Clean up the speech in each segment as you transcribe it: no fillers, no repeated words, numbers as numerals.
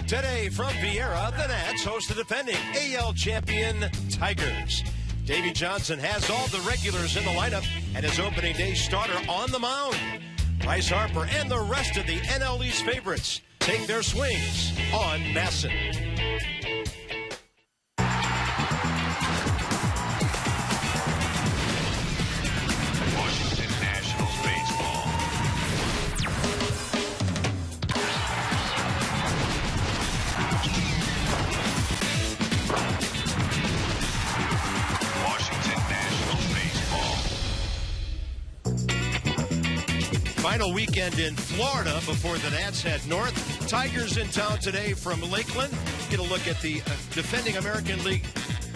Today from Vieira, the Nats host the defending AL champion Tigers. Davey Johnson has all the regulars in the lineup and his opening day starter on the mound. Bryce Harper and the rest of the NL East favorites take their swings on Masson. Final weekend in Florida before the Nats head north. Tigers in town today from Lakeland. Get a look at the defending American League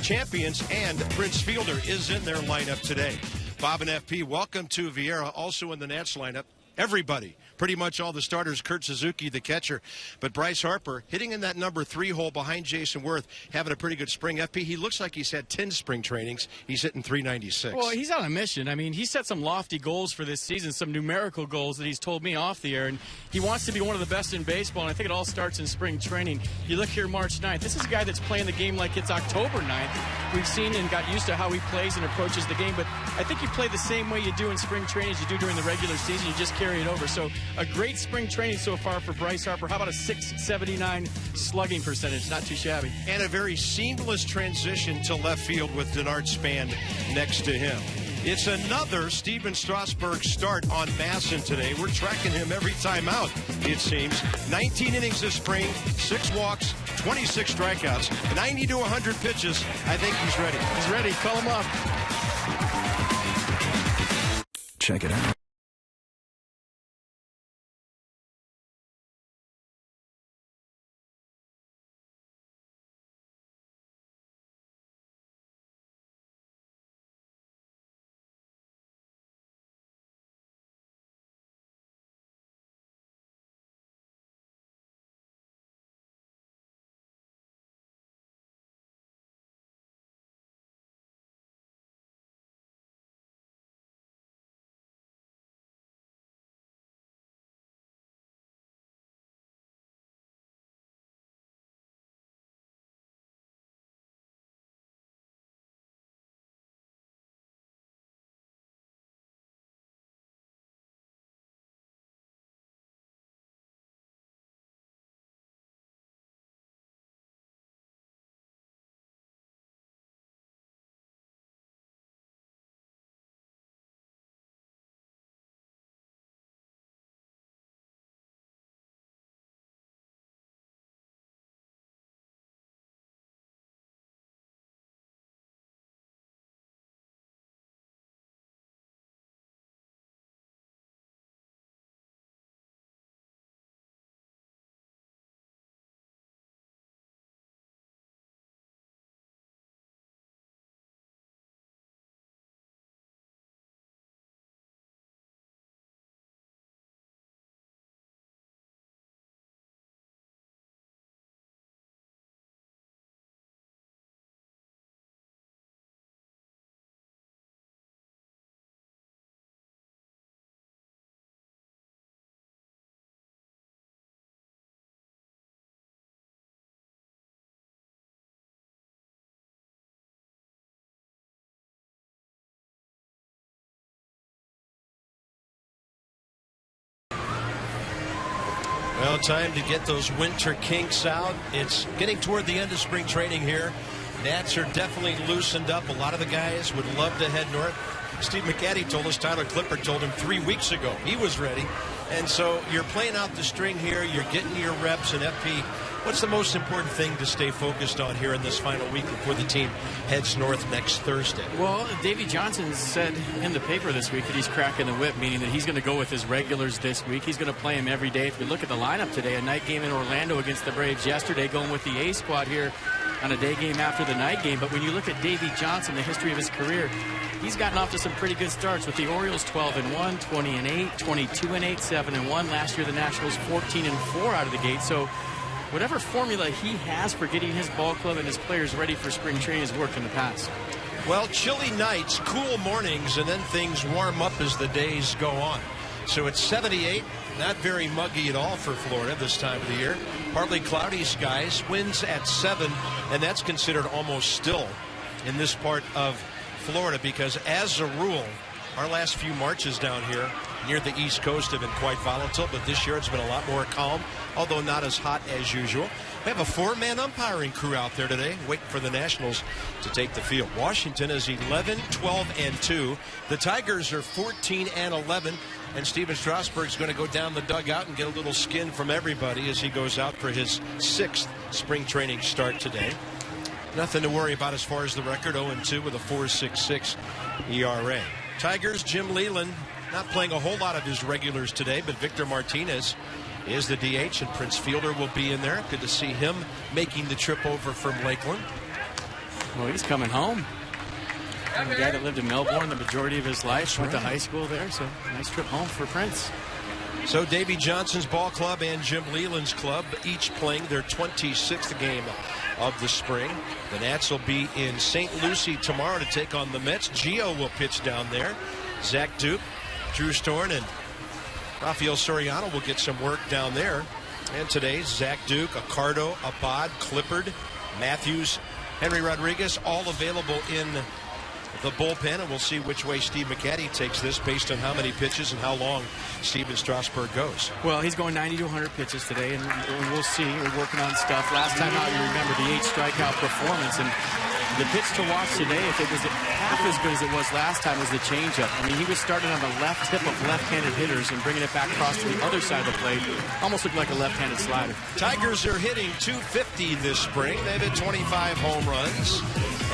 champions, and Prince Fielder is in their lineup today. Bob and FP, welcome to Vieira. Also in the Nats lineup, everybody. Pretty much all the starters, Kurt Suzuki, the catcher. But Bryce Harper, hitting in that number 3 hole behind Jason Worth, having a pretty good spring. FP, he looks like he's had 10 spring trainings. He's hitting .396. Well, he's on a mission. I mean, he set some lofty goals for this season, some numerical goals that he's told me off the air. And he wants to be one of the best in baseball, and I think it all starts in spring training. You look here March 9th. This is a guy that's playing the game like it's October 9th. We've seen and got used to how he plays and approaches the game. But I think you play the same way you do in spring training as you do during the regular season. You just carry it over. So a great spring training so far for Bryce Harper. How about a .679 slugging percentage? Not too shabby. And a very seamless transition to left field with Denard Span next to him. It's another Steven Strasburg start on Masson today. We're tracking him every time out, it seems. 19 innings this spring, 6 walks, 26 strikeouts, 90 to 100 pitches. I think he's ready. He's ready. Call him up. Check it out. Well, time to get those winter kinks out. It's getting toward the end of spring training here. Nats are definitely loosened up. A lot of the guys would love to head north. Steve McAddy told us, Tyler Clippard told him 3 weeks ago he was ready. And so you're playing out the string here. You're getting your reps. And FP, what's the most important thing to stay focused on here in this final week before the team heads north next Thursday? Well, Davey Johnson said in the paper this week that he's cracking the whip, meaning that he's going to go with his regulars this week. He's going to play them every day. If you look at the lineup today, a night game in Orlando against the Braves yesterday, going with the A squad here on a day game after the night game. But when you look at Davey Johnson, the history of his career, he's gotten off to some pretty good starts with the Orioles 12-1, 20-8, 22-8, 7-1. Last year the Nationals 14-4 out of the gate. So whatever formula he has for getting his ball club and his players ready for spring training has worked in the past. Well, chilly nights, cool mornings, and then things warm up as the days go on. So it's 78, not very muggy at all for Florida this time of the year. Partly cloudy skies, winds at 7, and that's considered almost still in this part of Florida because, as a rule, our last few marches down here near the East Coast have been quite volatile, but this year it's been a lot more calm, although not as hot as usual. We have a 4-man umpiring crew out there today, waiting for the Nationals to take the field. Washington is 11, 12, and 2. The Tigers are 14 and 11, and Steven Strasburg is going to go down the dugout and get a little skin from everybody as he goes out for his 6th spring training start today. Nothing to worry about as far as the record, 0-2 with a 4.66 ERA. Tigers, Jim Leland not playing a whole lot of his regulars today, but Victor Martinez is the DH, and Prince Fielder will be in there. Good to see him making the trip over from Lakeland. Well, he's coming home. And the guy that lived in Melbourne the majority of his life, went to high school there, so nice trip home for Prince. So Davey Johnson's ball club and Jim Leland's club each playing their 26th game of the spring. The Nats will be in St. Lucie tomorrow to take on the Mets. Gio will pitch down there. Zach Duke, Drew Storn, and Rafael Soriano will get some work down there. And today, Zach Duke, Accardo, Abad, Clippard, Matthews, Henry Rodriguez, all available in the bullpen, and we'll see which way Steve McCaddy takes this based on how many pitches and how long Steven Strasburg goes. Well, he's going 90 to 100 pitches today, and we'll see. We're working on stuff. Last time out, you remember the 8 strikeout performance, and the pitch to watch today, if it was half as good as it was last time, was the changeup. I mean, he was starting on the left tip of left-handed hitters and bringing it back across to the other side of the plate. Almost looked like a left-handed slider. Tigers are hitting .250 this spring. They've hit 25 home runs.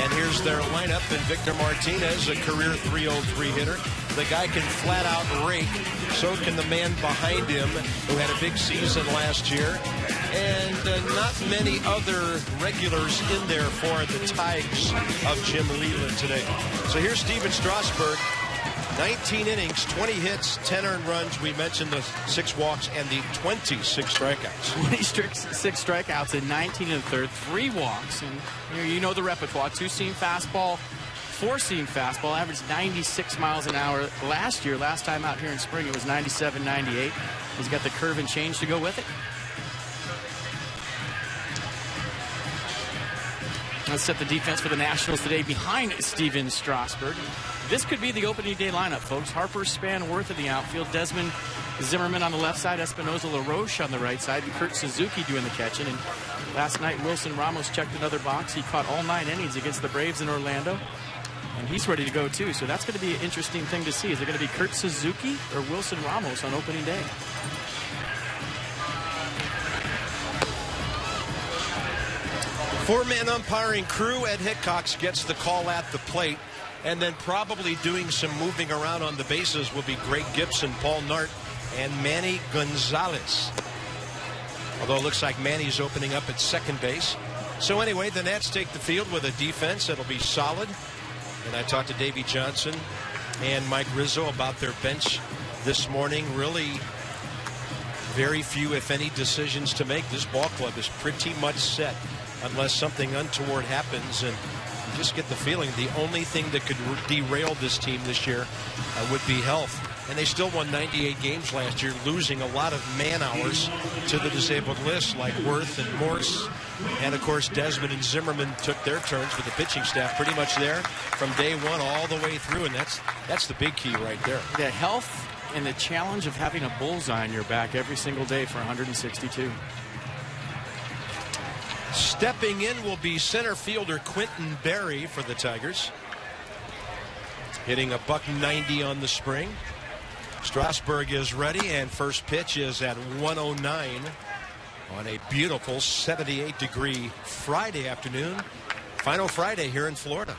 And here's their lineup. And Victor Martinez, a career .303 hitter. The guy can flat out rake. So can the man behind him, who had a big season last year. And not many other regulars in there for the Tigers of Jim Leland today. So here's Steven Strasburg. 19 innings, 20 hits, 10 earned runs. We mentioned the 6 walks and the 26 strikeouts. 26 strikeouts in 19 and a third, 3 walks. And you know the repertoire. 2-seam fastball, 4-seam fastball, averaged 96 miles an hour last year. Last time out here in spring, it was 97, 98. He's got the curve and change to go with it. Let's set the defense for the Nationals today behind Steven Strasburg. This could be the opening day lineup, folks. Harper, Span, Worth in the outfield. Desmond, Zimmerman on the left side. Espinoza, LaRoche on the right side. And Kurt Suzuki doing the catching. And last night, Wilson Ramos checked another box. He caught all 9 innings against the Braves in Orlando. And he's ready to go, too. So that's going to be an interesting thing to see. Is it going to be Kurt Suzuki or Wilson Ramos on opening day? Four-man umpiring crew. Ed Hickox gets the call at the plate. And then probably doing some moving around on the bases will be Greg Gibson, Paul Nart, and Manny Gonzalez. Although it looks like Manny's opening up at second base. So anyway, the Nats take the field with a defense that'll be solid. And I talked to Davey Johnson and Mike Rizzo about their bench this morning. Really very few, if any, decisions to make. This ball club is pretty much set unless something untoward happens. And you just get the feeling the only thing that could derail this team this year would be health. And they still won 98 games last year, losing a lot of man hours to the disabled list, like Worth and Morse. And, of course, Desmond and Zimmerman took their turns with the pitching staff pretty much there from day one all the way through. And that's the big key right there. The health and the challenge of having a bullseye on your back every single day for 162. Stepping in will be center fielder Quentin Berry for the Tigers. Hitting a .190 on the spring. Strasburg is ready, and first pitch is at 109 on a beautiful 78-degree Friday afternoon. Final Friday here in Florida.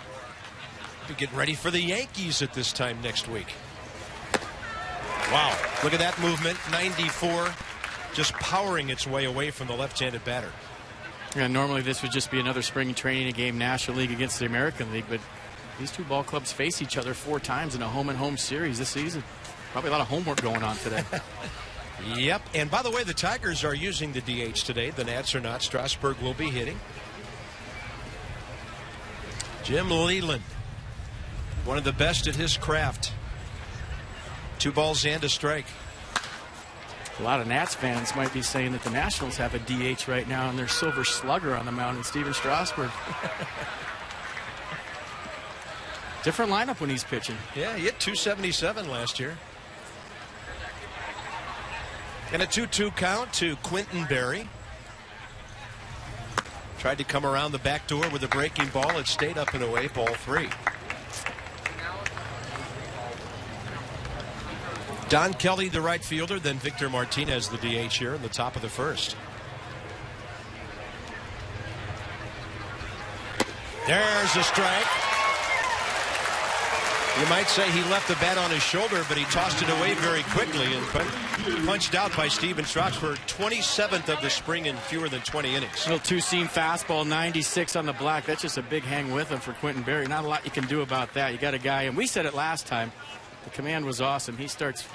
Be getting ready for the Yankees at this time next week. Wow, look at that movement. 94, just powering its way away from the left-handed batter. Yeah, normally this would just be another spring training game, National League against the American League, but these two ball clubs face each other 4 times in a home-and-home series this season. Probably a lot of homework going on today. Yep, and by the way, the Tigers are using the DH today. The Nats are not. Strasburg will be hitting. Jim Leland, one of the best at his craft. 2 balls and a strike. A lot of Nats fans might be saying that the Nationals have a DH right now and their silver slugger on the mound in Steven Strasburg. Different lineup when he's pitching. Yeah, he hit 277 last year. And a 2-2 count to Quentin Berry. Tried to come around the back door with a breaking ball. It stayed up and away, ball 3. Don Kelly, the right fielder, then Victor Martinez, the DH here in the top of the first. There's a strike. You might say he left the bat on his shoulder, but he tossed it away very quickly and punched out by Steven Strasburg. 27th of the spring in fewer than 20 innings. Little two-seam fastball, 96 on the black. That's just a big hang with him for Quentin Berry. Not a lot you can do about that. You got a guy, and we said it last time, the command was awesome. He starts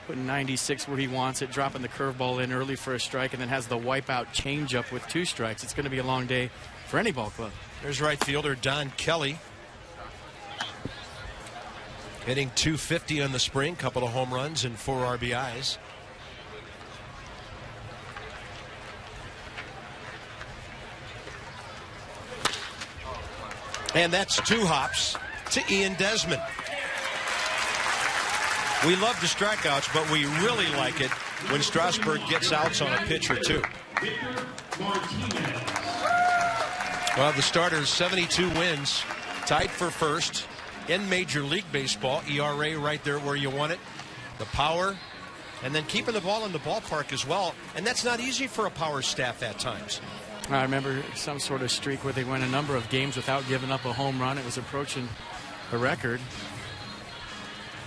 putting 96 where he wants it, dropping the curveball in early for a strike, and then has the wipeout changeup with 2 strikes. It's going to be a long day for any ball club. There's right fielder Don Kelly. Hitting .250 on the spring, couple of home runs and 4 RBIs. And that's 2 hops to Ian Desmond. We love the strikeouts, but we really like it when Strasburg gets outs on a pitch or 2. Well, the starters, 72 wins, tied for first in Major League Baseball. ERA right there where you want it. The power, and then keeping the ball in the ballpark as well. And that's not easy for a power staff at times. I remember some sort of streak where they went a number of games without giving up a home run. It was approaching a record.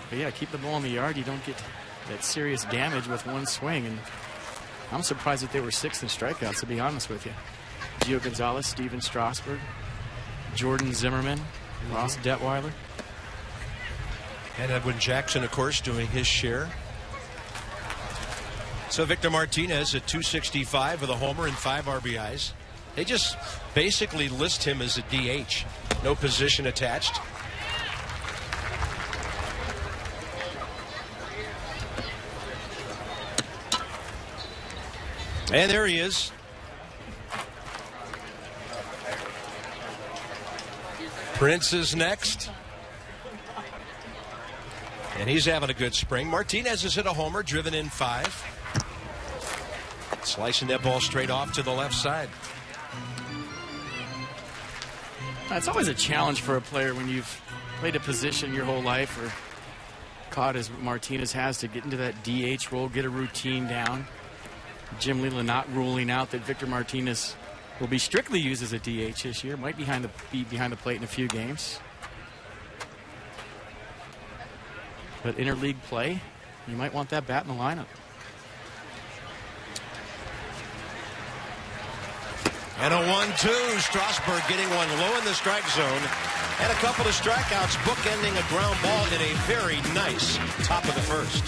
But yeah, keep the ball in the yard. You don't get that serious damage with one swing. And I'm surprised that they were 6th in strikeouts, to be honest with you. Gio Gonzalez, Steven Strasburg, Jordan Zimmerman, Ross Detweiler. And Edwin Jackson, of course, doing his share. So Victor Martinez at 265 with a homer and 5 RBIs. They just basically list him as a DH. No position attached. And there he is. Prince is next. And he's having a good spring. Martinez has hit a homer, driven in 5. Slicing that ball straight off to the left side. It's always a challenge for a player when you've played a position your whole life or caught as Martinez has to get into that DH role, get a routine down. Jim Leland not ruling out that Victor Martinez will be strictly used as a DH this year. Might be behind the plate in a few games. But interleague play, you might want that bat in the lineup. And a 1-2. Strasburg getting one low in the strike zone. And a couple of strikeouts, bookending a ground ball in a very nice top of the first.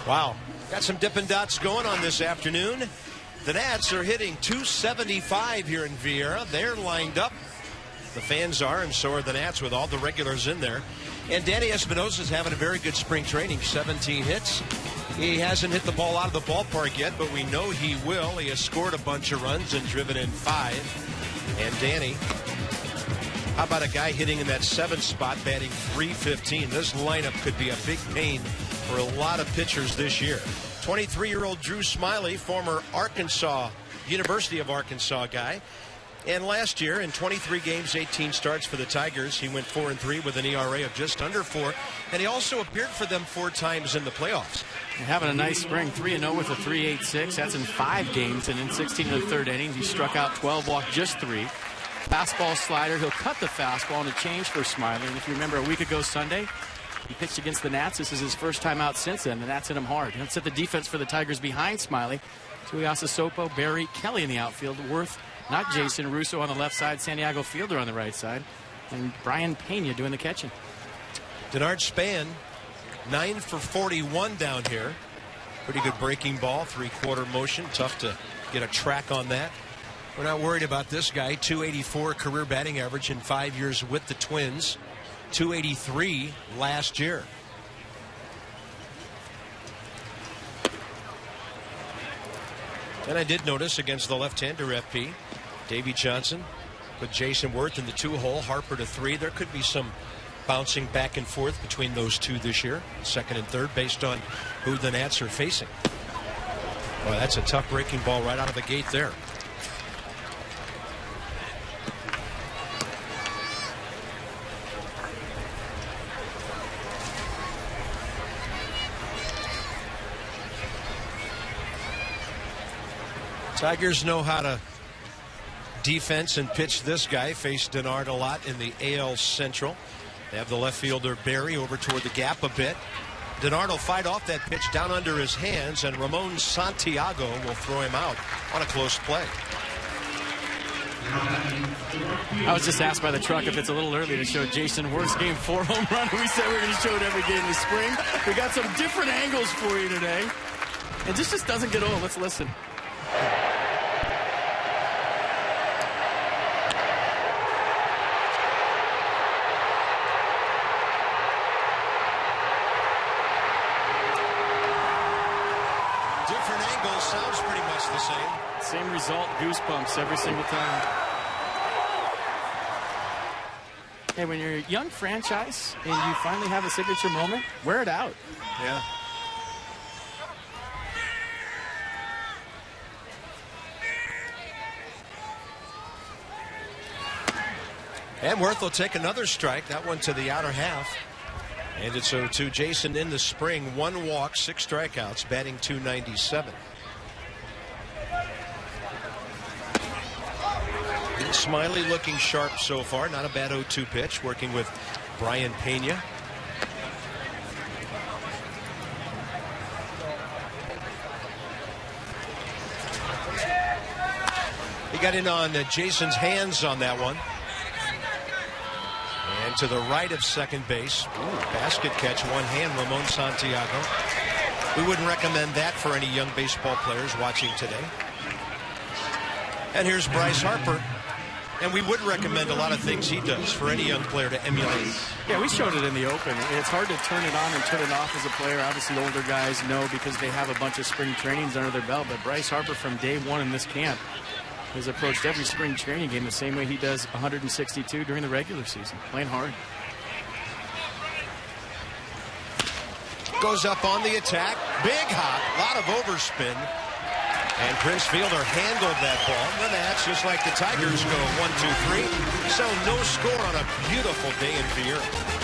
Wow. Got some Dippin' Dots going on this afternoon. The Nats are hitting .275 here in Vieira. They're lined up. The fans are, and so are the Nats with all the regulars in there. And Danny Espinosa's having a very good spring training. 17 hits. He hasn't hit the ball out of the ballpark yet, but we know he will. He has scored a bunch of runs and driven in 5. And Danny, how about a guy hitting in that 7th spot, batting .315? This lineup could be a big pain for a lot of pitchers this year. 23-year-old Drew Smiley, former University of Arkansas guy. And last year, in 23 games, 18 starts for the Tigers, he went 4-3 with an ERA of just under 4. And he also appeared for them 4 times in the playoffs. Having a nice spring, 3-0 with a 3.86. That's in 5 games, and in 16 of the third innings, he struck out 12, walked just 3. Fastball slider, he'll cut the fastball on a change for Smiley. And if you remember, a week ago Sunday, he pitched against the Nats. This is his first time out since then. The Nats hit him hard. Let's set the defense for the Tigers behind Smiley. Tuiasa Sopo, Barry, Kelly in the outfield. Worth, not Jason. Russo on the left side. Santiago Fielder on the right side. And Brian Pena doing the catching. Denard Span, 9 for 41 down here. Pretty good breaking ball, 3/4 motion. Tough to get a track on that. We're not worried about this guy. .284 career batting average in 5 years with the Twins. .283 last year. And I did notice against the left-hander FP, Davey Johnson put Jason Worth in the 2-hole, Harper to 3. There could be some bouncing back and forth between those two this year, 2nd and 3rd, based on who the Nats are facing. Well, that's a tough breaking ball right out of the gate there. Tigers know how to defense and pitch this guy. Faced Denard a lot in the AL Central. They have the left fielder Barry over toward the gap a bit. Denard will fight off that pitch down under his hands, and Ramon Santiago will throw him out on a close play. I was just asked by the truck if it's a little early to show Jason Worth's game 4 home run. We said we were going to show it every game this spring. We got some different angles for you today. And this just doesn't get old. Let's listen. Sounds pretty much the same. Same result, goosebumps every single time. Hey, when you're a young franchise and you finally have a signature moment, wear it out. Yeah. And Worth will take another strike, that one to the outer half. And it's 0-2. Jason in the spring, 1 walk, 6 strikeouts, batting .297. Smiley looking sharp so far. Not a bad 0-2 pitch. Working with Brian Pena. He got in on Jason's hands on that one. And to the right of second base. Ooh, basket catch, one hand, Ramon Santiago. We wouldn't recommend that for any young baseball players watching today. And here's Bryce Harper. And we would recommend a lot of things he does for any young player to emulate. Yeah, we showed it in the open. It's hard to turn it on and turn it off as a player. Obviously, older guys know because they have a bunch of spring trainings under their belt. But Bryce Harper, from day one in this camp, has approached every spring training game the same way he does 162 during the regular season, playing hard. Goes up on the attack. Big hop, a lot of overspin. And Prince Fielder handled that ball. The Nats, just like the Tigers, go 1-2-3. So no score on a beautiful day in Vieira.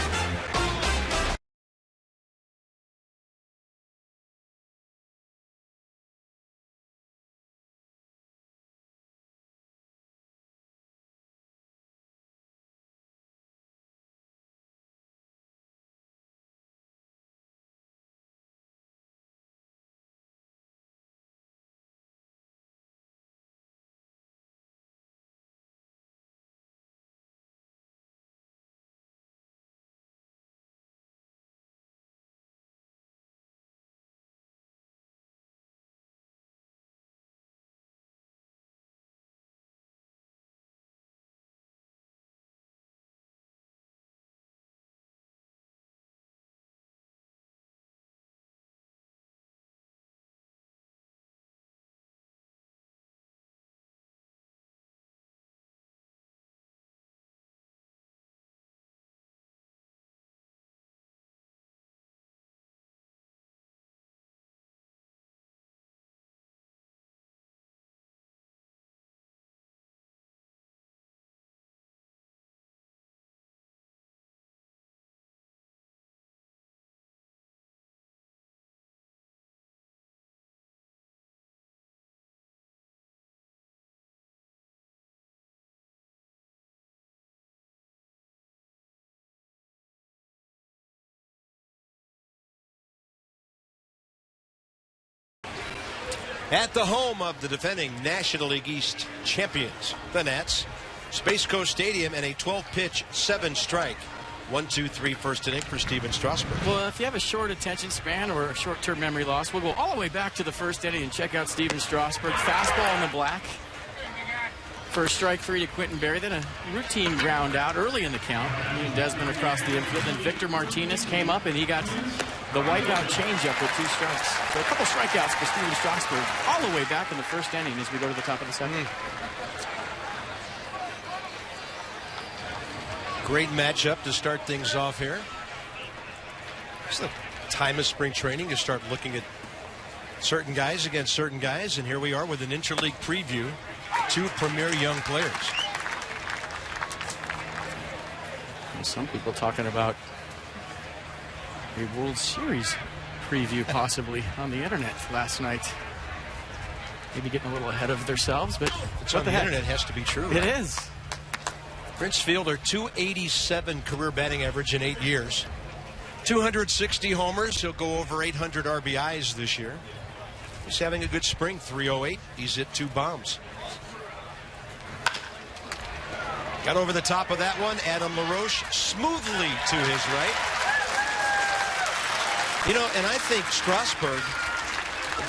At the home of the defending National League East champions, the Nats, Space Coast Stadium, and a 12-pitch, 7-strike 1-2-3 first inning for Steven Strasburg. Well, if you have a short attention span or a short-term memory loss, we'll go all the way back to the first inning and check out Steven Strasburg. Fastball in the black. First strike 3 to Quentin Berry, then a routine ground out early in the count. And Desmond across the infield. Then Victor Martinez came up and he got the wipeout changeup with 2 strikes. So a couple strikeouts for Steven Strasburg all the way back in the first inning as we go to the top of the second. Great matchup to start things off here. It's the time of spring training to start looking at certain guys against certain guys, and here we are with an interleague preview. 2 premier young players. Some people talking about a World Series preview possibly on the internet last night. Maybe getting a little ahead of themselves, but it's on the internet has to be true. It is. Prince Fielder, 287 career batting average in 8 years. 260 homers. He'll go over 800 RBIs this year. He's having a good spring. 308. He's hit 2 bombs. Got over the top of that one. Adam LaRoche smoothly to his right. You know, and I think Strasburg,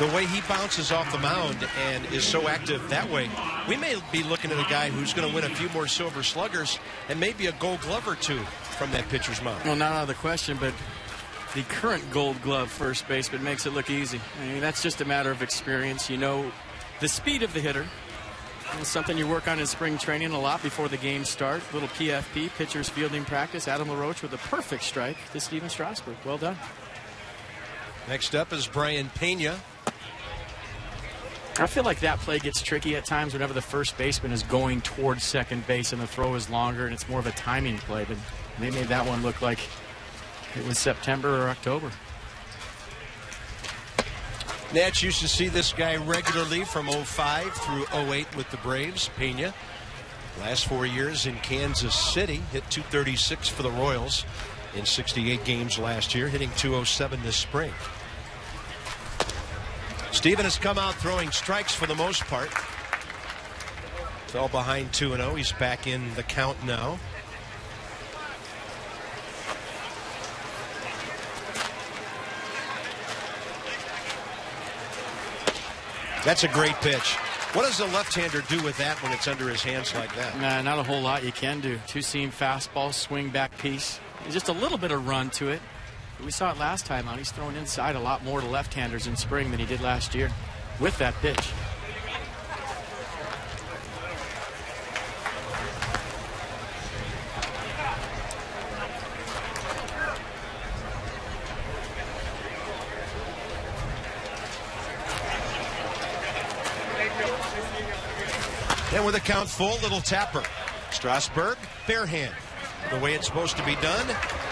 the way he bounces off the mound and is so active that way, we may be looking at a guy who's going to win a few more Silver Sluggers and maybe a Gold Glove or 2 from that pitcher's mound. Well, not out of the question, but the current Gold Glove first baseman makes it look easy. I mean, that's just a matter of experience. You know the speed of the hitter. It's something you work on in spring training a lot before the games start. Little PFP, pitcher's fielding practice. Adam LaRoche with a perfect strike to Steven Strasburg. Well done. Next up is Brian Pena. I feel like that play gets tricky at times whenever the first baseman is going towards second base and the throw is longer and it's more of a timing play. But they made that one look like it was September or October. Nats used to see this guy regularly from 05 through 08 with the Braves. Pena, last 4 years in Kansas City, hit 236 for the Royals in 68 games last year, hitting 207 this spring. Steven has come out throwing strikes for the most part. Fell behind 2-0. He's back in the count now. That's a great pitch. What does the left-hander do with that when it's under his hands like that? Nah, not a whole lot you can do. 2-seam fastball, swing back piece. Just a little bit of run to it. We saw it last time out. He's throwing inside a lot more to left-handers in spring than he did last year with that pitch. And with a count full, little tapper. Strasburg, bare hand. The way it's supposed to be done.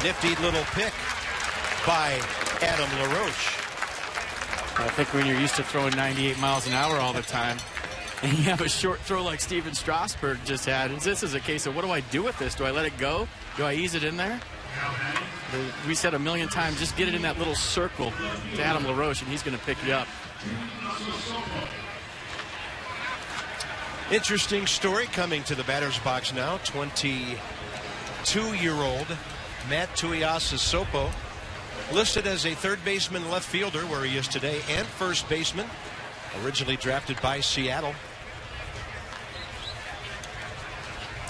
Nifty little pick by Adam LaRoche. I think when you're used to throwing 98 miles an hour all the time, and you have a short throw like Steven Strasburg just had, and this is a case of what do I do with this? Do I let it go? Do I ease it in there? We said a million times, just get it in that little circle to Adam LaRoche, and he's going to pick you up. Interesting story coming to the batter's box now. 22-year-old Matt Tuiasa-Sopo, listed as a third baseman, left fielder, where he is today, and first baseman, originally drafted by Seattle.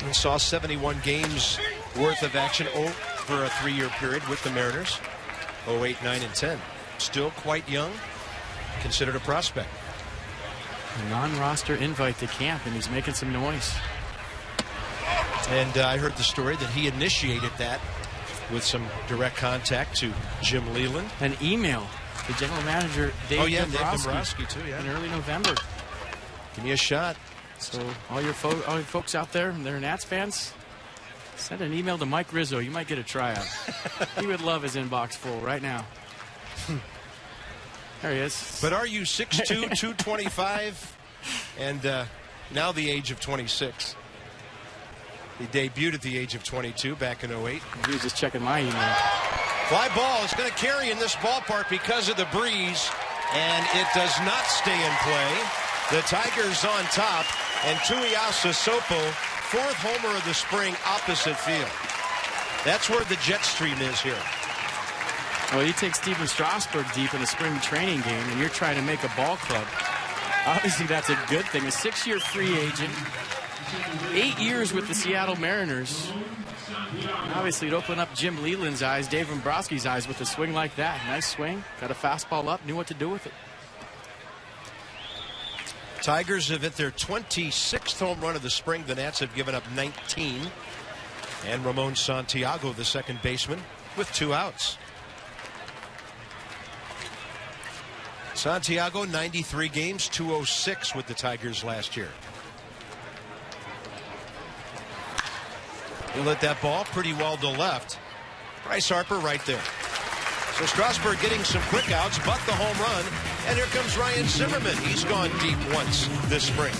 And saw 71 games worth of action over a 3-year period with the Mariners. 08, 9, and 10. Still quite young, considered a prospect. A non-roster invite to camp, and he's making some noise. And I heard the story that he initiated that with some direct contact to Jim Leland. An email to general manager Dave Dombrowski too, in early November. Give me a shot. So all your folks out there, they're Nats fans, send an email to Mike Rizzo. You might get a tryout. He would love his inbox full right now. There he is. But are you 6'2", 225, and now the age of 26? He debuted at the age of 22 back in 08. He was just checking my email. Fly ball is going to carry in this ballpark because of the breeze. And it does not stay in play. The Tigers on top, and Tuiasa Sopo, 4th homer of the spring, opposite field. That's where the jet stream is here. Well, you take Steven Strasburg deep in a spring training game, and you're trying to make a ball club. Obviously, that's a good thing. A 6-year free agent, 8 years with the Seattle Mariners. Obviously, it opened up Jim Leland's eyes, Dave Dombrowski's eyes with a swing like that. Nice swing. Got a fastball up, knew what to do with it. Tigers have hit their 26th home run of the spring. The Nats have given up 19. And Ramon Santiago, the second baseman, with 2 outs. Santiago, 93 games, 206 with the Tigers last year. He'll hit that ball pretty well to left. Bryce Harper right there. So Strasburg getting some quick outs, but the home run. And here comes Ryan Zimmerman. He's gone deep once this spring.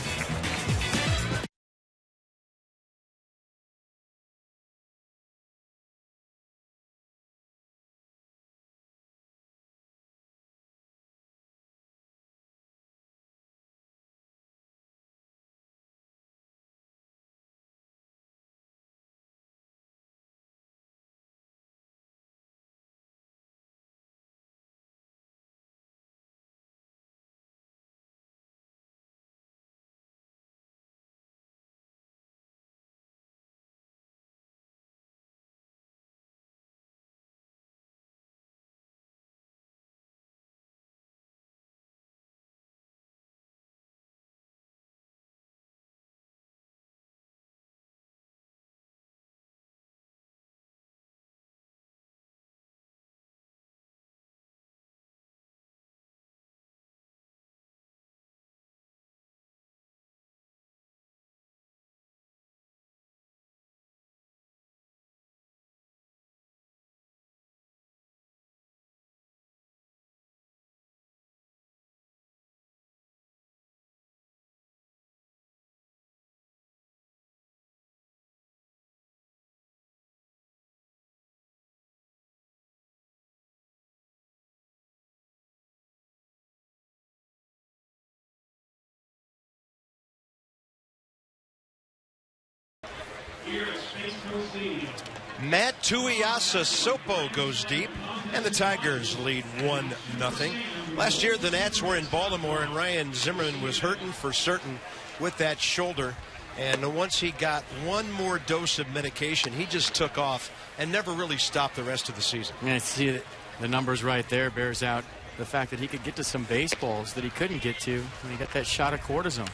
Matt Tuiasa Sopo goes deep, and the Tigers lead 1-0. Last year, the Nats were in Baltimore, and Ryan Zimmerman was hurting for certain with that shoulder. And once he got one more dose of medication, he just took off and never really stopped the rest of the season. Yeah, I see the numbers right there bears out the fact that he could get to some baseballs that he couldn't get to when he got that shot of cortisone.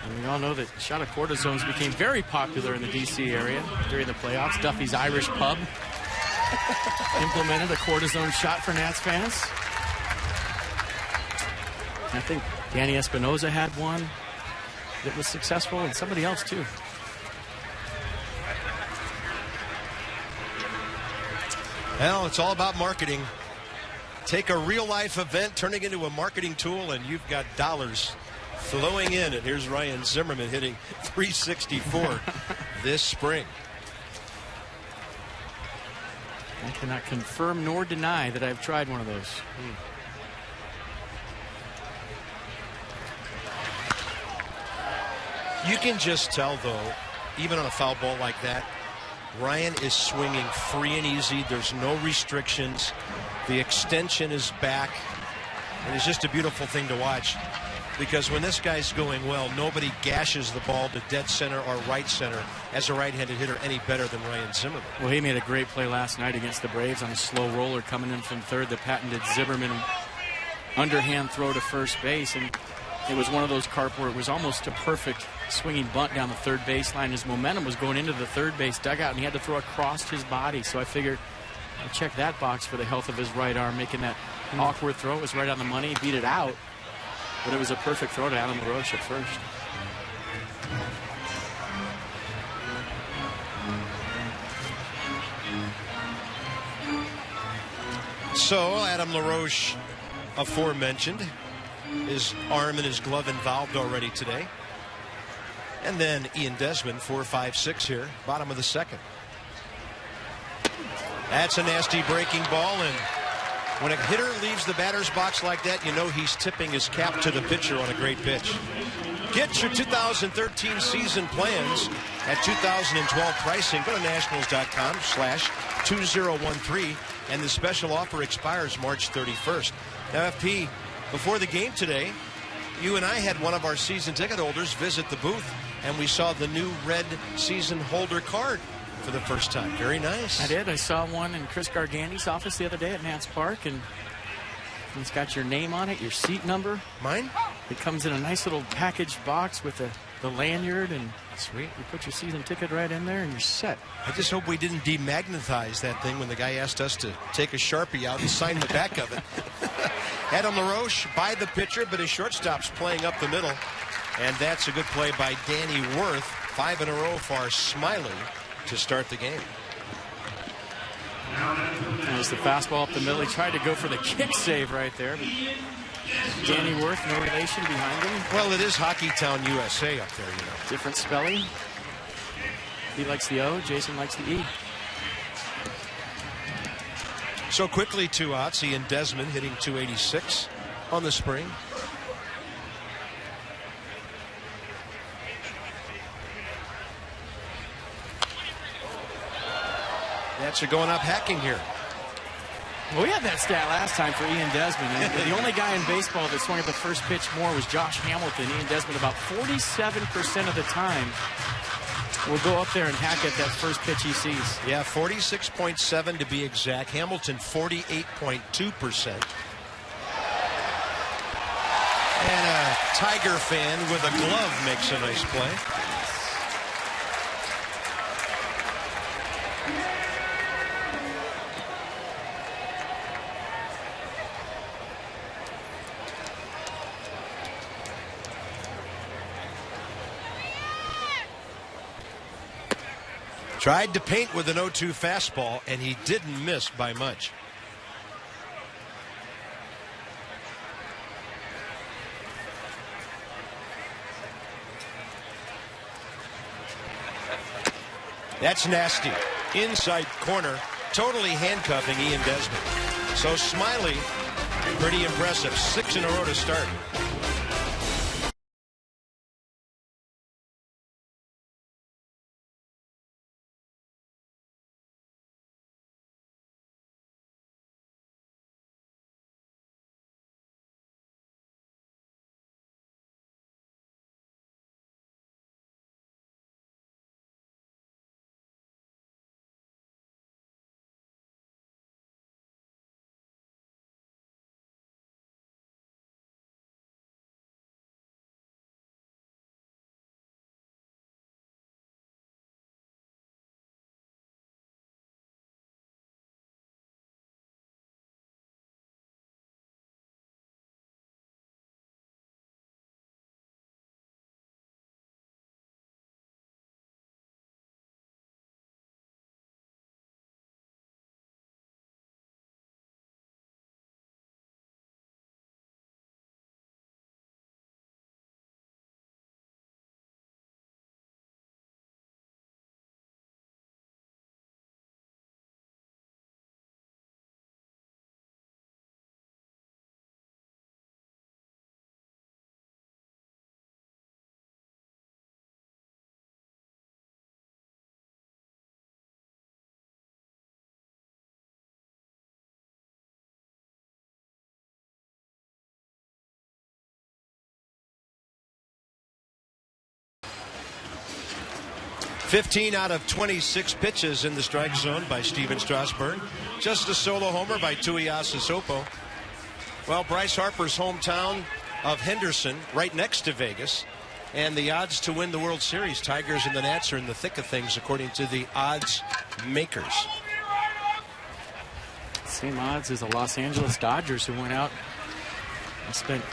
And we all know that shot of cortisones became very popular in the D.C. area during the playoffs. Duffy's Irish Pub implemented a cortisone shot for Nats fans. I think Danny Espinosa had one that was successful, and somebody else too. Well, it's all about marketing. Take a real-life event, turn it into a marketing tool, and you've got dollars flowing in. And here's Ryan Zimmerman hitting .364 this spring. I cannot confirm nor deny that I've tried one of those. You can just tell, though, even on a foul ball like that, Ryan is swinging free and easy. There's no restrictions. The extension is back. And it's just a beautiful thing to watch, because when this guy's going well, nobody gashes the ball to dead center or right center as a right-handed hitter any better than Ryan Zimmerman. Well, he made a great play last night against the Braves on a slow roller coming in from third. The patented Zimmerman underhand throw to first base, and it was one of those carp where it was almost a perfect swinging bunt down the third baseline. His momentum was going into the third base dugout, and he had to throw across his body. So I figured I'll check that box for the health of his right arm, making that awkward throw. It was right on the money. He beat it out, but it was a perfect throw to Adam LaRoche at first. So Adam LaRoche, aforementioned, his arm and his glove involved already today. And then Ian Desmond, 4-5-6 here, bottom of the second. That's a nasty breaking ball, and When a hitter leaves the batter's box like that, you know he's tipping his cap to the pitcher on a great pitch. Get your 2013 season plans at 2012 pricing. Go to nationals.com/2013, and the special offer expires March 31st. Now, FP, before the game today, you and I had one of our season ticket holders visit the booth, and we saw the new red season holder card for the first time. Very nice. I did. I saw one in Chris Gargandy's office the other day at Nats Park, and it's got your name on it, your seat number. Mine? It comes in a nice little packaged box with the lanyard, and sweet. You put your season ticket right in there, and you're set. I just hope we didn't demagnetize that thing when the guy asked us to take a Sharpie out and sign the back of it. Adam LaRoche by the pitcher, but his shortstop's playing up the middle, and that's a good play by Danny Worth. 5 in a row for Smiley to start the game. There's the fastball up the middle. He tried to go for the kick save right there, but Danny Worth, no relation behind him. Well, it is Hockey Town, USA up there, you know. Different spelling. He likes the O, Jason likes the E. So quickly, 2 outs. Ian Desmond hitting .286 on the spring. Nats are going up hacking here. Well, we had that stat last time for Ian Desmond. And the only guy in baseball that swung at the first pitch more was Josh Hamilton. Ian Desmond, about 47% of the time, will go up there and hack at that first pitch he sees. Yeah, 46.7 to be exact. Hamilton, 48.2%. And a Tiger fan with a glove makes a nice play. Tried to paint with an 0-2 fastball, and he didn't miss by much. That's nasty. Inside corner, totally handcuffing Ian Desmond. So Smiley, pretty impressive. 6 in a row to start. $15 out of 26 pitches in the strike zone by Steven Strasburg. Just a solo homer by Tuiasa Sopo. Well, Bryce Harper's hometown of Henderson, right next to Vegas. And the odds to win the World Series, Tigers and the Nats are in the thick of things, according to the odds makers. Same odds as the Los Angeles Dodgers, who went out and spent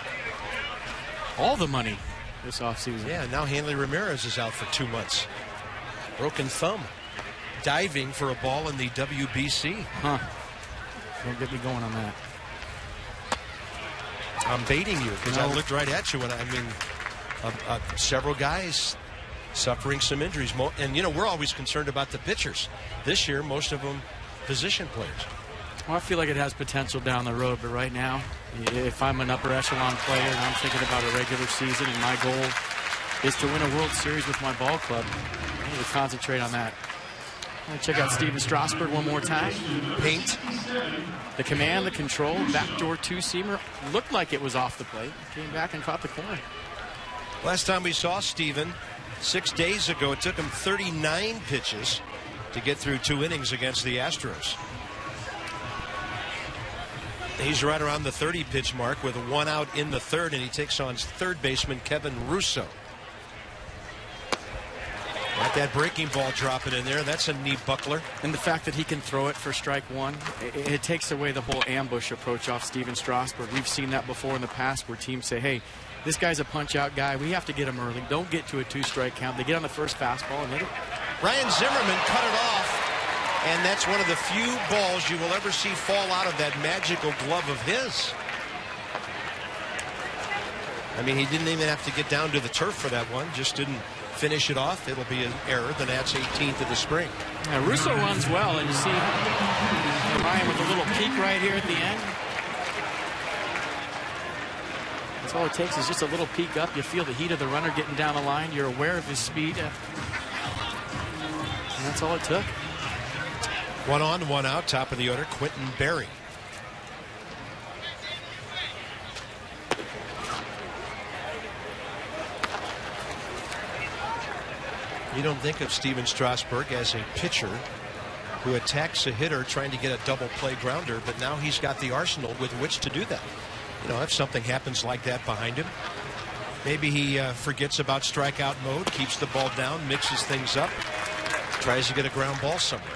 all the money this offseason. Yeah, now Hanley Ramirez is out for 2 months. Broken thumb. Diving for a ball in the WBC. Huh. Don't get me going on that. I'm baiting you because I looked right at you when several guys suffering some injuries. And, you know, we're always concerned about the pitchers. This year, most of them position players. Well, I feel like it has potential down the road, but right now, if I'm an upper echelon player and I'm thinking about a regular season and my goal is to win a World Series with my ball club, I need to concentrate on that. I'm going to check out Steven Strasburg one more time. Paint. The command, the control, backdoor two-seamer. Looked like it was off the plate. Came back and caught the corner. Last time we saw Steven 6 days ago, it took him 39 pitches to get through 2 innings against the Astros. He's right around the 30-pitch mark with 1 out in the 3rd, and he takes on third baseman Kevin Russo. Got that breaking ball dropping in there. That's a knee buckler. And the fact that he can throw it for strike 1, it takes away the whole ambush approach off Steven Strasburg. We've seen that before in the past where teams say, hey, this guy's a punch-out guy. We have to get him early. Don't get to a 2-strike count. They get on the first fastball and hit it. Ryan Zimmerman cut it off, and that's one of the few balls you will ever see fall out of that magical glove of his. I mean, he didn't even have to get down to the turf for that one. Just didn't finish it off. It'll be an error. The Nats 18th of the spring. Now, Russo runs well, and you see Ryan with a little peek right here at the end. That's all it takes is just a little peek up. You feel the heat of the runner getting down the line. You're aware of his speed. And that's all it took. 1 on, 1 out. Top of the order, Quentin Berry. You don't think of Steven Strasburg as a pitcher who attacks a hitter trying to get a double play grounder, but now he's got the arsenal with which to do that. You know, if something happens like that behind him, maybe he forgets about strikeout mode, keeps the ball down, mixes things up, tries to get a ground ball somewhere.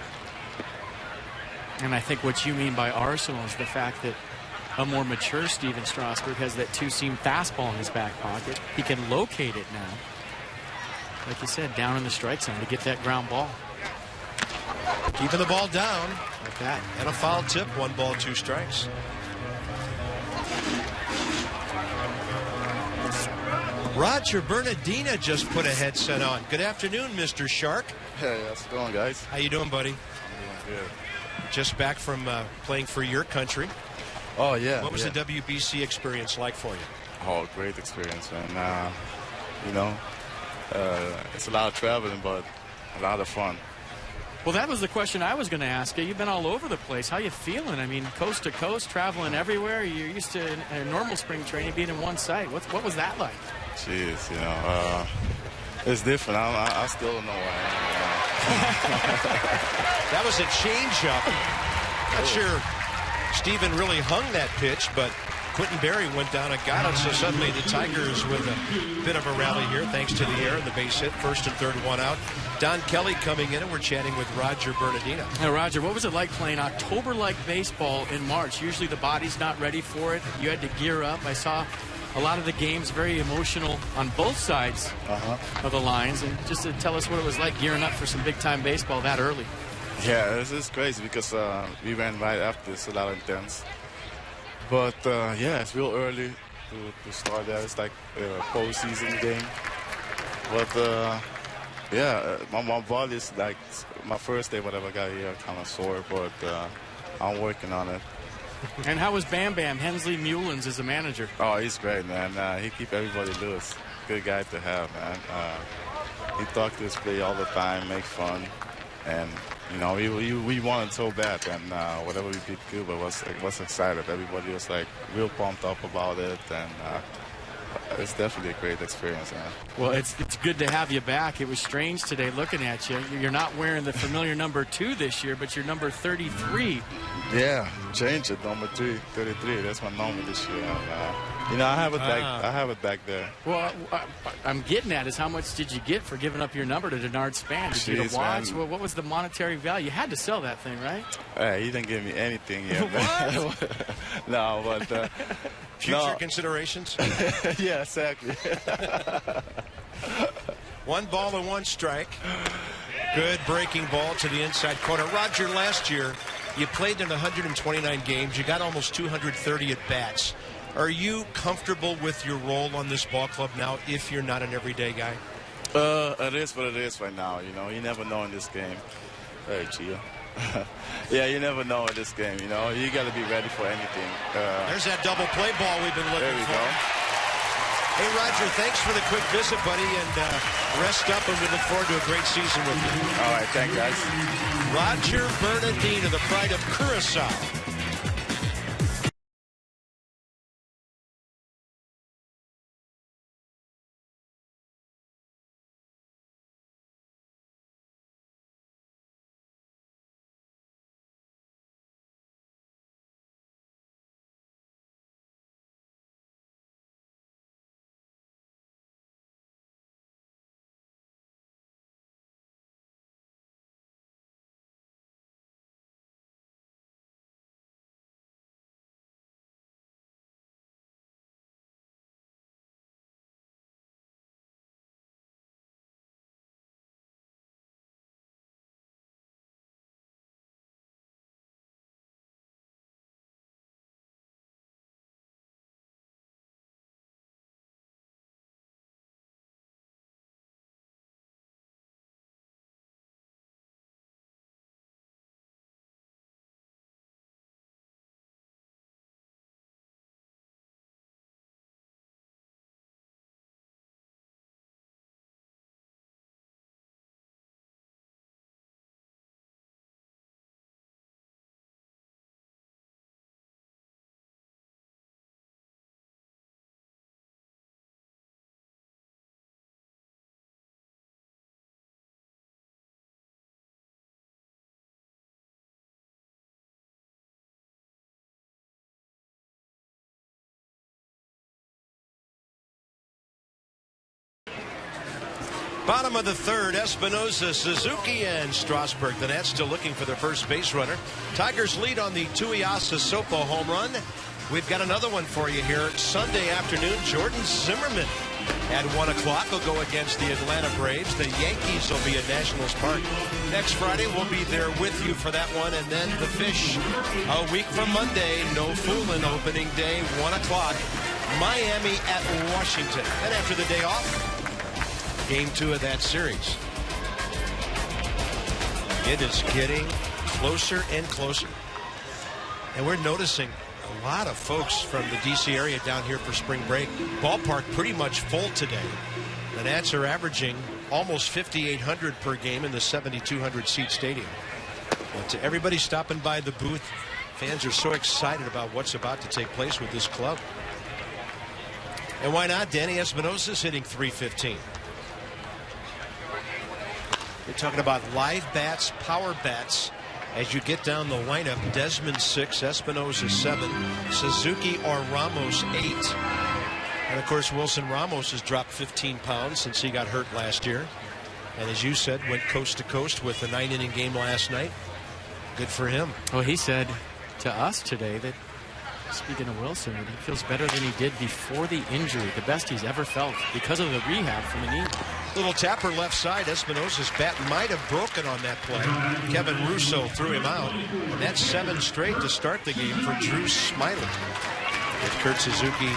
And I think what you mean by arsenal is the fact that a more mature Steven Strasburg has that 2-seam fastball in his back pocket. He can locate it now, like you said, down in the strike zone to get that ground ball. Keeping the ball down Like that. and a foul tip. 1 ball, 2 strikes. Roger Bernardina just put a headset on. Good afternoon, Mr. Shark. Hey, how's it going, guys? How you doing, buddy? I'm doing good. Just back from playing for your country. Oh, yeah. What was the WBC experience like for you? Oh, great experience, man. You know, it's a lot of traveling, but a lot of fun. Well, that was the question I was going to ask you. You've been all over the place. How you feeling? I mean, coast to coast, traveling everywhere. You're used to a normal spring training being in one site. What was that like? Jeez, you know, it's different. I still don't know where I am. That was a changeup. Not sure Steven really hung that pitch, but Quentin Berry went down and got it. So suddenly the Tigers with a bit of a rally here, thanks to the air and the base hit. 1st and 3rd, 1 out. Don Kelly coming in, and we're chatting with Roger Bernardina. Now, Roger, what was it like playing October-like baseball in March? Usually the body's not ready for it. You had to gear up. I saw a lot of the games very emotional on both sides of the lines. And just to tell us what it was like gearing up for some big-time baseball that early. Yeah, it's crazy because we went right after this, a lot of intense. But, yeah, it's real early to start that. It's like a postseason game. But, yeah, my body is like my first day, whatever, I got here, kind of sore, but I'm working on it. And how was Bam Bam? Hensley Mullins as a manager. Oh, he's great, man. He keep everybody loose. Good guy to have, man. He talk to his play all the time, make fun, and you know we wanted so bad, and whatever we beat Cuba was excited. Everybody was like real pumped up about it, and it's definitely a great experience, man. Well, it's good to have you back. It was strange today looking at you. You're not wearing the familiar number 2 this year, but you're number 33. Yeah, change it, number 33. That's my number this year. You know, I have it back. I have it back there. Well, I'm getting at is how much did you get for giving up your number to Denard Span? Did you get a watch? Well, what was the monetary value? You had to sell that thing, right? Hey, he didn't give me anything yet. What? No, but Future considerations? Yeah, exactly. 1 ball and 1 strike. Good breaking ball to the inside corner. Roger, last year you played in 129 games. You got almost 230 at bats. Are you comfortable with your role on this ball club now if you're not an everyday guy? It is what it is right now. You know, you never know in this game. Hey, Gia. Yeah, you never know in this game, you know. You got to be ready for anything. There's that double play ball we've been looking for. There we go. Hey, Roger, thanks for the quick visit, buddy, and rest up, and we look forward to a great season with you. All right, thank you, guys. Roger Bernardino, the pride of Curacao. Bottom of the third, Espinosa, Suzuki, and Strasburg. The Nats still looking for their first base runner. Tigers lead on the Tuiasa Sopo home run. We've got another one for you here Sunday afternoon. Jordan Zimmerman at 1 o'clock will go against the Atlanta Braves. The Yankees will be at Nationals Park. Next Friday, we'll be there with you for that one. And then the Fish, a week from Monday, no fooling, opening day, 1 o'clock. Miami at Washington. And after the day off, Game 2 of that series. It is getting closer and closer. And we're noticing a lot of folks from the D.C. area down here for spring break. Ballpark pretty much full today. The Nats are averaging almost 5,800 per game in the 7,200-seat stadium. But everybody stopping by the booth, fans are so excited about what's about to take place with this club. And why not? Danny Espinosa's hitting .315. You're talking about live bats, power bats. As you get down the lineup, Desmond 6, Espinosa 7, Suzuki or Ramos 8. And of course, Wilson Ramos has dropped 15 pounds since he got hurt last year. And as you said, went coast to coast with a 9-inning game last night. Good for him. Well, he said to us today that, speaking of Wilson, that he feels better than he did before the injury, the best he's ever felt because of the rehab from the knee. Little tapper left side. Espinosa's bat might have broken on that play. Kevin Russo threw him out. And that's 7 straight to start the game for Drew Smiley. With Kurt Suzuki,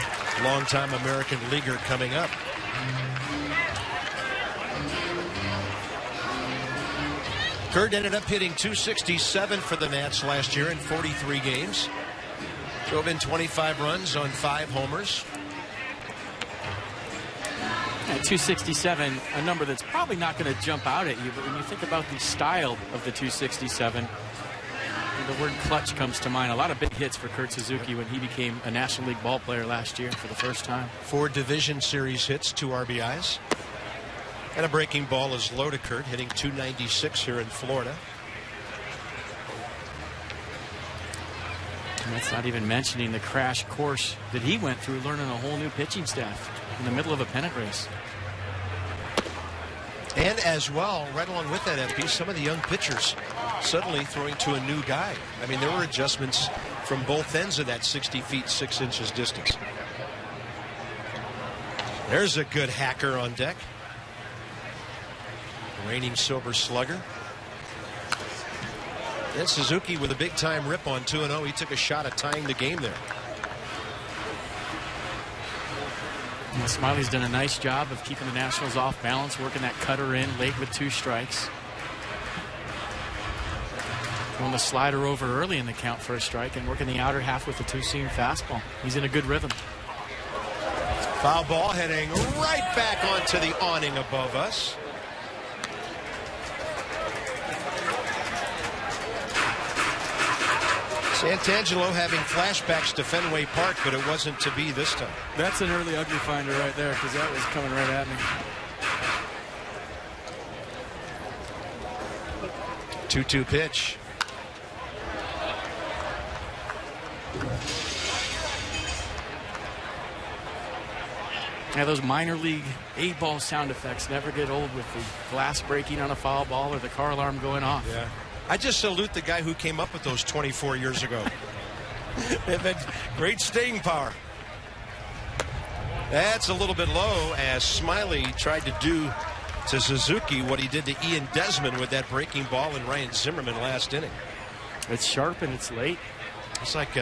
longtime American leaguer, coming up. Kurt ended up hitting .267 for the Nats last year in 43 games. Drove in 25 runs on 5 homers. At .267, a number that's probably not going to jump out at you, but when you think about the style of the .267, the word clutch comes to mind. A lot of big hits for Kurt Suzuki when he became a National League ball player last year for the first time. 4 division series hits, 2 RBIs. And a breaking ball is low to Kurt, hitting .296 here in Florida. And that's not even mentioning the crash course that he went through learning a whole new pitching staff in the middle of a pennant race. And as well, right along with that, FP, some of the young pitchers suddenly throwing to a new guy. I mean, there were adjustments from both ends of that 60 feet 6 inches distance. There's a good hacker on deck. Reigning Silver Slugger. And Suzuki with a big-time rip on 2-0. He took a shot at tying the game there. And Smiley's done a nice job of keeping the Nationals off balance, working that cutter in late with 2 strikes. Throwing the slider over early in the count for a strike and working the outer half with the two-seam fastball. He's in a good rhythm. Foul ball heading right back onto the awning above us. Santangelo having flashbacks to Fenway Park, but it wasn't to be this time. That's an early ugly finder right there, because that was coming right at me. 2-2 pitch. Yeah, those minor league 8-ball sound effects never get old, with the glass breaking on a foul ball or the car alarm going off. Yeah. I just salute the guy who came up with those 24 years ago. They've had great staying power. That's a little bit low, as Smiley tried to do to Suzuki what he did to Ian Desmond with that breaking ball and Ryan Zimmerman last inning. It's sharp and it's late. It's like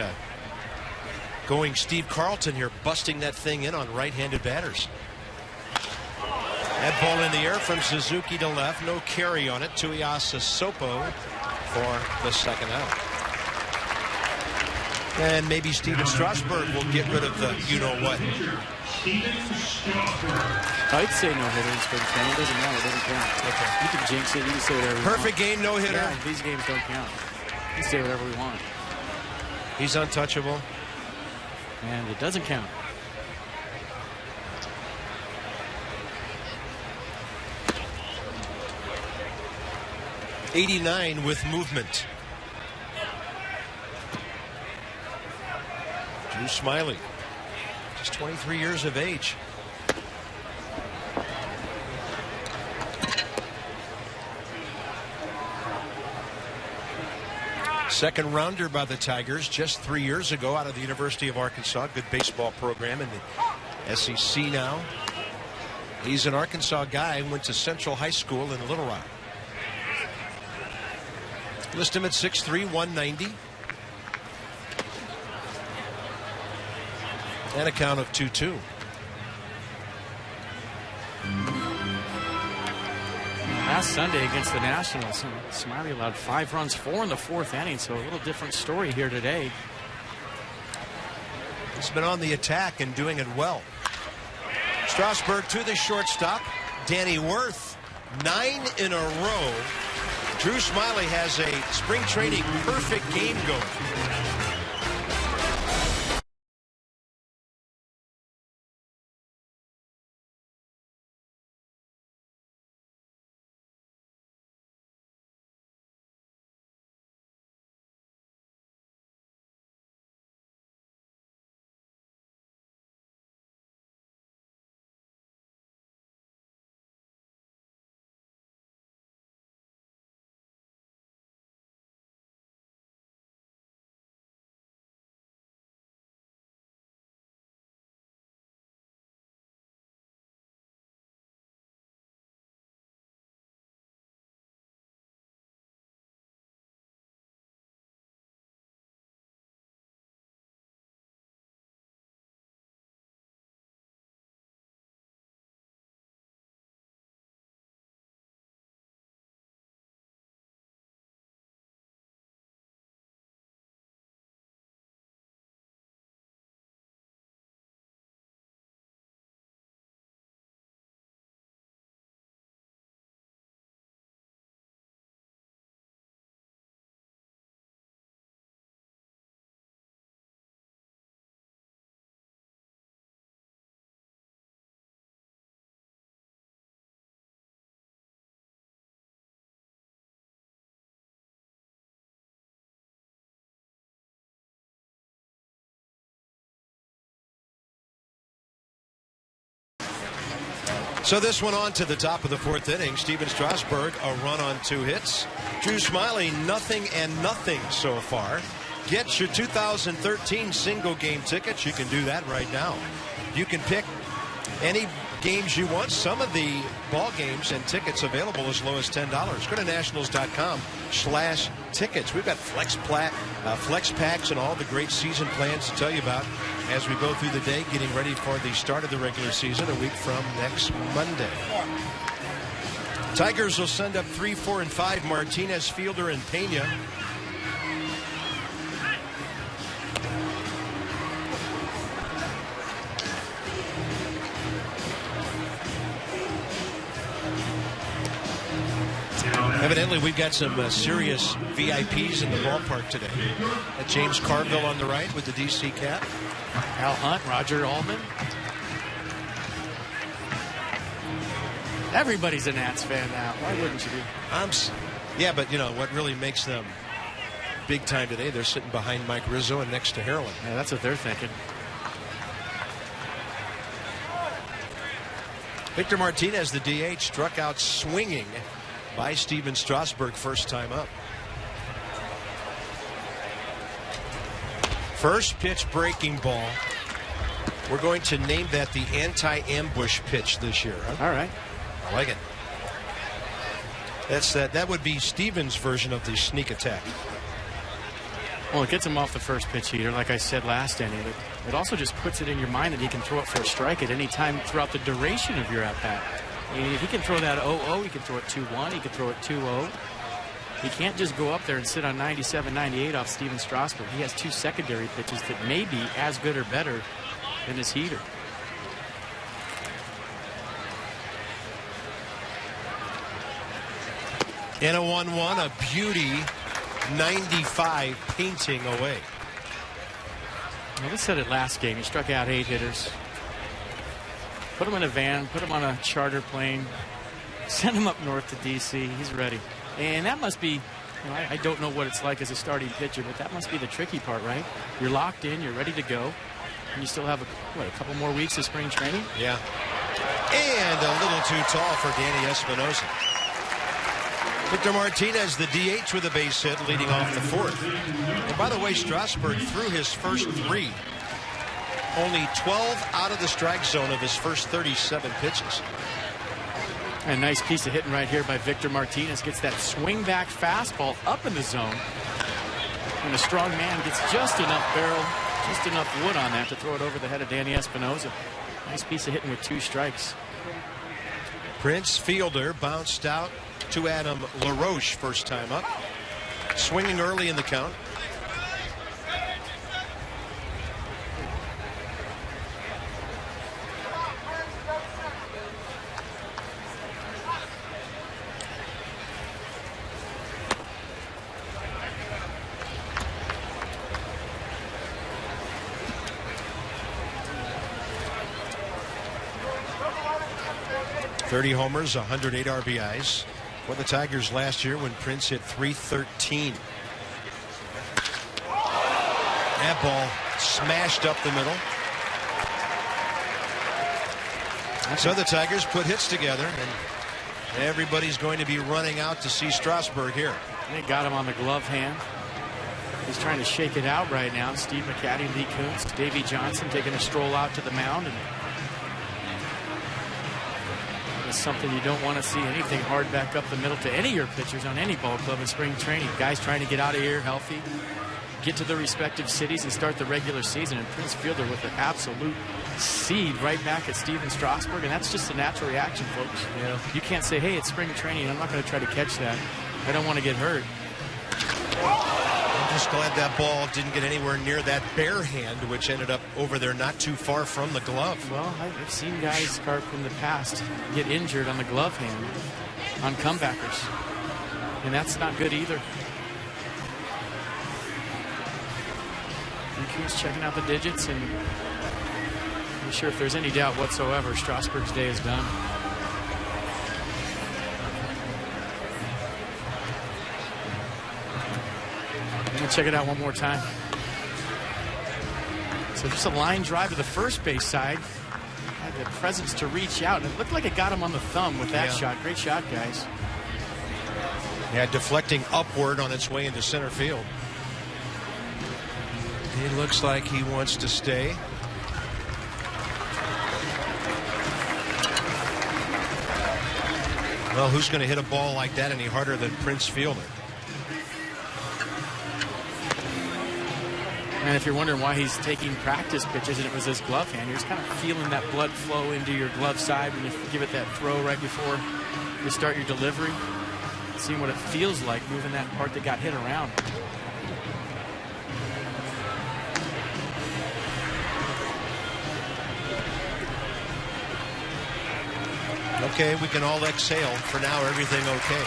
going Steve Carlton here, busting that thing in on right-handed batters. That ball in the air from Suzuki to left. No carry on it. Tuiasa Sopo for the second out. And maybe Steven Strasburg will get rid of the you-know-what. I'd say no-hitter in spring training. It doesn't matter. It doesn't count. Okay. You can jinx it. You can say whatever you want. Perfect game, no-hitter. Yeah, these games don't count. You can say whatever we want. He's untouchable. And it doesn't count. '89 with movement. Drew Smiley, just 23 years of age. Second rounder by the Tigers just 3 years ago out of the University of Arkansas. Good baseball program in the SEC now. He's an Arkansas guy, went to Central High School in Little Rock. List him at 6'3", 190. And a count of 2-2. Last Sunday against the Nationals, Smiley allowed 5 runs, 4 in the 4th inning, so a little different story here today. He's been on the attack and doing it well. Strasburg to the shortstop. Danny Worth, 9 in a row. Drew Smiley has a spring training perfect game going. So this one on to the top of the 4th inning. Steven Strasburg, a run on 2 hits. Drew Smiley, nothing and nothing so far. Get your 2013 single game tickets. You can do that right now. You can pick any games you want. Some of the ball games and tickets available as low as $10. Go to nationals.com/tickets. We've got flex packs and all the great season plans to tell you about as we go through the day, getting ready for the start of the regular season a week from next Monday. Tigers will send up 3, 4, and 5. Martinez, Fielder, and Pena. Evidently, we've got some serious VIPs in the ballpark today. James Carville on the right with the DC cap. Al Hunt, Roger Altman. Everybody's a Nats fan now. Why wouldn't you be? Yeah, but you know what really makes them big time today? They're sitting behind Mike Rizzo and next to Harlan. Yeah, that's what they're thinking. Victor Martinez, the DH, struck out swinging by Steven Strasburg first time up. First pitch breaking ball. We're going to name that the anti-ambush pitch this year. Huh? All right. I like it. That would be Steven's version of the sneak attack. Well, it gets him off the first pitch heater, like I said last inning. It also just puts it in your mind that he can throw it for a strike at any time throughout the duration of your at-bat. If he can throw that 0-0, he can throw it 2-1, he can throw it 2-0. He can't just go up there and sit on 97, 98 off Steven Strasburg. He has two secondary pitches that may be as good or better than his heater. And a 1-1, a beauty, 95 painting away. Well, we said it last game. He struck out 8 hitters. Put him in a van, put him on a charter plane, send him up north to D.C. He's ready. And that must be, you know, I don't know what it's like as a starting pitcher, but that must be the tricky part, right? You're locked in, you're ready to go, and you still have, a couple more weeks of spring training? Yeah. And a little too tall for Danny Espinosa. Victor Martinez, the DH, with a base hit, leading off the fourth. And by the way, Strasburg threw his first 3. Only 12 out of the strike zone of his first 37 pitches. A nice piece of hitting right here by Victor Martinez. Gets that swing back fastball up in the zone. And the strong man gets just enough barrel, just enough wood on that to throw it over the head of Danny Espinosa. Nice piece of hitting with 2 strikes. Prince Fielder bounced out to Adam LaRoche first time up. Swinging early in the count. .30 homers, 108 RBIs for the Tigers last year when Prince hit .313. That ball smashed up the middle. So the Tigers put hits together, and everybody's going to be running out to see Strasburg here. They got him on the glove hand. He's trying to shake it out right now. Steve McCaddy, Lee Kuntz, Davey Johnson taking a stroll out to the mound. And it's something you don't want to see, anything hard back up the middle to any of your pitchers on any ball club in spring training. Guys trying to get out of here healthy, get to their respective cities and start the regular season. And Prince Fielder with an absolute seed right back at Steven Strasburg, and that's just a natural reaction, folks. Yeah. You can't say, hey, it's spring training, I'm not going to try to catch that. I don't want to get hurt. I'm just glad that ball didn't get anywhere near that bare hand, which ended up over there not too far from the glove. Well, I've seen guys, Carp, from the past get injured on the glove hand on comebackers, and that's not good either. He's checking out the digits, and I'm sure if there's any doubt whatsoever, Strasburg's day is done. I'm going to check it out one more time. So just a line drive to the first base side. Had the presence to reach out. And it looked like it got him on the thumb with that shot. Great shot, guys. Yeah, deflecting upward on its way into center field. It looks like he wants to stay. Well, who's going to hit a ball like that any harder than Prince Fielder? And if you're wondering why he's taking practice pitches and it was his glove hand, you're just kind of feeling that blood flow into your glove side when you give it that throw right before you start your delivery. Seeing what it feels like moving that part that got hit around. Okay, we can all exhale. For now, everything okay.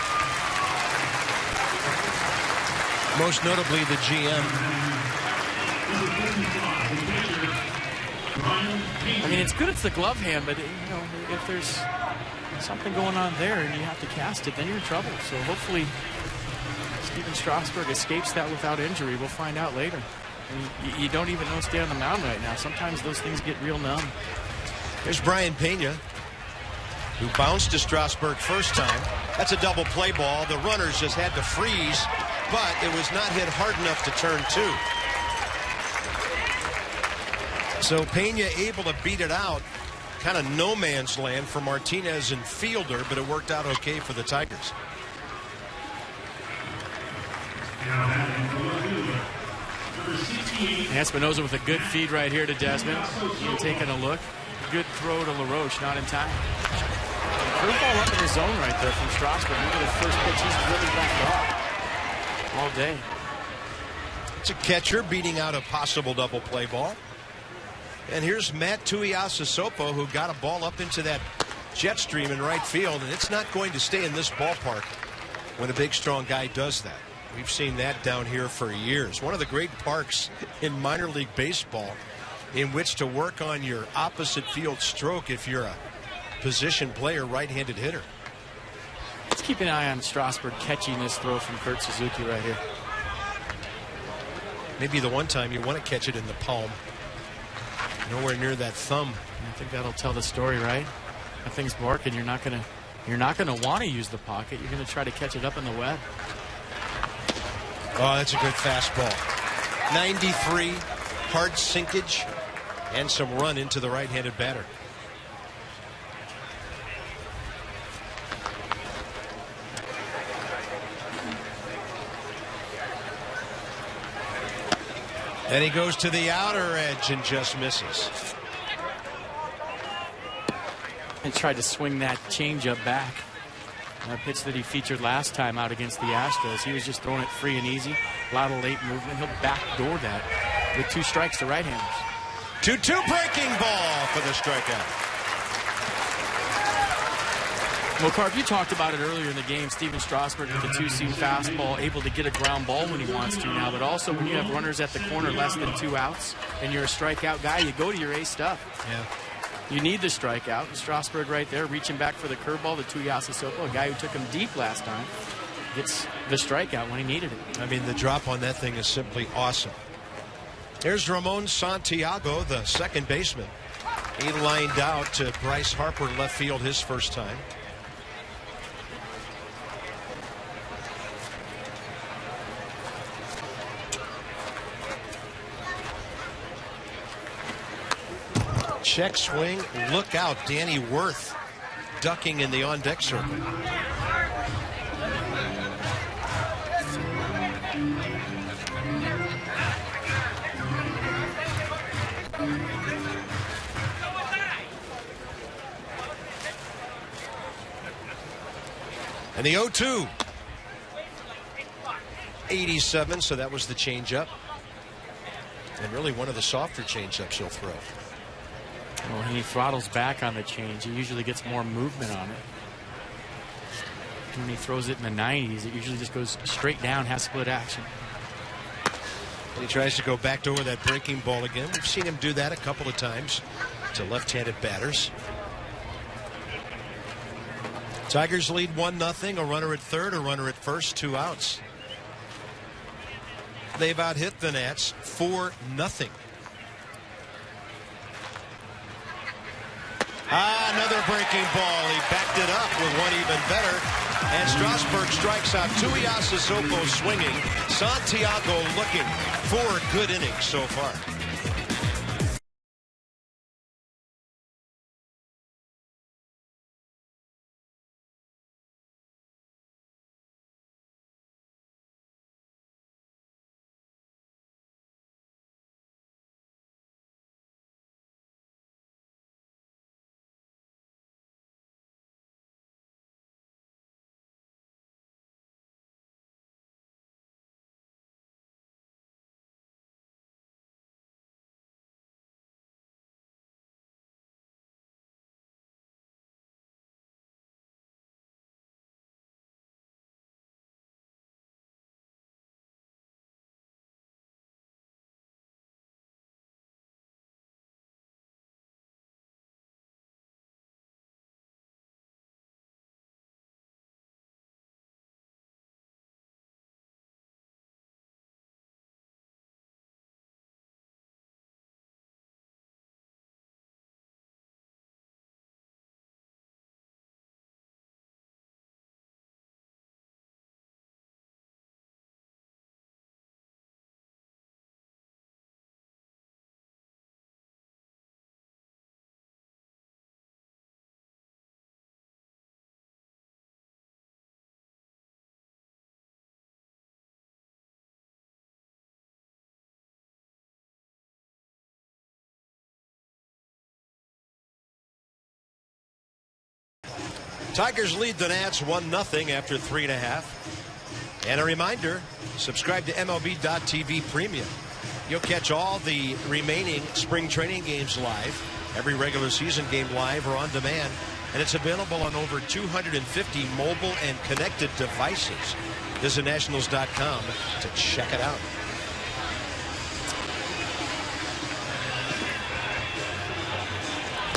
most notably the GM. I mean, it's good it's the glove hand, but, you know, if there's something going on there and you have to cast it, then you're in trouble. So hopefully Stephen Strasburg escapes that without injury. We'll find out later. I mean, you don't even know stay on the mound right now. Sometimes those things get real numb. There's Brian Pena, who bounced to Strasburg first time. That's a double play ball. The runners just had to freeze, but it was not hit hard enough to turn two. So Pena able to beat it out. Kind of no man's land for Martinez and Fielder, but it worked out okay for the Tigers. Espinosa with a good feed right here to Desmond. Even taking a look. Good throw to LaRoche, not in time. Curveball up in the zone right there from Strasburg. Look at the first pitch. He's really backed off all day. It's a catcher beating out a possible double play ball. And here's Matt Tuiasosopo, who got a ball up into that jet stream in right field, and it's not going to stay in this ballpark when a big, strong guy does that. We've seen that down here for years. One of the great parks in minor league baseball in which to work on your opposite field stroke if you're a position player, right-handed hitter. Let's keep an eye on Strasburg catching this throw from Kurt Suzuki right here. Maybe the one time you want to catch it in the palm. Nowhere near that thumb. I think that'll tell the story, right? That thing's barking. You're not gonna want to use the pocket. You're gonna try to catch it up in the web. Oh, that's a good fastball. 93, hard sinkage, and some run into the right-handed batter. And he goes to the outer edge and just misses. And tried to swing that changeup back. A pitch that he featured last time out against the Astros. He was just throwing it free and easy. A lot of late movement. He'll backdoor that with 2 strikes to right-handers. 2-2 breaking ball for the strikeout. Well, Carp, you talked about it earlier in the game. Stephen Strasburg with the 2-seam fastball, able to get a ground ball when he wants to now. But also when you have runners at the corner less than 2 outs and you're a strikeout guy, you go to your A stuff. Yeah. You need the strikeout. And Strasburg right there reaching back for the curveball to Tuiasosopo, a guy who took him deep last time, gets the strikeout when he needed it. I mean, the drop on that thing is simply awesome. There's Ramon Santiago, the second baseman. He lined out to Bryce Harper left field his first time. Check swing, look out, Danny Worth ducking in the on-deck circle. And the 0-2. 87, so that was the changeup. And really one of the softer changeups he'll throw. Well, he throttles back on the change. He usually gets more movement on it. When he throws it in the 90s, it usually just goes straight down, has split action. And he tries to go back over that breaking ball again. We've seen him do that a couple of times to left-handed batters. Tigers lead 1-0. A runner at third, a runner at first, 2 outs. They've out-hit the Nats 4-0. Another breaking ball. He backed it up with one even better. And Strasburg strikes out. Tuiasosopo swinging. Santiago looking for a good inning so far. Tigers lead the Nats 1-0 after 3.5. And a reminder, subscribe to MLB.TV Premium. You'll catch all the remaining spring training games live, every regular season game live or on demand, and it's available on over 250 mobile and connected devices. Visit Nationals.com to check it out.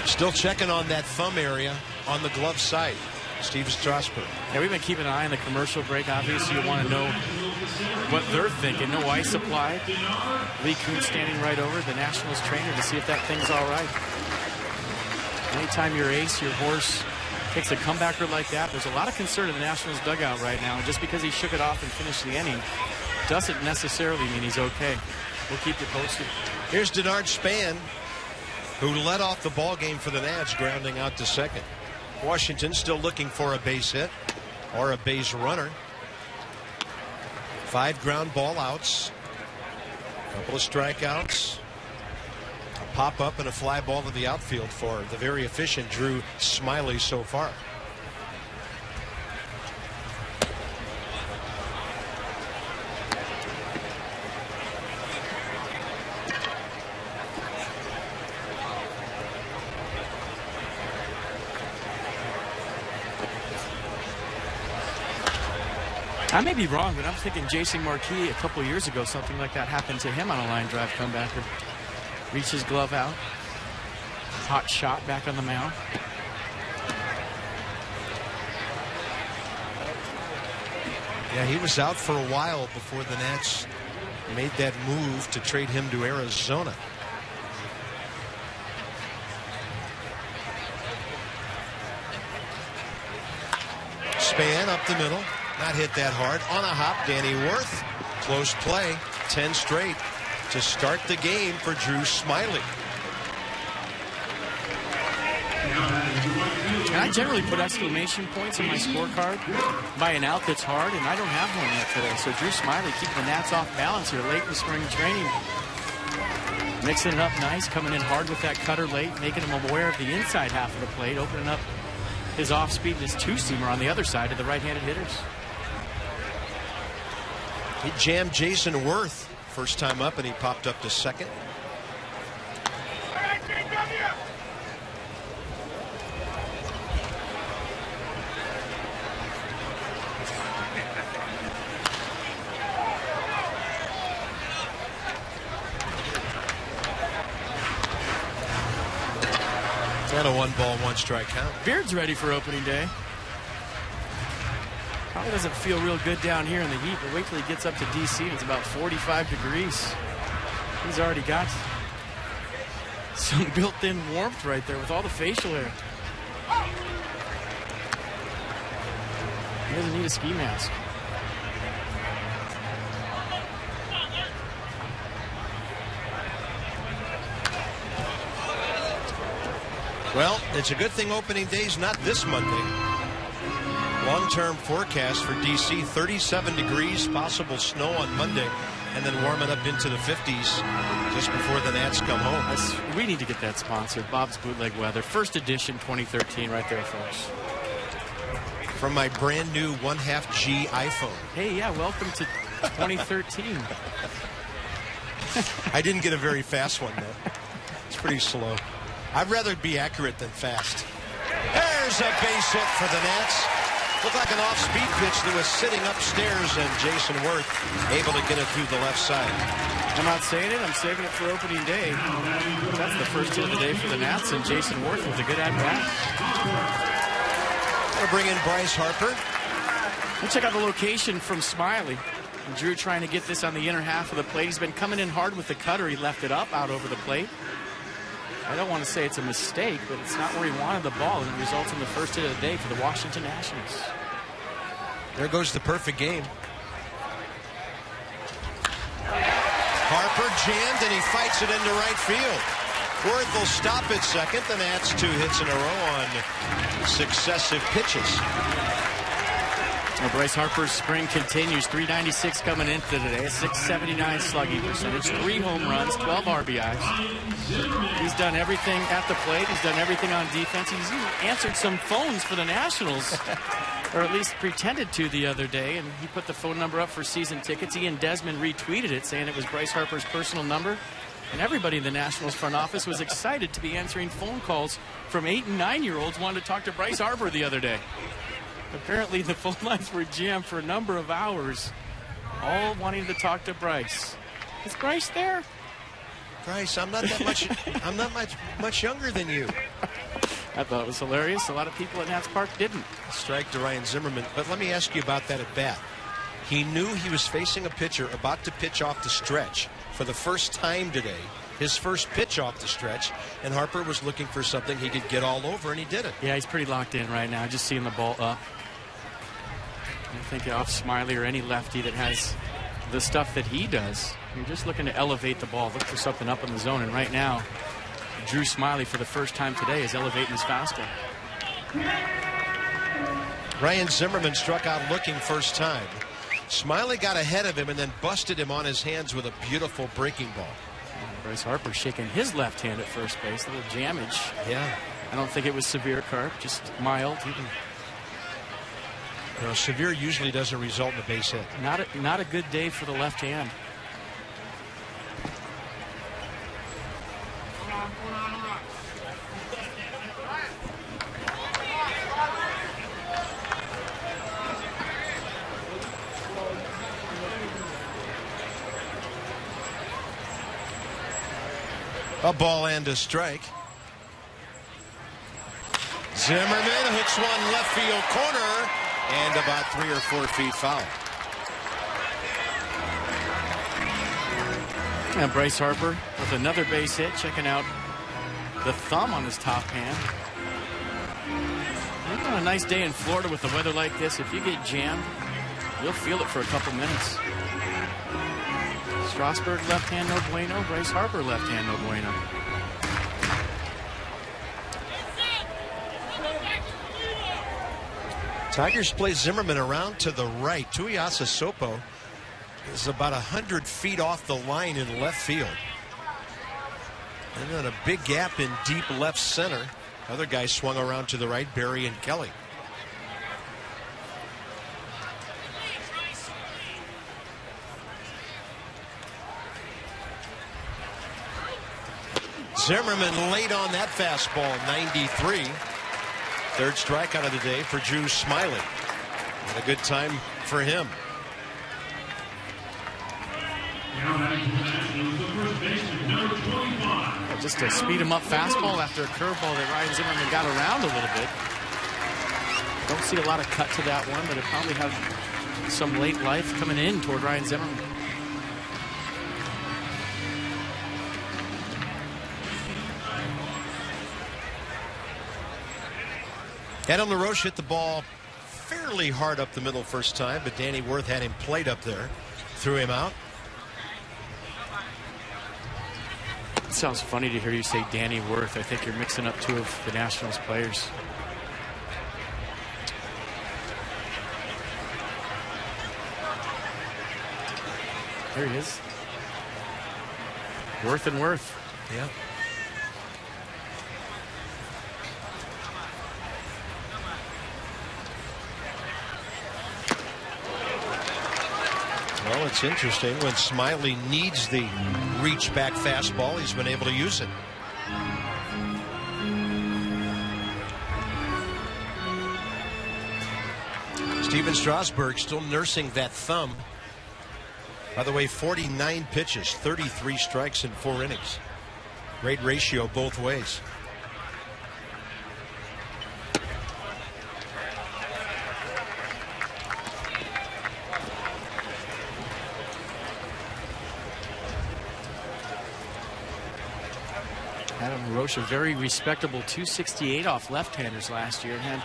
Still checking on that thumb area on the glove side. Steve Strasburg. Yeah, we've been keeping an eye on the commercial break. Obviously, you want to know what they're thinking. No ice applied. Lee Kuhn standing right over the Nationals trainer to see if that thing's all right. Anytime your ace, your horse, takes a comebacker like that, there's a lot of concern in the Nationals dugout right now. And just because he shook it off and finished the inning doesn't necessarily mean he's okay. We'll keep you posted. Here's Denard Span, who led off the ball game for the Nats, grounding out to second. Washington still looking for a base hit or a base runner. 5 ground ball outs, a couple of strikeouts, a pop up and a fly ball to the outfield for the very efficient Drew Smyly so far. I may be wrong, but I'm thinking Jason Marquis a couple years ago, something like that happened to him on a line drive comebacker. Reached his glove out. Hot shot back on the mound. Yeah, he was out for a while before the Nats made that move to trade him to Arizona. Span up the middle. Not hit that hard. On a hop, Danny Worth. Close play. 10 straight to start the game for Drew Smyly. And I generally put exclamation points in my scorecard by an out that's hard, and I don't have one yet today. So Drew Smyly keeping the Nats off balance here late in spring training. Mixing it up nice, coming in hard with that cutter late, making him aware of the inside half of the plate, opening up his off-speed and his two-seamer on the other side of the right-handed hitters. He jammed Jason Worth first time up, and he popped up to second. And a 1-ball, 1-strike count. Beard's ready for opening day. Probably doesn't feel real good down here in the heat, but wait till he gets up to DC and it's about 45 degrees. He's already got some built-in warmth right there with all the facial hair. He doesn't need a ski mask. Well, it's a good thing opening day's not this Monday. Long-term forecast for D.C., 37 degrees, possible snow on Monday, and then warming up into the 50s just before the Nats come home. We need to get that sponsor, Bob's Bootleg Weather. First edition 2013 right there, folks. From my brand new 1/2G iPhone. Hey, yeah, welcome to 2013. I didn't get a very fast one, though. It's pretty slow. I'd rather be accurate than fast. There's a base hit for the Nats. Looked like an off-speed pitch that was sitting upstairs, and Jason Worth able to get it through the left side. I'm not saying it. I'm saving it for opening day. That's the first hit of the day for the Nats, and Jason Worth with a good at-bat. We'll bring in Bryce Harper. We'll check out the location from Smyly. And Drew trying to get this on the inner half of the plate. He's been coming in hard with the cutter. He left it up out over the plate. I don't want to say it's a mistake, but it's not where he wanted the ball, and it results in the first hit of the day for the Washington Nationals. There goes the perfect game. Harper jammed, and he fights it into right field. Worth will stop at second. The Nats 2 hits in a row on successive pitches. Well, Bryce Harper's spring continues. 396 coming into today, a 679 slugging percentage, 3 home runs, 12 RBIs. He's done everything at the plate. He's done everything on defense. He's even answered some phones for the Nationals, or at least pretended to the other day, and he put the phone number up for season tickets. He and Desmond retweeted it, saying it was Bryce Harper's personal number. And everybody in the Nationals front office was excited to be answering phone calls from 8- and 9-year-olds wanting to talk to Bryce Harper the other day. Apparently the phone lines were jammed for a number of hours, all wanting to talk to Bryce. Is Bryce there? Bryce, I'm not that much. I'm not much younger than you. I thought it was hilarious. A lot of people at Nats Park didn't. Strike to Ryan Zimmerman. But let me ask you about that at bat. He knew he was facing a pitcher about to pitch off the stretch for the first time today. His first pitch off the stretch, and Harper was looking for something he could get all over, and he did it. Yeah, he's pretty locked in right now, just seeing the ball up. I think off Smiley or any lefty that has the stuff that he does, you're just looking to elevate the ball, look for something up in the zone, and right now, Drew Smiley for the first time today is elevating his fastball. Ryan Zimmerman struck out looking first time. Smiley got ahead of him and then busted him on his hands with a beautiful breaking ball. Bryce Harper shaking his left hand at first base, a little jammage. Yeah. I don't think it was severe, Carp, just mild. Severe usually doesn't result in a base hit. Not a good day for the left hand. A ball and a strike. Zimmerman hooks one left field corner and about 3 or 4 feet foul. And Bryce Harper with another base hit, checking out the thumb on his top hand. On a nice day in Florida with the weather like this, if you get jammed, you'll feel it for a couple minutes. Strasburg left hand no bueno. Bryce Harper left hand no bueno. Tigers play Zimmerman around to the right. Tuiasa Sopo is about 100 feet off the line in left field. And then a big gap in deep left center. Other guys swung around to the right, Barry and Kelly. Zimmerman late on that fastball, 93. Third strikeout of the day for Drew Smiley. And a good time for him. Just to speed him up fastball after a curveball that Ryan Zimmerman got around a little bit. Don't see a lot of cut to that one, but it probably have some late life coming in toward Ryan Zimmerman. Adam LaRoche hit the ball fairly hard up the middle first time, but Danny Worth had him played up there. Threw him out. It sounds funny to hear you say Danny Worth. I think you're mixing up two of the Nationals players. There he is. Worth and Worth. Yeah. Well, it's interesting. When Smiley needs the reach back fastball, he's been able to use it. Steven Strasburg still nursing that thumb. By the way, 49 pitches, 33 strikes in 4 innings. Great ratio both ways. Adam LaRoche, a very respectable 268 off left-handers last year, and had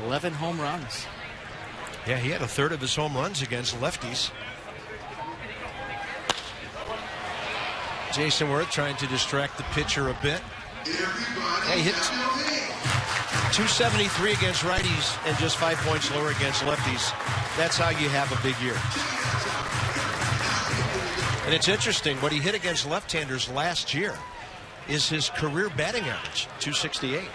11 home runs. Yeah, he had a third of his home runs against lefties. Jason Worth trying to distract the pitcher a bit. Yeah, he hit .273 against righties and just 5 points lower against lefties. That's how you have a big year. And it's interesting, what he hit against left-handers last year is his career batting average, .268.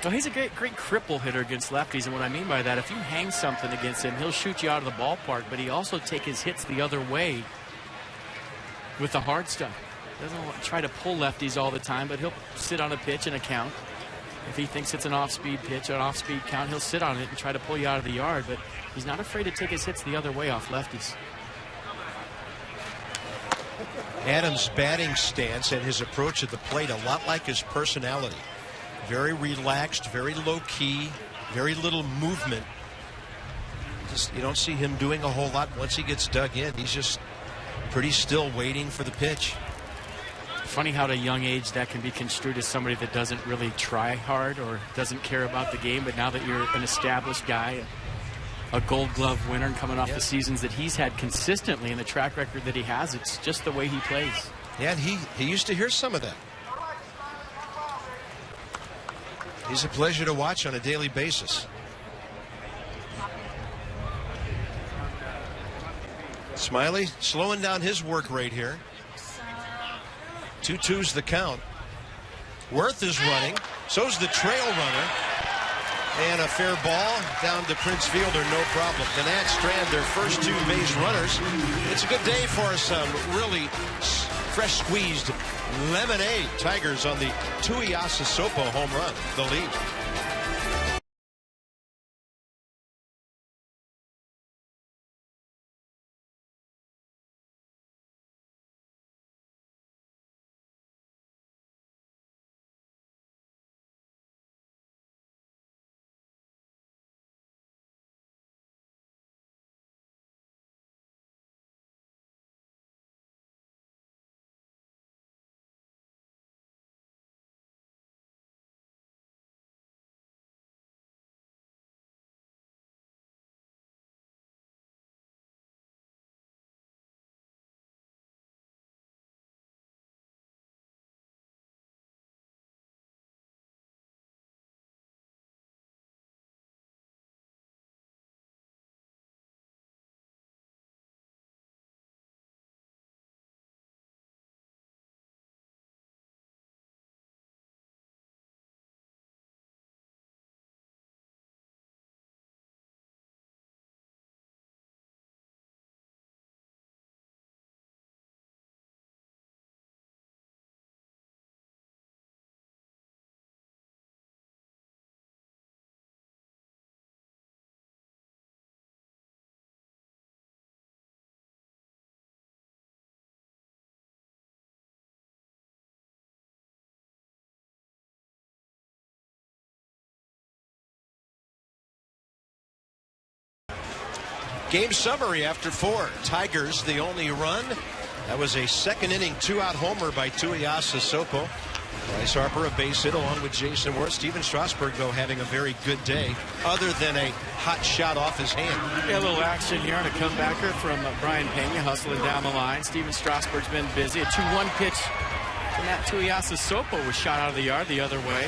Well, he's a great cripple hitter against lefties, and what I mean by that, if you hang something against him, he'll shoot you out of the ballpark, but he also take his hits the other way with the hard stuff. Doesn't try to pull lefties all the time, but he'll sit on a pitch and a count. If he thinks it's an off-speed pitch, an off-speed count, he'll sit on it and try to pull you out of the yard, but he's not afraid to take his hits the other way off lefties. Adams' batting stance and his approach at the plate, a lot like his personality. Very relaxed, very low-key, very little movement. Just, you don't see him doing a whole lot once he gets dug in. He's just pretty still waiting for the pitch. Funny how at a young age that can be construed as somebody that doesn't really try hard or doesn't care about the game, but now that you're an established guy, a Gold Glove winner, and coming off the seasons that he's had consistently and the track record that he has, it's just the way he plays. Yeah, and he used to hear some of that. He's a pleasure to watch on a daily basis. Smiley slowing down his work rate here. 2-2's the count. Worth is running. So's the trail runner. And a fair ball down to Prince Fielder, no problem. The Nats strand their first two base runners. It's a good day for some really fresh squeezed lemonade. Tigers on the Tuiasa Sopo home run, the lead. Game summary after 4. Tigers the only run. That was a second inning 2-out homer by Tuiasa Sopo. Bryce Harper a base hit along with Jason Worth. Steven Strasburg, though, having a very good day, other than a hot shot off his hand. Yeah, a little action here on a comebacker from Brian Pena hustling down the line. Steven Strasburg's been busy. A 2-1 pitch from that Tuiasa Sopo was shot out of the yard the other way.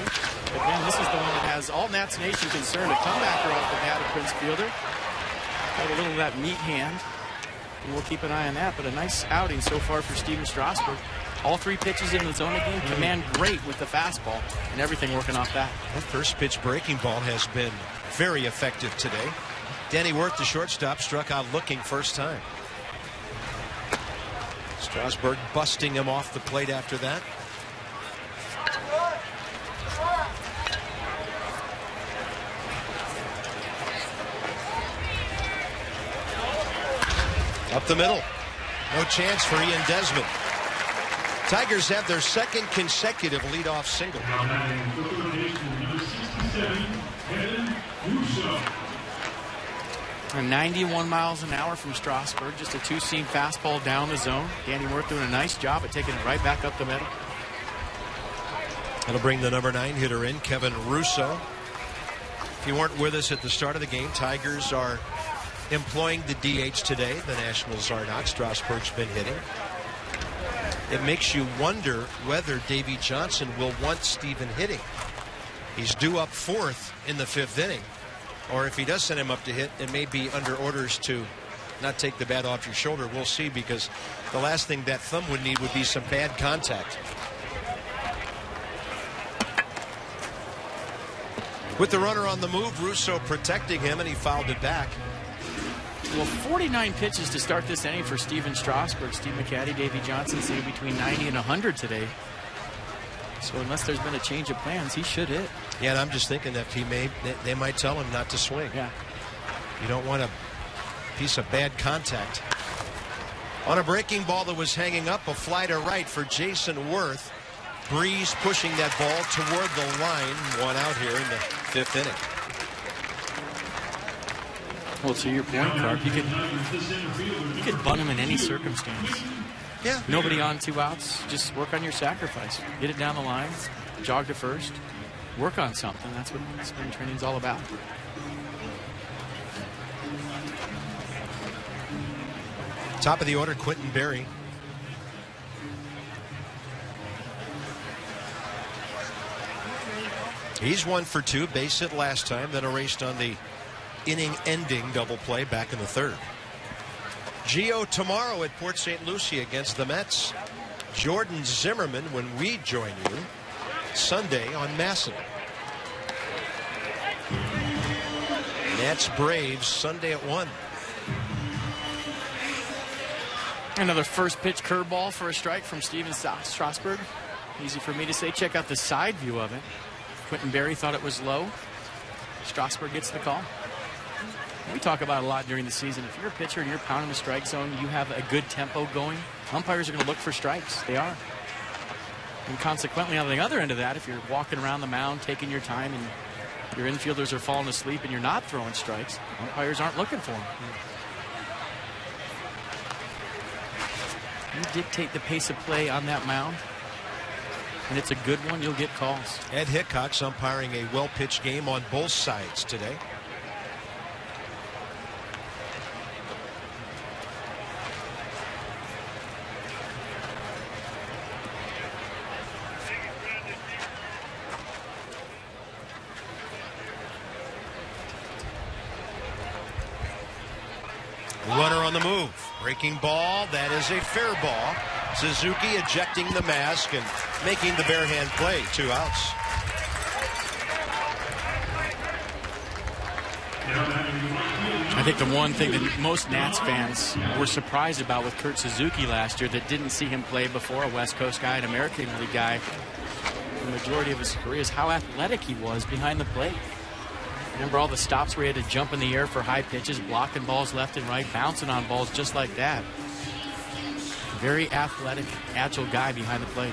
Again, this is the one that has all Nats Nation concerned. A comebacker off the bat of Prince Fielder. Got a little of that meat hand, and we'll keep an eye on that. But a nice outing so far for Steven Strasburg. All 3 pitches in the zone again. Command great with the fastball, and everything working off that. That first pitch breaking ball has been very effective today. Danny Worth, the shortstop, struck out looking first time. Strasburg busting him off the plate after that. Up the middle. No chance for Ian Desmond. Tigers have their second consecutive leadoff single. And 91 miles an hour from Strasburg. Just a 2-seam fastball down the zone. Danny Worth doing a nice job at taking it right back up the middle. That'll bring the number 9 hitter in, Kevin Russo. If you weren't with us at the start of the game, Tigers are employing the DH today. The Nationals are not. Strasburg's been hitting. It makes you wonder whether Davey Johnson will want Steven hitting. He's due up 4th in the 5th inning. Or if he does send him up to hit, it may be under orders to not take the bat off your shoulder. We'll see, because the last thing that thumb would need would be some bad contact. With the runner on the move, Russo protecting him, and he fouled it back. Well, 49 pitches to start this inning for Steven Strasburg. Steve McCaddy, Davey Johnson saying between 90 and 100 today. So unless there's been a change of plans, he should hit. Yeah, and I'm just thinking that they might tell him not to swing. Yeah. You don't want a piece of bad contact. On a breaking ball that was hanging up, a fly to right for Jason Worth. Breeze pushing that ball toward the line. One out here in the 5th inning. Well, to your point, Carp, you could bunt him in any circumstance. Yeah. Nobody on, 2 outs. Just work on your sacrifice. Get it down the line. Jog to first. Work on something. That's what spring training is all about. Top of the order, Quentin Berry. He's 1 for 2. Base hit last time, then erased on the inning-ending double play back in the 3rd. Gio tomorrow at Port St. Lucie against the Mets. Jordan Zimmerman when we join you Sunday on Masson. Nats Braves Sunday at 1. Another first pitch curveball for a strike from Steven Strasburg. Easy for me to say. Check out the side view of it. Quentin Berry thought it was low. Strasburg gets the call. We talk about it a lot during the season. If you're a pitcher and you're pounding the strike zone, you have a good tempo going, umpires are going to look for strikes. They are. And consequently, on the other end of that, if you're walking around the mound, taking your time, and your infielders are falling asleep and you're not throwing strikes, umpires aren't looking for them. You dictate the pace of play on that mound, and it's a good one, you'll get calls. Ed Hickok's umpiring a well-pitched game on both sides today. Runner on the move. Breaking ball. That is a fair ball. Suzuki ejecting the mask and making the bare hand play. 2 outs. I think the one thing that most Nats fans were surprised about with Kurt Suzuki last year that didn't see him play before, a West Coast guy, an American League guy, the majority of his career, is how athletic he was behind the plate. Remember all the stops where he had to jump in the air for high pitches, blocking balls left and right, bouncing on balls just like that. Very athletic, agile guy behind the plate.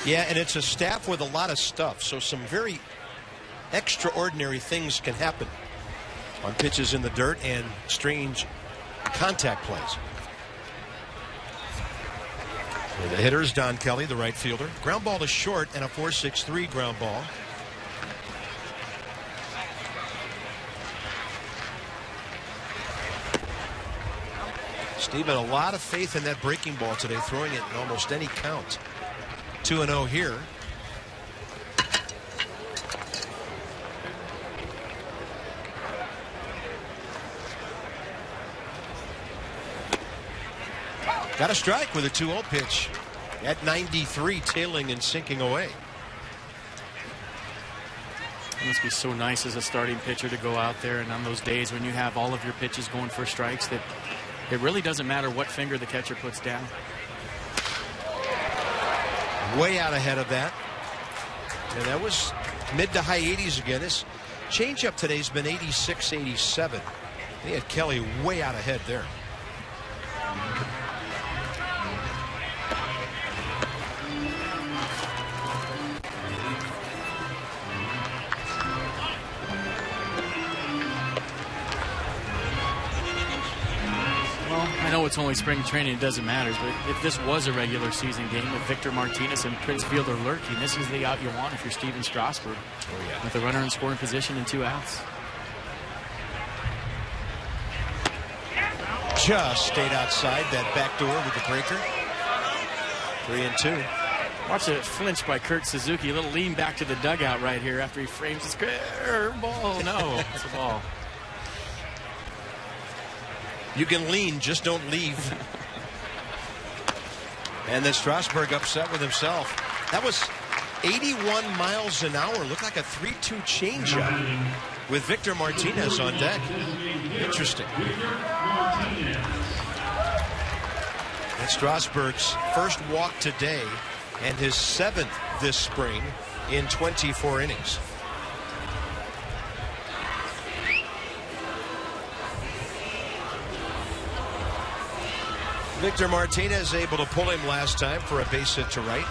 Yeah, and it's a staff with a lot of stuff, so some very extraordinary things can happen on pitches in the dirt and strange contact plays. And the hitter is Don Kelly, the right fielder. Ground ball to short and a 4-6-3 ground ball. Steve had a lot of faith in that breaking ball today, throwing it in almost any count. 2-0 here. Got a strike with a 2-0 pitch at 93, tailing and sinking away. It must be so nice as a starting pitcher to go out there, and on those days when you have all of your pitches going for strikes, that it really doesn't matter what finger the catcher puts down. Way out ahead of that. And that was mid to high 80s again. This changeup today's been 86, 87. They had Kelly way out ahead there. I know it's only spring training, it doesn't matter, but if this was a regular season game with Victor Martinez and Prince Fielder lurking, this is the out you want if you're Steven Strasburg. Oh, yeah. With a runner in scoring position and 2 outs. Just stayed outside that back door with the breaker. 3-2. Watch a flinch by Kurt Suzuki. A little lean back to the dugout right here after he frames his curveball. No, it's a ball. You can lean, just don't leave. And then Strasburg upset with himself. That was 81 miles an hour. Looked like a 3-2 changeup with Victor Martinez on deck. Interesting. That's Strasburg's first walk today and his 7th this spring in 24 innings. Victor Martinez able to pull him last time for a base hit to right.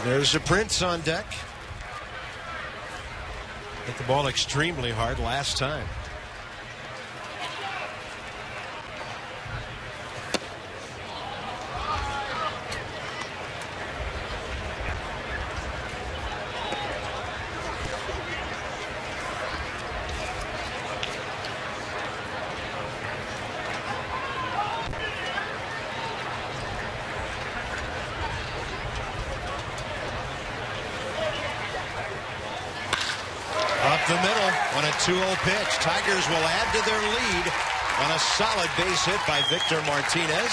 There's a Prince on deck. Hit the ball extremely hard last time. The middle on a 2-0 pitch. Tigers will add to their lead on a solid base hit by Victor Martinez.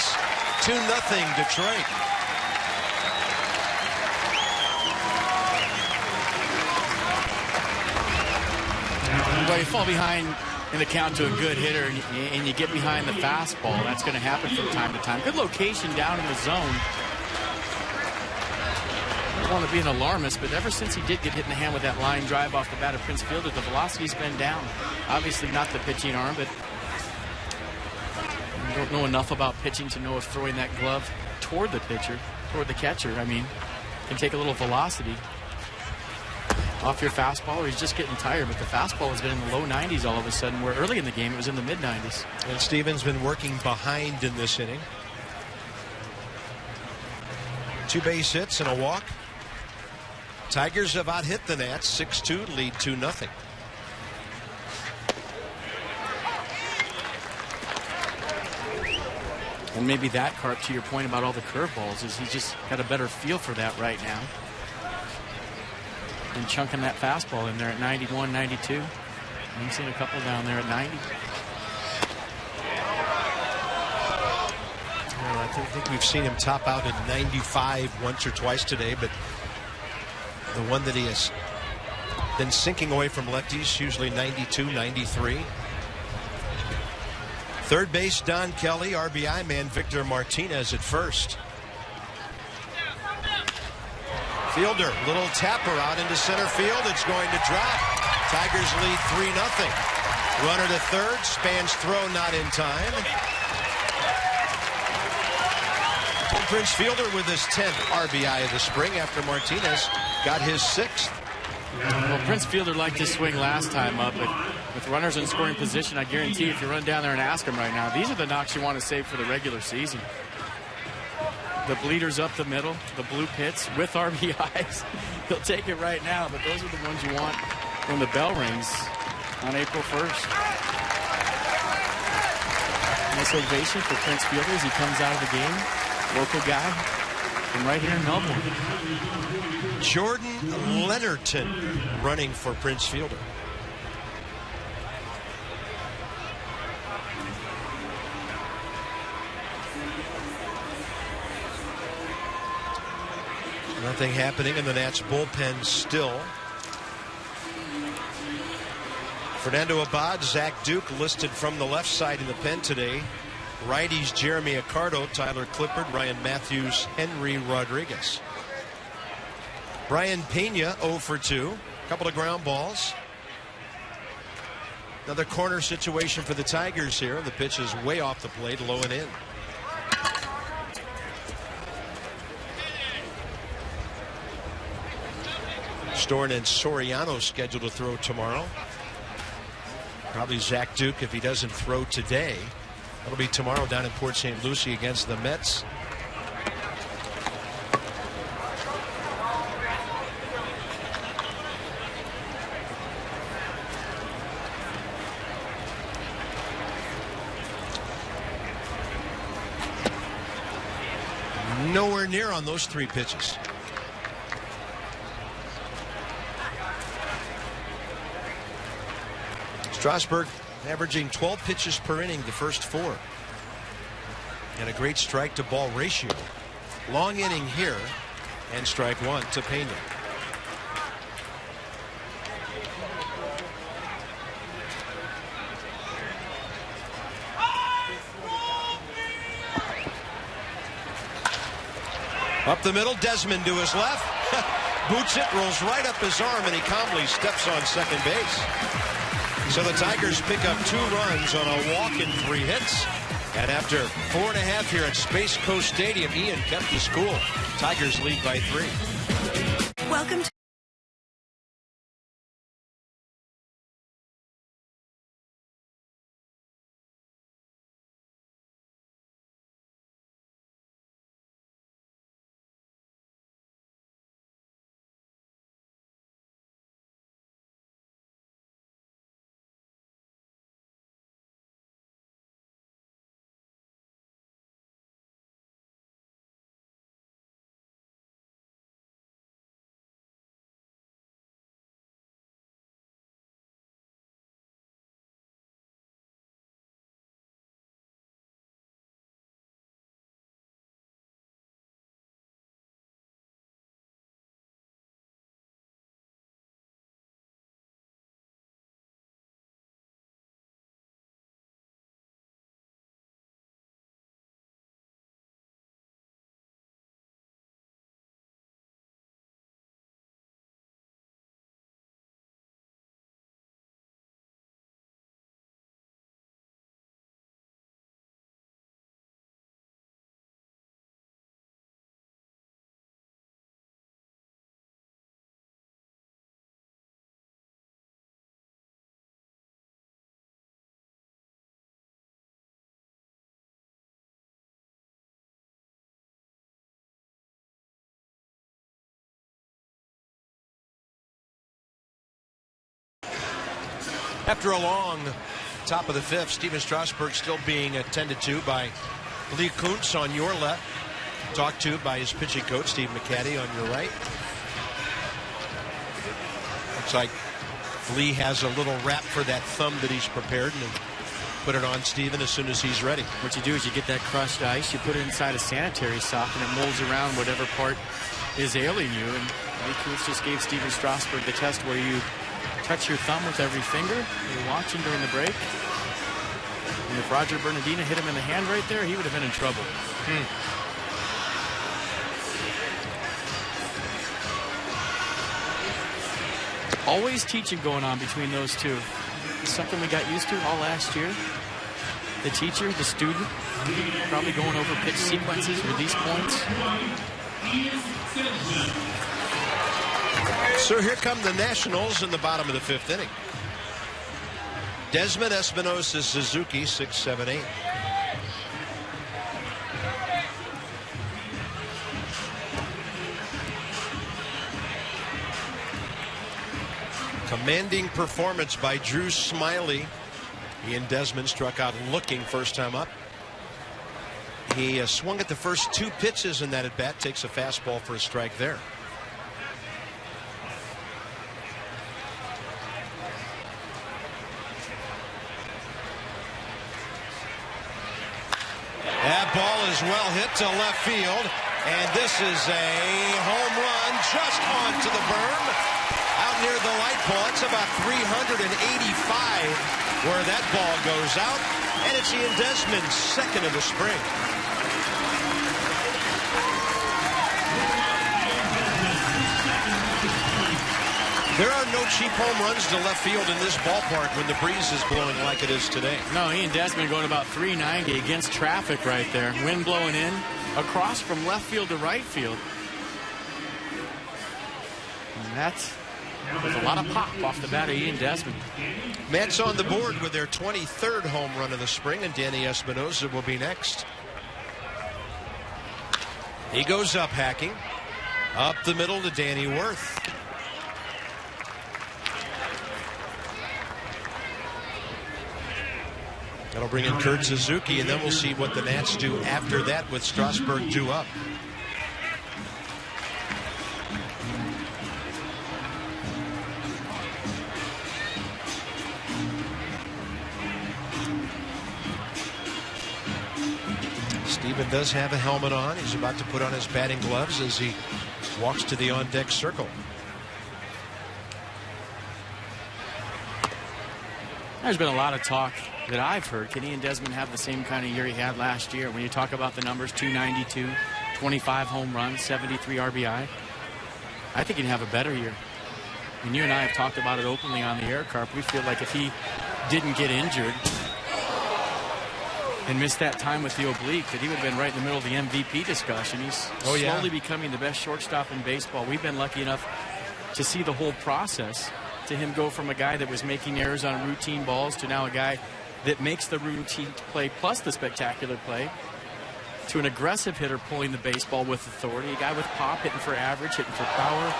2-0 Detroit. Well, you fall behind in the count to a good hitter and you get behind the fastball. That's going to happen from time to time. Good location down in the zone. I don't want to be an alarmist, but ever since he did get hit in the hand with that line drive off the bat of Prince Fielder, the velocity's been down. Obviously not the pitching arm, but you don't know enough about pitching to know if throwing that glove toward the pitcher, toward the catcher, I mean, can take a little velocity off your fastball, or he's just getting tired. But the fastball has been in the low 90s all of a sudden, where early in the game it was in the mid-90s. And Stevens been working behind in this inning. 2 base hits and a walk. Tigers have out-hit the Nats 6-2, lead 2-0. And maybe that, Carp, to your point about all the curveballs, is he's just got a better feel for that right now. And chunking that fastball in there at 91, 92. I'm seeing a couple down there at 90. Well, I think we've seen him top out at 95 once or twice today, but the one that he has been sinking away from lefties, usually 92, 93. Third base, Don Kelly. RBI man, Victor Martinez at first. Fielder, little tapper out into center field. It's going to drop. Tigers lead 3-0. Runner to third. Span's throw not in time. Prince Fielder with his 10th RBI of the spring after Martinez got his 6th. Well, Prince Fielder liked his swing last time up, but with runners in scoring position, I guarantee if you run down there and ask him right now, these are the knocks you want to save for the regular season. The bleeders up the middle, the blue pits with RBIs. He'll take it right now, but those are the ones you want when the bell rings on April 1st. Nice ovation for Prince Fielder as he comes out of the game. Local guy from right here in Melbourne. Jordan Leonardton running for Prince Fielder. Nothing happening in the Nats bullpen still. Fernando Abad, Zach Duke listed from the left side in the pen today. Righties Jeremy Accardo, Tyler Clippard, Ryan Matthews, Henry Rodriguez. Brian Pena 0 for 2. A couple of ground balls. Another corner situation for the Tigers here. The pitch is way off the plate, low and in. Storn and Soriano scheduled to throw tomorrow. Probably Zach Duke if he doesn't throw today. That'll be tomorrow down in Port St. Lucie against the Mets. Nowhere near on those 3 pitches. Strasburg averaging 12 pitches per inning the first 4. And a great strike to ball ratio. Long inning here, and strike 1 to Pena. Up the middle, Desmond to his left. Boots it, rolls right up his arm, and he calmly steps on second base. So the Tigers pick up 2 runs on a walk and 3 hits. And after 4.5 here at Space Coast Stadium, Ian kept us cool. Tigers lead by 3. Welcome to After a long top of the 5th, Steven Strasburg still being attended to by Lee Kuntz on your left. Talked to by his pitching coach, Steve McCaddy, on your right. Looks like Lee has a little wrap for that thumb that he's prepared, and put it on Steven as soon as he's ready. What you do is you get that crushed ice, you put it inside a sanitary sock, and it molds around whatever part is ailing you. And Lee Kuntz just gave Steven Strasburg the test where you touch your thumb with every finger. You're watching during the break. And if Roger Bernardina hit him in the hand right there, he would have been in trouble. Always teaching going on between those two. It's something we got used to all last year. The teacher, the student, probably going over pitch sequences, release points. So here come the Nationals in the bottom of the 5th inning. Desmond, Espinosa, Suzuki, 6, 7, 8. Commanding performance by Drew Smiley. He and Desmond struck out looking first time up. He swung at the first 2 pitches in that at bat. Takes a fastball for a strike there. That ball is well hit to left field, and this is a home run just onto the berm out near the light pole. It's about 385 where that ball goes out, and it's Ian Desmond's 2nd of the spring. There are no cheap home runs to left field in this ballpark when the breeze is blowing like it is today. No, Ian Desmond going about 390 against traffic right there. Wind blowing in across from left field to right field. And that's With a lot of pop off the bat of Ian Desmond. Mets on the board with their 23rd home run of the spring, and Danny Espinosa will be next. He goes up hacking. Up the middle to Danny Worth. That'll bring in Kurt Suzuki, and then we'll see what the Nats do after that with Strasburg due up. Steven does have a helmet on. He's about to put on his batting gloves as he walks to the on-deck circle. There's been a lot of talk that I've heard. Can Ian Desmond have the same kind of year he had last year? When you talk about the numbers, 292, 25 home runs, 73 RBI. I think he'd have a better year. And you and I have talked about it openly on the air, Carp. We feel like if he didn't get injured and missed that time with the oblique, that he would have been right in the middle of the MVP discussion. He's slowly becoming the best shortstop in baseball. We've been lucky enough to see the whole process, to him go from a guy that was making errors on routine balls to now a guy that makes the routine play plus the spectacular play, to an aggressive hitter pulling the baseball with authority, a guy with pop, hitting for average, hitting for power.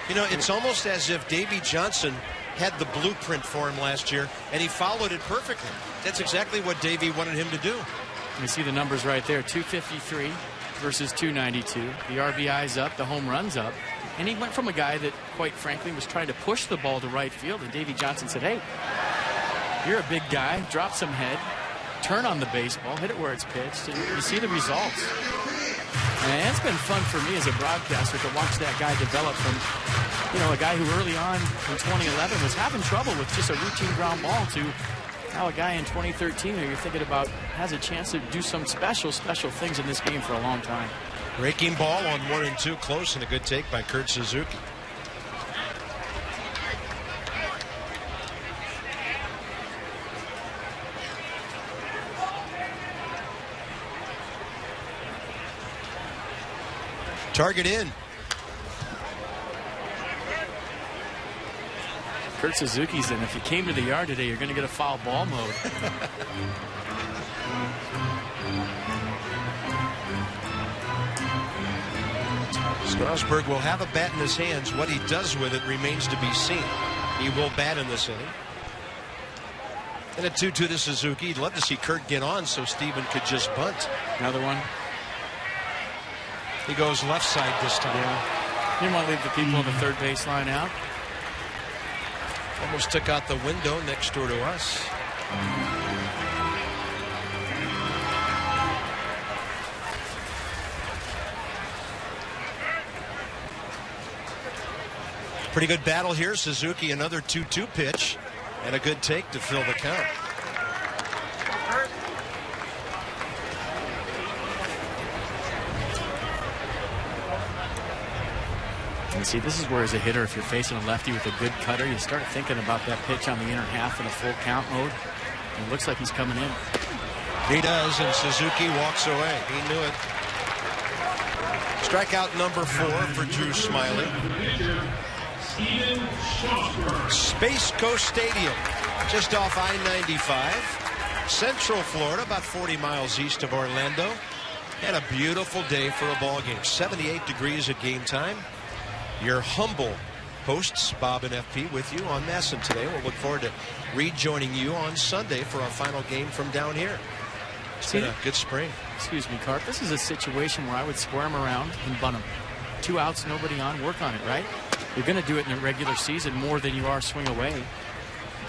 You know, it's almost as if Davey Johnson had the blueprint for him last year, and he followed it perfectly. That's exactly what Davey wanted him to do. You see the numbers right there, 253 versus 292. The RBI's up, the home run's up. And he went from a guy that, quite frankly, was trying to push the ball to right field. And Davey Johnson said, hey, you're a big guy. Drop some head. Turn on the baseball. Hit it where it's pitched. And you see the results. And it's been fun for me as a broadcaster to watch that guy develop from, you know, a guy who early on in 2011 was having trouble with just a routine ground ball to now a guy in 2013 who you're thinking about has a chance to do some special things in this game for a long time. Breaking ball on 1 and 2, close, and a good take by Kurt Suzuki. Target in. Kurt Suzuki's in. If you came to the yard today, you're going to get a foul ball mode. Strasburg will have a bat in his hands. What he does with it remains to be seen. He will bat in this inning. And a 2-2 to Suzuki. You'd love to see Kurt get on so Steven could just bunt. Another one. He goes left side this time. Yeah. You didn't want to leave the people on the third baseline out. Almost took out the window next door to us. Pretty good battle here. Suzuki, another 2-2 pitch, and a good take to fill the count. And see, this is where as a hitter, if you're facing a lefty with a good cutter, you start thinking about that pitch on the inner half in a full count mode. And it looks like he's coming in. He does, and Suzuki walks away. He knew it. Strikeout number 4 for Drew Smiley. Space Coast Stadium, just off I-95. Central Florida, about 40 miles east of Orlando. Had a beautiful day for a ball game. 78 degrees at game time. Your humble hosts, Bob and FP, with you on Masson today. We'll look forward to rejoining you on Sunday for our final game from down here. It's been a good spring. Excuse me, Carp. This is a situation where I would square him around and bunt him. 2 outs, nobody on. Work on it, right? You're going to do it in a regular season more than you are swing away.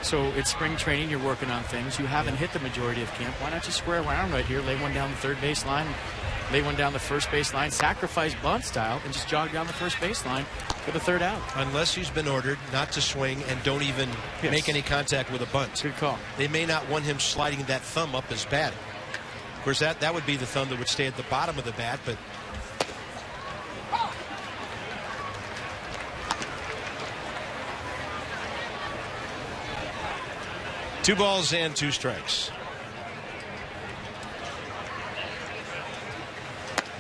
So it's spring training. You're working on things. You haven't hit the majority of camp. Why not just square around right here, lay one down the third base line, lay one down the first base line, sacrifice bunt style, and just jog down the first base line for the third out. Unless he's been ordered not to swing and don't even make any contact with a bunt. Good call. They may not want him sliding that thumb up his bat. Of course, that would be the thumb that would stay at the bottom of the bat, but two balls and 2 strikes.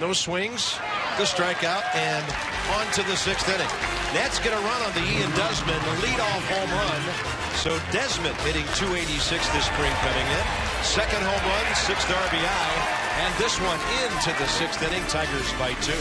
No swings. the strikeout, and on to the 6th inning. Nats get a run on the Ian Desmond leadoff home run. So Desmond hitting .286 this spring coming in. Second home run, 6th RBI, and this one into the 6th inning. Tigers by 2.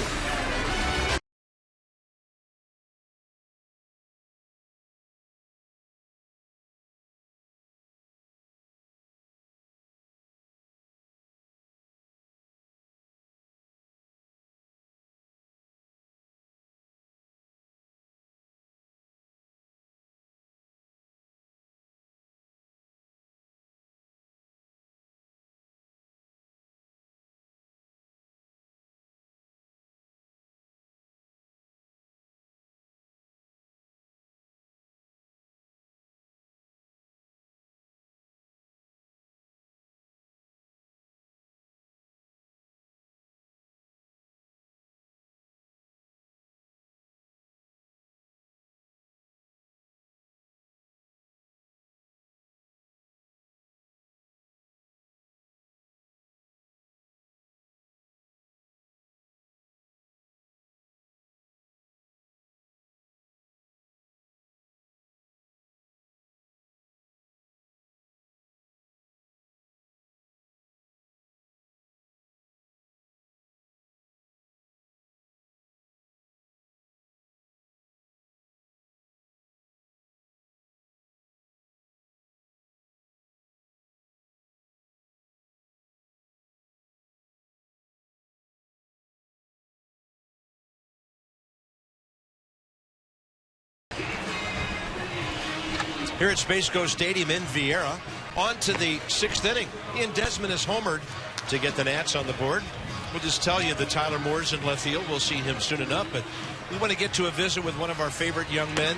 Here at Space Coast Stadium in Vieira, on to the 6th inning. Ian Desmond is homered to get the Nats on the board. We'll just tell you that Tyler Moore's in left field. We'll see him soon enough, but we want to get to a visit with one of our favorite young men,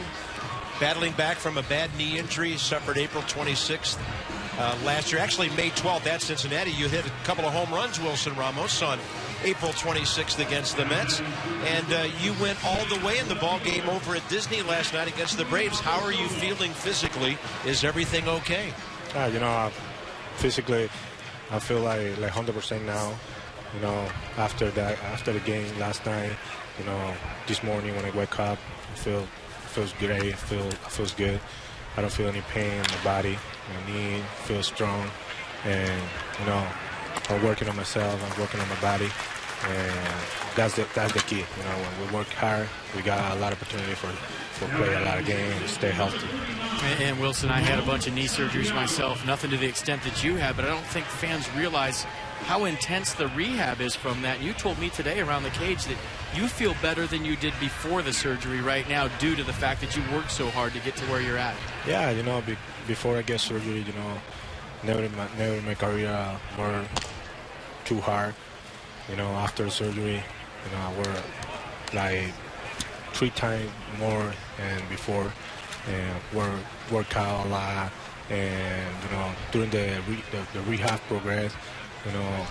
battling back from a bad knee injury, suffered April 26th last year. Actually, May 12th at Cincinnati. You hit a couple of home runs, Wilson Ramos, on April 26th against the Mets. And you went all the way in the ball game over at Disney last night against the Braves. How are you feeling physically? Is everything okay? You know, physically, I feel like 100% now. You know, after the game last night, you know, this morning when I wake up, feels great. Feels good. I don't feel any pain in my body. My knee feels strong, and you know, I'm working on myself. I'm working on my body, and that's the key. You know, when we work hard, we got a lot of opportunity for play a lot of games and stay healthy. And Wilson, I had a bunch of knee surgeries myself. Nothing to the extent that you had, but I don't think fans realize how intense the rehab is from that. You told me today around the cage that you feel better than you did before the surgery right now due to the fact that you worked so hard to get to where you're at. Yeah, you know, before I get surgery, you know, never in my career worked too hard. You know, after surgery, you know, I work like 3 times more than before, and work out a lot. And you know, during the rehab progress, you know,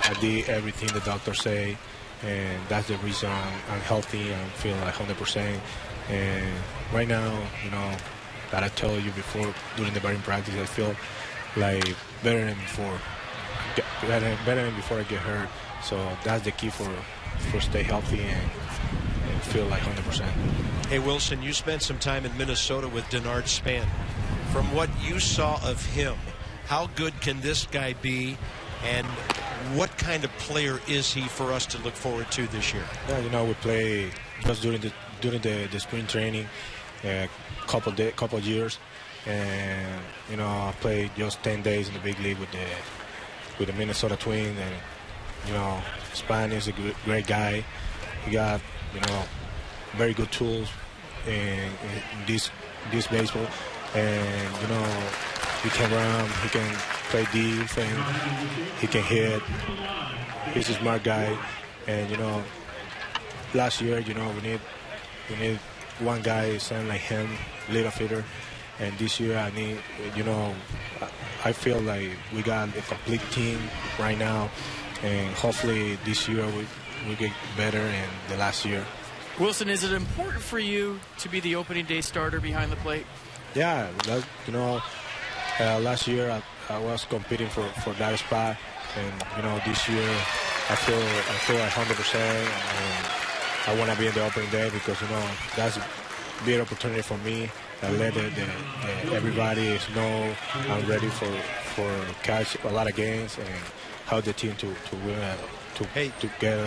I did everything the doctor say, and that's the reason I'm healthy. I'm feeling like 100%. And right now, you know, that I told you before during the batting practice, I feel like better than before. Better than before I get hurt. So that's the key for stay healthy and feel like 100%. Hey Wilson, you spent some time in Minnesota with Denard Span. From what you saw of him, how good can this guy be, and what kind of player is he for us to look forward to this year? Yeah, you know, we play just during the spring training, couple years, and you know, I played just 10 days in the big league with the Minnesota Twins, and you know, Span is a great guy. He got, you know, very good tools in this baseball, and you know, he can run, he can play defense, he can hit. He's a smart guy, and you know, last year, you know, we need one guy sound like him, little fitter, and this year I need, you know, I feel like we got a complete team right now, and hopefully this year we get better than the last year. Wilson, is it important for you to be the opening day starter behind the plate? Yeah, you know, last year I was competing for that spot, and you know, this year I feel 100%, and I want to be in the opening day because that's a big opportunity for me. I let everybody know I'm ready for catch a lot of games and help the team to win to get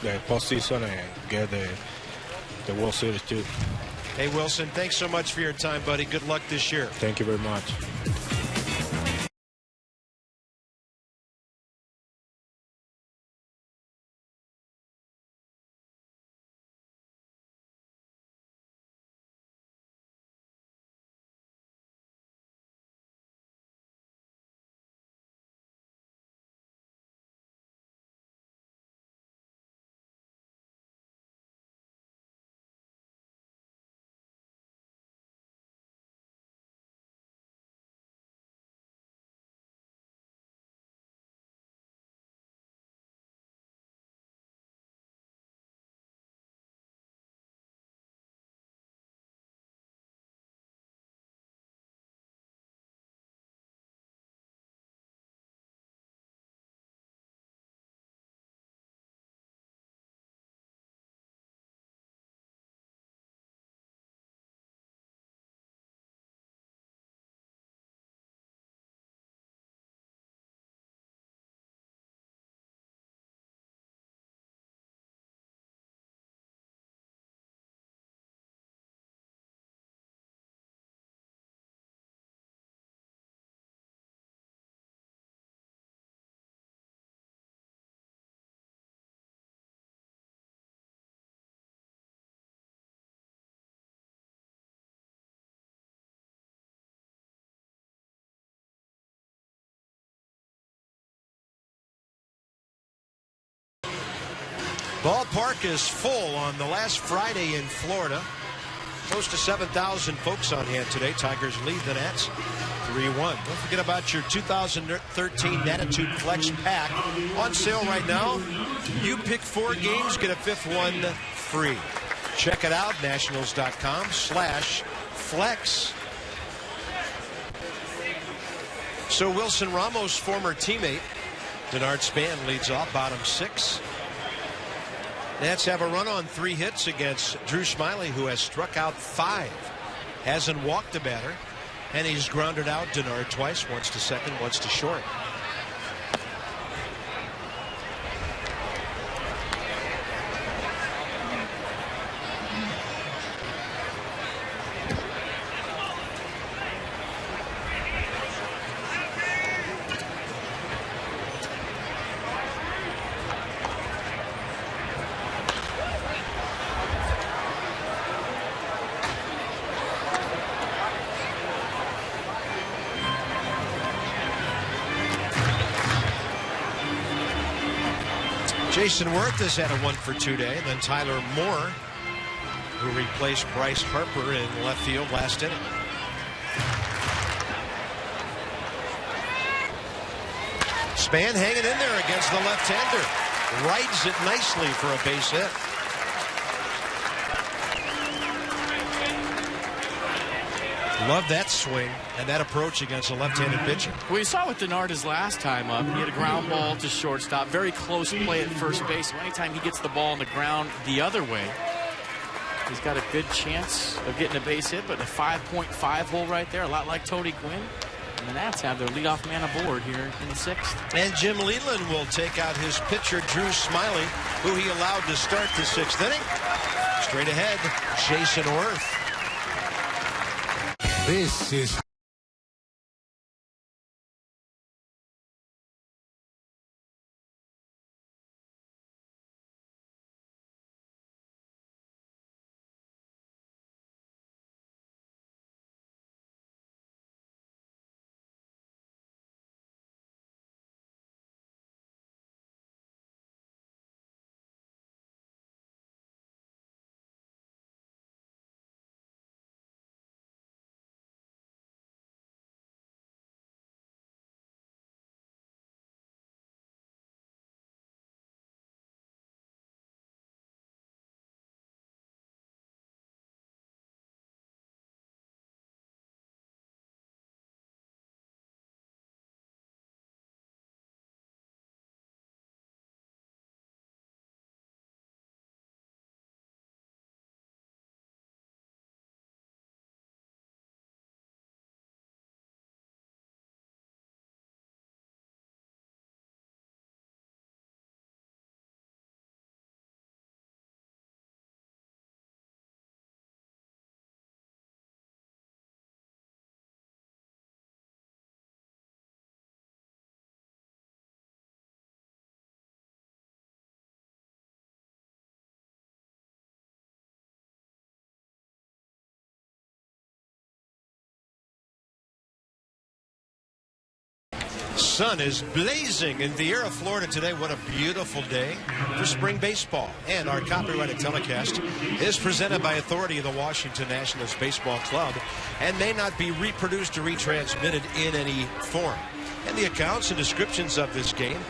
the postseason and get the World Series too. Hey, Wilson, thanks so much for your time, buddy. Good luck this year. Thank you very much. Ballpark is full on the last Friday in Florida. Close to 7,000 folks on hand today. Tigers lead the Nats 3-1. Don't forget about your 2013 Natitude Flex Pack on sale right now. You pick 4 games, get a 5th one free. Check it out, nationals.com/flex. So Wilson Ramos, former teammate, Denard Span leads off, bottom 6. Nats have a run on 3 hits against Drew Smyly, who has struck out 5. Hasn't walked a batter. And he's grounded out Denard twice, once to second, once to short. Jason Worth has had a 1-for-2 day. And then Tyler Moore, who replaced Bryce Harper in left field last inning. Span hanging in there against the left-hander. Rides it nicely for a base hit. Love that swing and that approach against a left-handed pitcher. We saw with Denard his last time up. He had a ground ball to shortstop. Very close play at first base. So anytime he gets the ball on the ground the other way, he's got a good chance of getting a base hit. But a 5.5 hole right there, a lot like Tony Gwynn. And the Nats have their leadoff man aboard here in the 6th. And Jim Leland will take out his pitcher, Drew Smyly, who he allowed to start the 6th inning. Straight ahead, Jason Worth. This is Sun is blazing in Vieira, Florida today. What a beautiful day for spring baseball. And our copyrighted telecast is presented by authority of the Washington Nationals Baseball Club and may not be reproduced or retransmitted in any form. And the accounts and descriptions of this game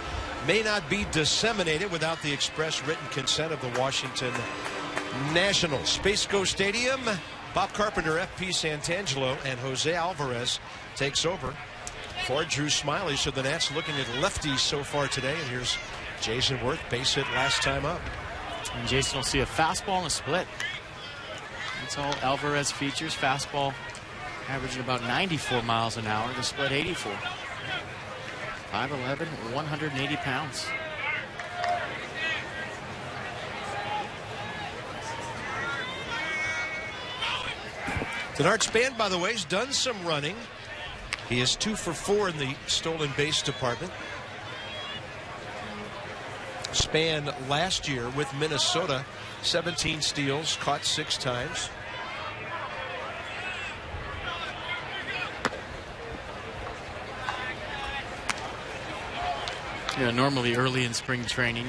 may not be disseminated without the express written consent of the Washington Nationals. Space Coast Stadium, Bob Carpenter, F.P. Santangelo, and Jose Alvarez takes over for Drew Smiley. So the Nats looking at lefties so far today. And here's Jason Worth, base hit last time up. And Jason will see a fastball and a split. That's all Alvarez features. Fastball averaging about 94 miles an hour. The split 84. 5'11", 180 pounds. Denard Span, by the way, has done some running. He is 2 for 4 in the stolen base department. Span last year with Minnesota, 17 steals, caught 6 times. Yeah, normally early in spring training,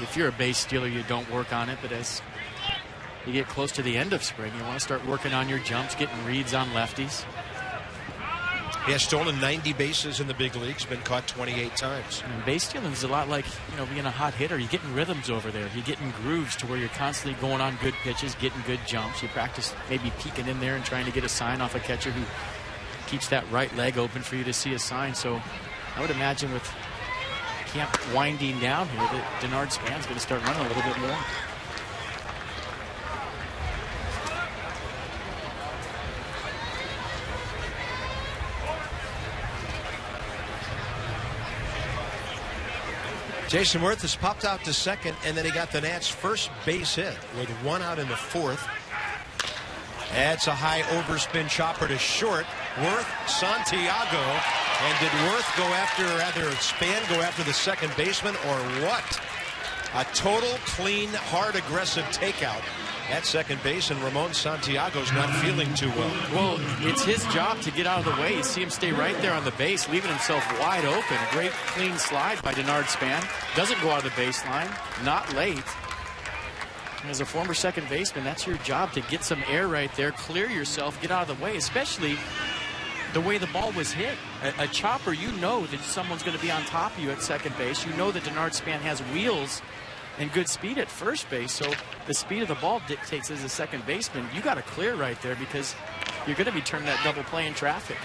if you're a base stealer, you don't work on it. But as you get close to the end of spring, you want to start working on your jumps, getting reads on lefties. He has stolen 90 bases in the big leagues, been caught 28 times. And base stealing is a lot like, being a hot hitter. You're getting rhythms over there. You're getting grooves to where you're constantly going on good pitches, getting good jumps. You practice maybe peeking in there and trying to get a sign off a catcher who keeps that right leg open for you to see a sign. So I would imagine with camp winding down here that Denard Span's going to start running a little bit more. Jason Worth has popped out to second, and then he got the Nats' first base hit with 1 out in the 4th. That's a high overspin chopper to short. Worth, Santiago. And did Worth go after, or rather Span go after the second baseman, or what? A total, clean, hard, aggressive takeout at second base, and Ramon Santiago's not feeling too well. Well, it's his job to get out of the way. You see him stay right there on the base, leaving himself wide open. Great clean slide by Denard Span. Doesn't go out of the baseline, not late. As a former second baseman, that's your job, to get some air right there, clear yourself, get out of the way, especially the way the ball was hit. A chopper, you know that someone's going to be on top of you at second base. You know that Denard Span has wheels and good speed at first base, so the speed of the ball dictates as a second baseman. You got to clear right there because you're going to be turning that double play in traffic.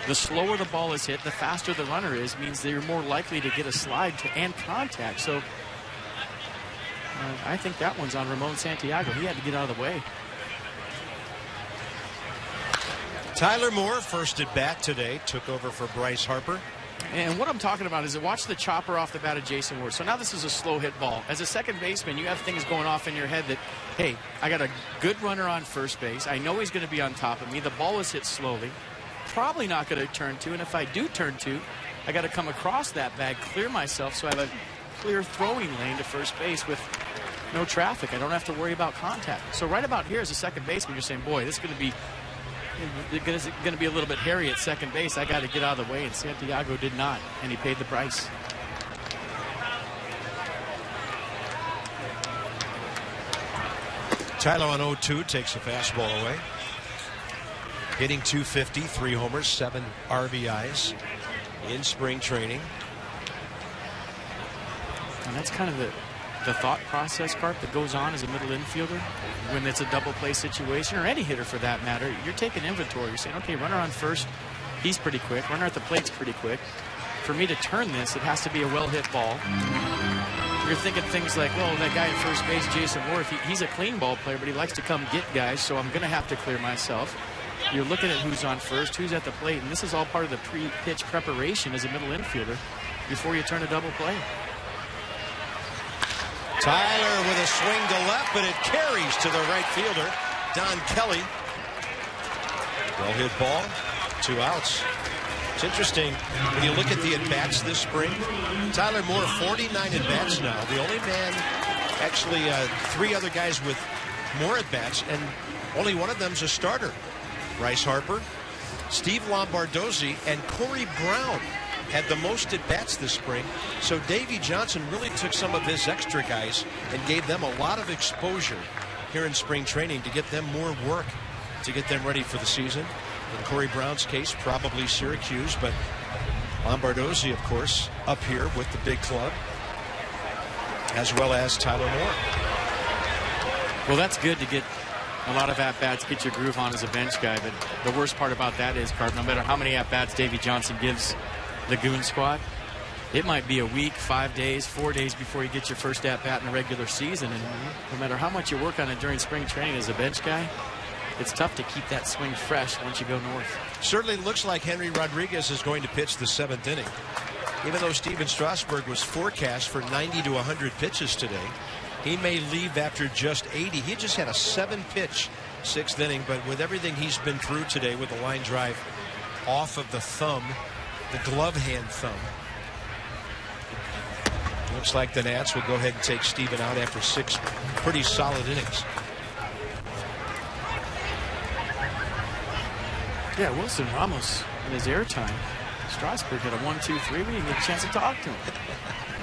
The slower the ball is hit, the faster the runner is, means that you're more likely to get a slide and contact. So I think that one's on Ramon Santiago. He had to get out of the way. Tyler Moore, first at bat today, took over for Bryce Harper. And what I'm talking about is watch the chopper off the bat of Jason Worth. So now this is a slow hit ball. As a second baseman, you have things going off in your head that, hey, I got a good runner on first base. I know he's going to be on top of me. The ball is hit slowly. Probably not going to turn to. And if I do turn to, I got to come across that bag, clear myself so I have a clear throwing lane to first base with no traffic. I don't have to worry about contact. So right about here as a second baseman, you're saying, boy, this is going to be a little bit hairy at second base. I got to get out of the way, and Santiago did not, and he paid the price. Tyler on 0-2 takes the fastball away. Hitting .250, 3 homers, 7 RBIs in spring training. And that's kind of the thought process, Carp, that goes on as a middle infielder when it's a double play situation, or any hitter for that matter. You're taking inventory. You're saying, okay, runner on first, he's pretty quick. Runner at the plate's pretty quick. For me to turn this, it has to be a well-hit ball. You're thinking things like, well, that guy at first base, Jason Worth, he's a clean ball player, but he likes to come get guys, so I'm going to have to clear myself. You're looking at who's on first, who's at the plate, and this is all part of the pre-pitch preparation as a middle infielder before you turn a double play. Tyler with a swing to left, but it carries to the right fielder, Don Kelly. Well hit ball, 2 outs. It's interesting when you look at the at-bats this spring. Tyler Moore, 49 at-bats now. The only man, actually 3 other guys with more at-bats, and only one of them's a starter. Bryce Harper, Steve Lombardozzi, and Corey Brown had the most at-bats this spring. So Davey Johnson really took some of his extra guys and gave them a lot of exposure here in spring training to get them more work, to get them ready for the season. In Corey Brown's case, probably Syracuse, but Lombardozzi, of course, up here with the big club, as well as Tyler Moore. Well, that's good to get a lot of at-bats, get your groove on as a bench guy, but the worst part about that is, Carp, no matter how many at-bats Davey Johnson gives the Goon squad, it might be a week, 5 days, 4 days before you get your first at-bat in the regular season, and no matter how much you work on it during spring training as a bench guy, it's tough to keep that swing fresh once you go north. Certainly looks like Henry Rodriguez is going to pitch the 7th inning. Even though Steven Strasburg was forecast for 90 to 100 pitches today, he may leave after just 80. He just had a 7-pitch 6th inning, but with everything he's been through today with the line drive off of the thumb, the glove hand thumb, looks like the Nats will go ahead and take Steven out after 6 pretty solid innings. Yeah, Wilson Ramos in his airtime. Strasburg had a 1-2-3. We didn't get a chance to talk to him.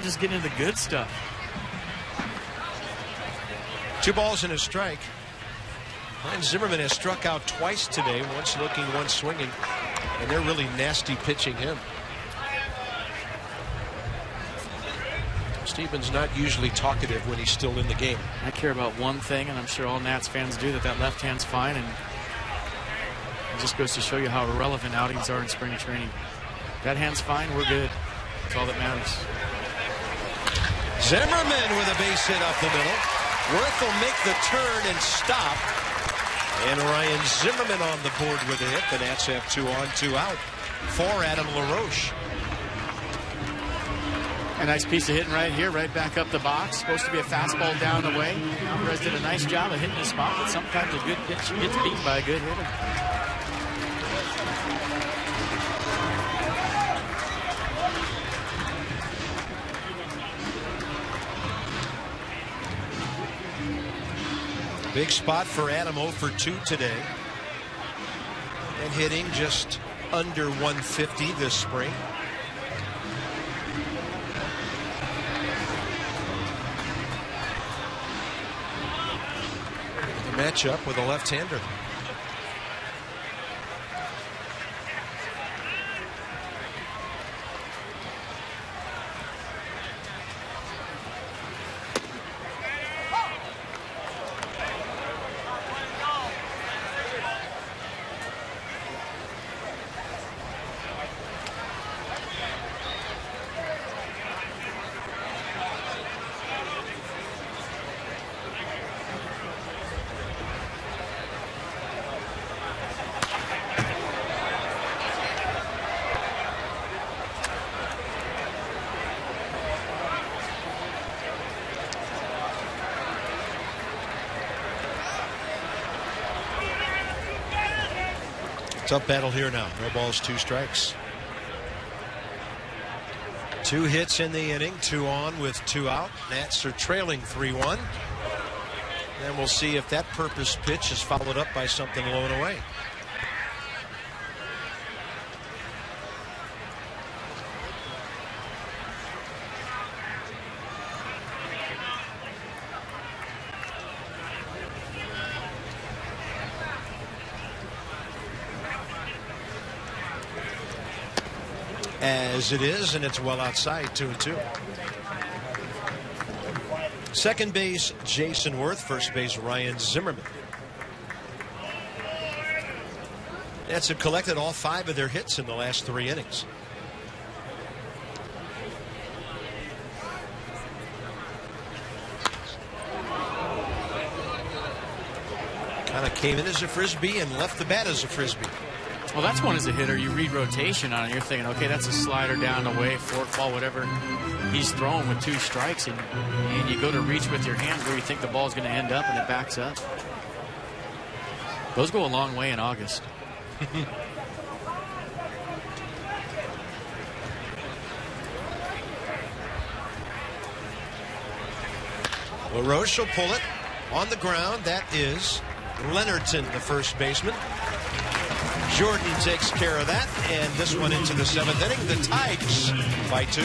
Just getting into the good stuff. 2 balls and a strike. Ryan Zimmerman has struck out twice today, once looking, once swinging, and they're really nasty pitching him. Steven's not usually talkative when he's still in the game. I care about one thing, and I'm sure all Nats fans do, that left hand's fine, and it just goes to show you how irrelevant outings are in spring training. That hand's fine, we're good. That's all that matters. Zimmerman with a base hit up the middle. Worth will make the turn and stop. And Ryan Zimmerman on the board with a hit. The Nats have 2 on, 2 out for Adam LaRoche. A nice piece of hitting right here, right back up the box. Supposed to be a fastball down the way. Alvarez did a nice job of hitting the spot, but sometimes a good pitch gets beat by a good hitter. Big spot for Adam, 0 for 2 today. And hitting just under 150 this spring. The matchup with a left-hander. Tough battle here now. No balls, 2 strikes. 2 hits in the inning, 2 on with 2 out. Nats are trailing 3-1. And we'll see if that purpose pitch is followed up by something low and away. As it is, and it's well outside, 2-2. Second base, Jason Worth. First base, Ryan Zimmerman. Nats have collected all 5 of their hits in the last 3 innings. Kind of came in as a frisbee and left the bat as a frisbee. Well, that's one as a hitter. You read rotation on it. You're thinking, okay, that's a slider down the way, forkball, whatever he's throwing with 2 strikes, and you go to reach with your hand where you think the ball's going to end up, and it backs up. Those go a long way in August. LaRoche will pull it on the ground. That is Leonardson, the first baseman. Jordan takes care of that, and this one into the 7th inning. The Tigers by 2.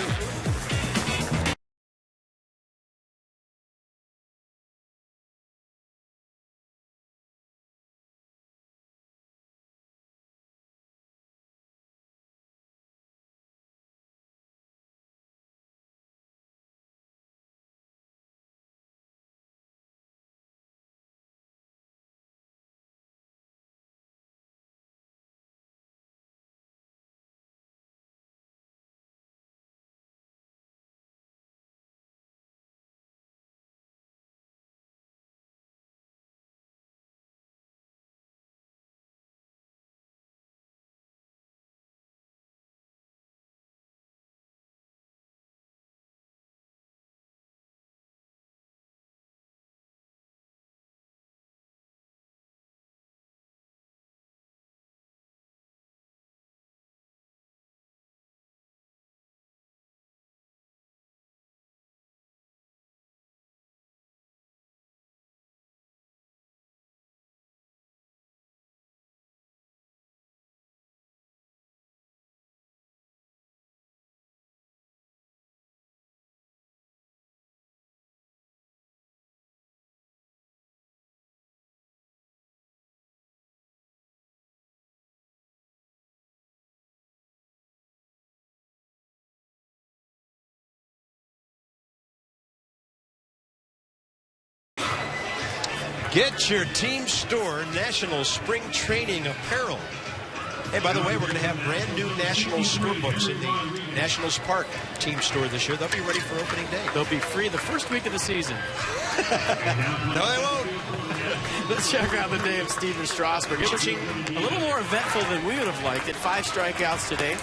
Get your team store National Spring Training apparel. Hey, by the way, we're going to have brand new National scorebooks in the Nationals Park team store this year. They'll be ready for opening day. They'll be free the first week of the season. No, they won't. Let's check out the day of Steven Strasburg. It was a little more eventful than we would have liked it. 5 strikeouts today.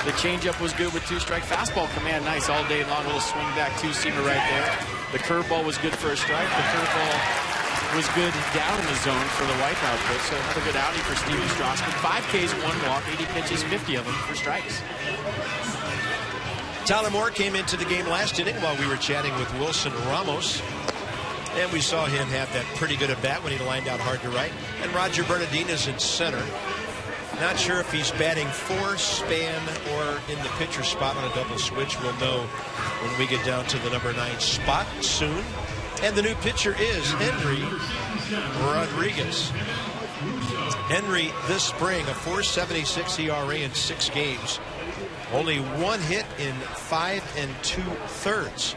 The changeup was good with 2 strike. Fastball command nice all day long. A little swing back 2-seamer right there. The curveball was good for a strike. The curveball was good down in the zone for the wipeout pitch. So another good outing for Steven Strasburg. 5 Ks, 1 walk, 80 pitches, 50 of them for strikes. Tyler Moore came into the game last inning while we were chatting with Wilson Ramos. And we saw him have that pretty good at bat when he lined out hard to right. And Roger Bernardina's in center. Not sure if he's batting 4, span, or in the pitcher spot on a double switch. We'll know when we get down to the number 9 spot soon. And the new pitcher is Henry Rodriguez. Henry this spring, a 4.76 ERA in 6 games. Only 1 hit in 5 2/3.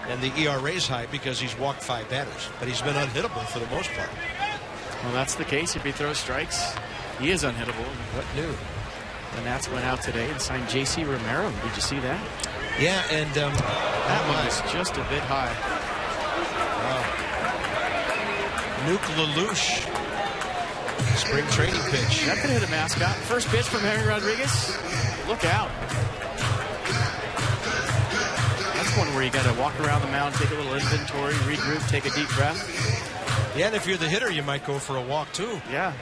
And the ERA is high because he's walked 5 batters. But he's been unhittable for the most part. Well, that's the case. If he throws strikes, he is unhittable. What new? The Nats went out today and signed J.C. Romero. Did you see that? Yeah, and that one was just a bit high. Wow. Nuke Lelouch. Spring training pitch. That could hit a mascot. First pitch from Henry Rodriguez. Look out. That's one where you got to walk around the mound, take a little inventory, regroup, take a deep breath. Yeah, and if you're the hitter, you might go for a walk, too. Yeah.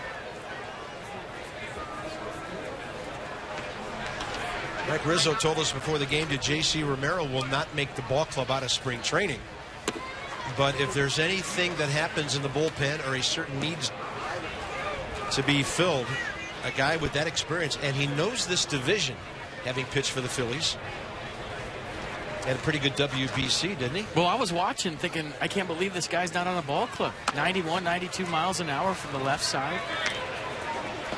Mike Rizzo told us before the game that J.C. Romero will not make the ball club out of spring training. But if there's anything that happens in the bullpen or a certain needs to be filled, a guy with that experience, and he knows this division, having pitched for the Phillies, had a pretty good WBC, didn't he? Well, I was watching thinking, I can't believe this guy's not on a ball club. 91, 92 miles an hour from the left side.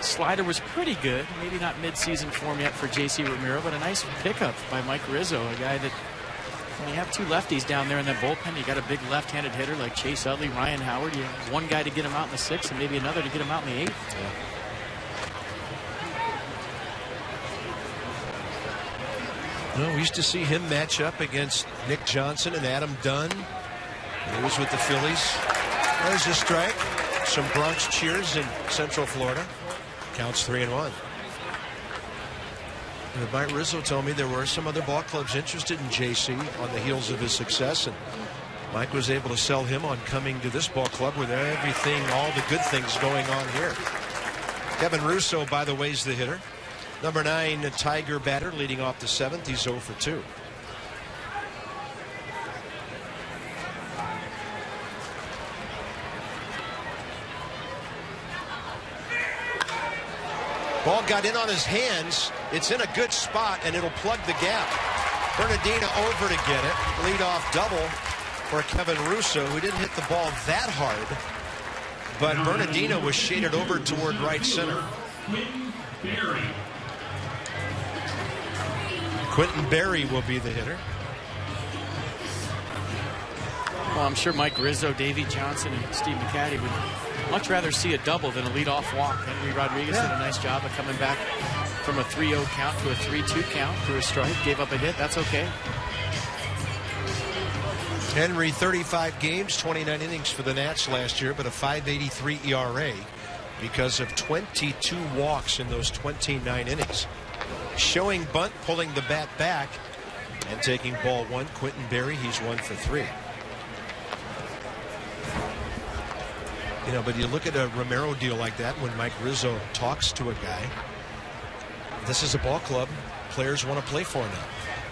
Slider was pretty good. Maybe not mid-season form yet for J.C. Romero, but a nice pickup by Mike Rizzo, a guy that when you have 2 lefties down there in that bullpen, you got a big left-handed hitter like Chase Utley, Ryan Howard. You have one guy to get him out in the 6th and maybe another to get him out in the 8th. Yeah. Well, we used to see him match up against Nick Johnson and Adam Dunn. He was with the Phillies. There's a strike. Some Bronx cheers in Central Florida. Counts 3-1. Mike Rizzo told me there were some other ball clubs interested in JC on the heels of his success, and Mike was able to sell him on coming to this ball club with everything, all the good things going on here. Kevin Russo, by the way, is the hitter. Number 9, Tiger batter, leading off the 7th. He's 0 for 2. Ball got in on his hands. It's in a good spot, and it'll plug the gap. Bernardino over to get it. Leadoff double for Kevin Russo, who didn't hit the ball that hard. But Bernardino was shaded over toward right center. Quentin Berry will be the hitter. Well, I'm sure Mike Rizzo, Davey Johnson, and Steve McCaddy would much rather see a double than a leadoff walk. Henry Rodriguez did a nice job of coming back from a 3-0 count to a 3-2 count through a strike. Gave up a hit. That's okay. Henry, 35 games, 29 innings for the Nats last year, but a .583 ERA because of 22 walks in those 29 innings. Showing bunt, pulling the bat back, and taking ball one. Quentin Berry, he's 1 for 3. You know, but you look at a Romero deal like that when Mike Rizzo talks to a guy. This is a ball club players want to play for now.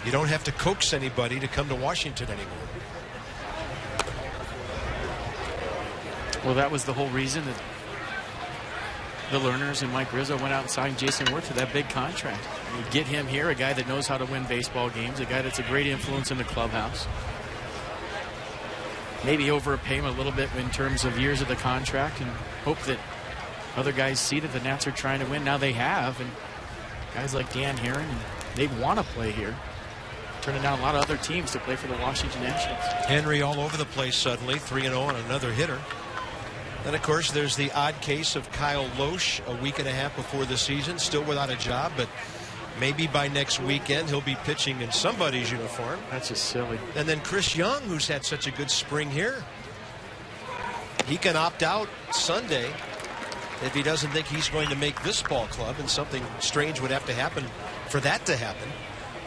You don't have to coax anybody to come to Washington anymore. Well, that was the whole reason that the Lerners and Mike Rizzo went out and signed Jason Worth to that big contract. You get him here, a guy that knows how to win baseball games, a guy that's a great influence in the clubhouse. Maybe overpay him a little bit in terms of years of the contract and hope that other guys see that the Nats are trying to win. Now they have, and guys like Dan Herron, they want to play here. Turning down a lot of other teams to play for the Washington Nationals. Henry all over the place suddenly, 3-0 on another hitter. Then, of course, there's the odd case of Kyle Loesch a week and a half before the season, still without a job, but maybe by next weekend he'll be pitching in somebody's uniform. That's just silly. And then Chris Young, who's had such a good spring here. He can opt out Sunday if he doesn't think he's going to make this ball club, and something strange would have to happen for that to happen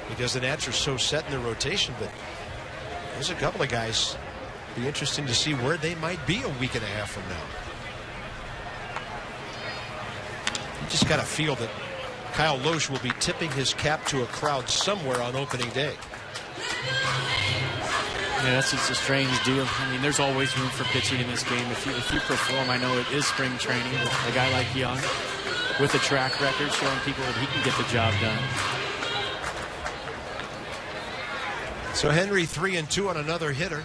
because the Nats are so set in their rotation. But there's a couple of guys. Be interesting to see where they might be a week and a half from now. You just got to feel that Kyle Loesch will be tipping his cap to a crowd somewhere on opening day. Yeah, that's just a strange deal. I mean, there's always room for pitching in this game. If you perform, I know it is spring training. A guy like Young with a track record showing people that he can get the job done. So Henry 3-2 on another hitter.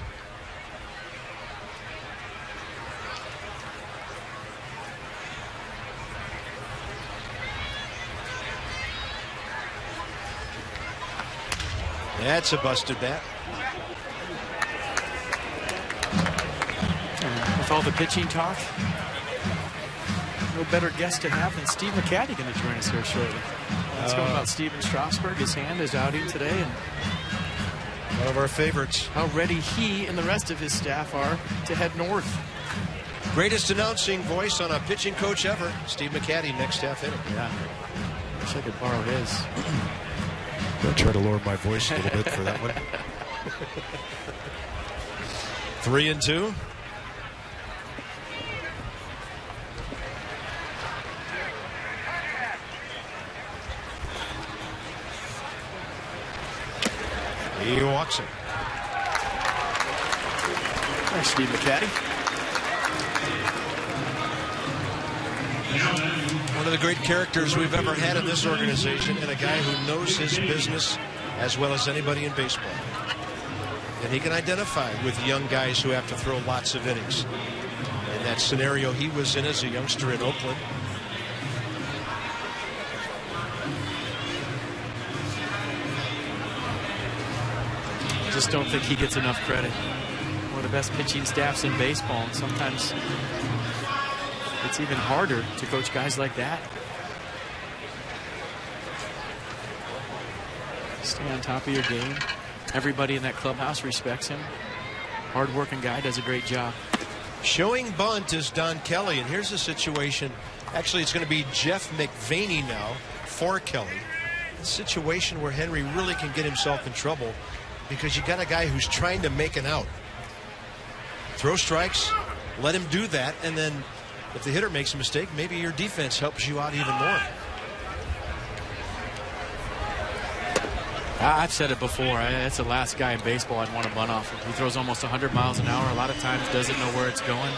That's a busted bat. With all the pitching talk, no better guest to have than Steve McCaddy going to join us here shortly. Let's go about Steven Strasburg. His hand is outing today, and one of our favorites. How ready he and the rest of his staff are to head north. Greatest announcing voice on a pitching coach ever, Steve McCaddy, next half inning. Yeah, wish I could borrow his. I'll try to lower my voice a little bit for that one. 3-2. He walks it. There's Steve McCaddy. One of the great characters we've ever had in this organization, and a guy who knows his business as well as anybody in baseball. And he can identify with young guys who have to throw lots of innings. In that scenario he was in as a youngster in Oakland. I just don't think he gets enough credit. One of the best pitching staffs in baseball, and sometimes it's even harder to coach guys like that. Stay on top of your game. Everybody in that clubhouse respects him. Hard-working guy, does a great job. Showing bunt is Don Kelly, and here's a situation. Actually, it's going to be Jeff McVaney now for Kelly. A situation where Henry really can get himself in trouble because you got a guy who's trying to make an out. Throw strikes, let him do that, and then if the hitter makes a mistake, maybe your defense helps you out even more. I've said it before. That's the last guy in baseball I'd want to bunt off. He throws almost 100 miles an hour. A lot of times doesn't know where it's going.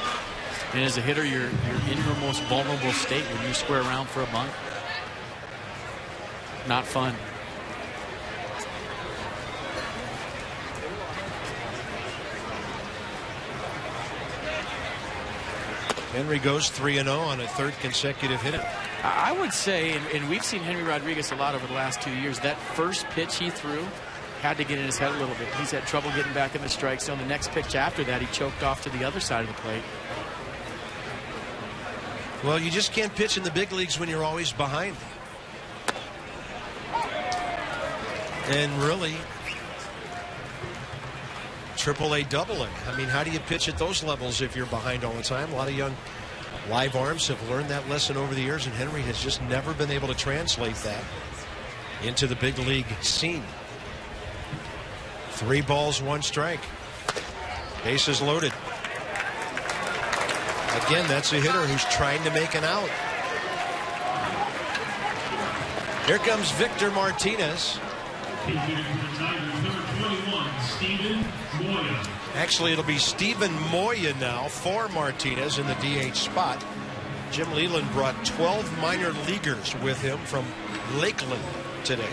And as a hitter, you're in your most vulnerable state when you square around for a bunt. not fun. Henry goes 3-0 on a third consecutive hit. I would say, and we've seen Henry Rodriguez a lot over the last 2 years, that first pitch he threw had to get in his head a little bit. He's had trouble getting back in the strike zone. The next pitch after that, he choked off to the other side of the plate. Well, you just can't pitch in the big leagues when you're always behind. And really, AAA, AA. I mean, how do you pitch at those levels if you're behind all the time? A lot of young live arms have learned that lesson over the years, and Henry has just never been able to translate that into the big league scene. 3 balls, 1 strike. Bases loaded. Again, that's a hitter who's trying to make an out. Here comes Victor Martinez. Actually, it'll be Steven Moya now for Martinez in the DH spot. Jim Leland brought 12 minor leaguers with him from Lakeland today.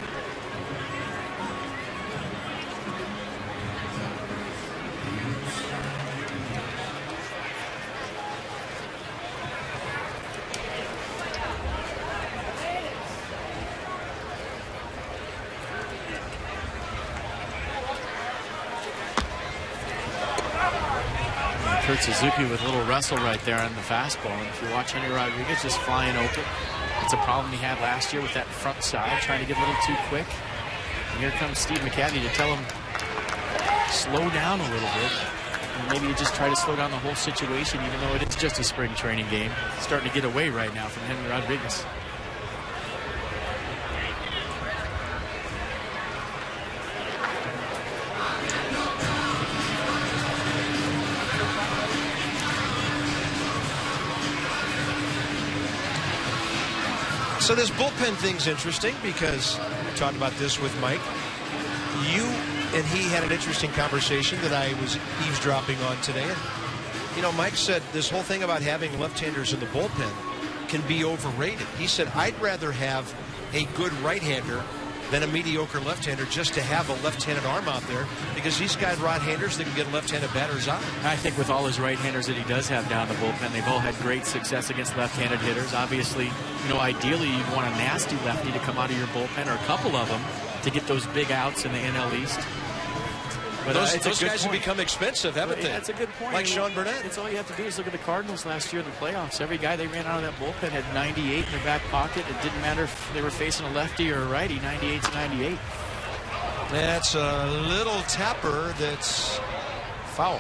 Kurt Suzuki with a little wrestle right there on the fastball. And if you watch Henry Rodriguez just flying open, it's a problem he had last year with that front side, trying to get a little too quick. And here comes Steve McCavity to tell him, slow down a little bit. And maybe you just try to slow down the whole situation, even though it is just a spring training game. It's starting to get away right now from Henry Rodriguez. So this bullpen thing's interesting because we talked about this with Mike. You and he had an interesting conversation that I was eavesdropping on today. And, you know, Mike said this whole thing about having left-handers in the bullpen can be overrated. He said, I'd rather have a good right-hander than a mediocre left-hander just to have a left-handed arm out there, because he's got right-handers that can get left-handed batters out. I think with all his right-handers that he does have down the bullpen, they've all had great success against left-handed hitters. Obviously, you know, ideally you'd want a nasty lefty to come out of your bullpen, or a couple of them, to get those big outs in the NL East. But those guys have become expensive, haven't they? That's a good point. Like Sean Burnett. It's all you have to do is look at the Cardinals last year in the playoffs. Every guy they ran out of that bullpen had 98 in their back pocket. It didn't matter if they were facing a lefty or a righty. 98's 98. That's a little tapper that's foul.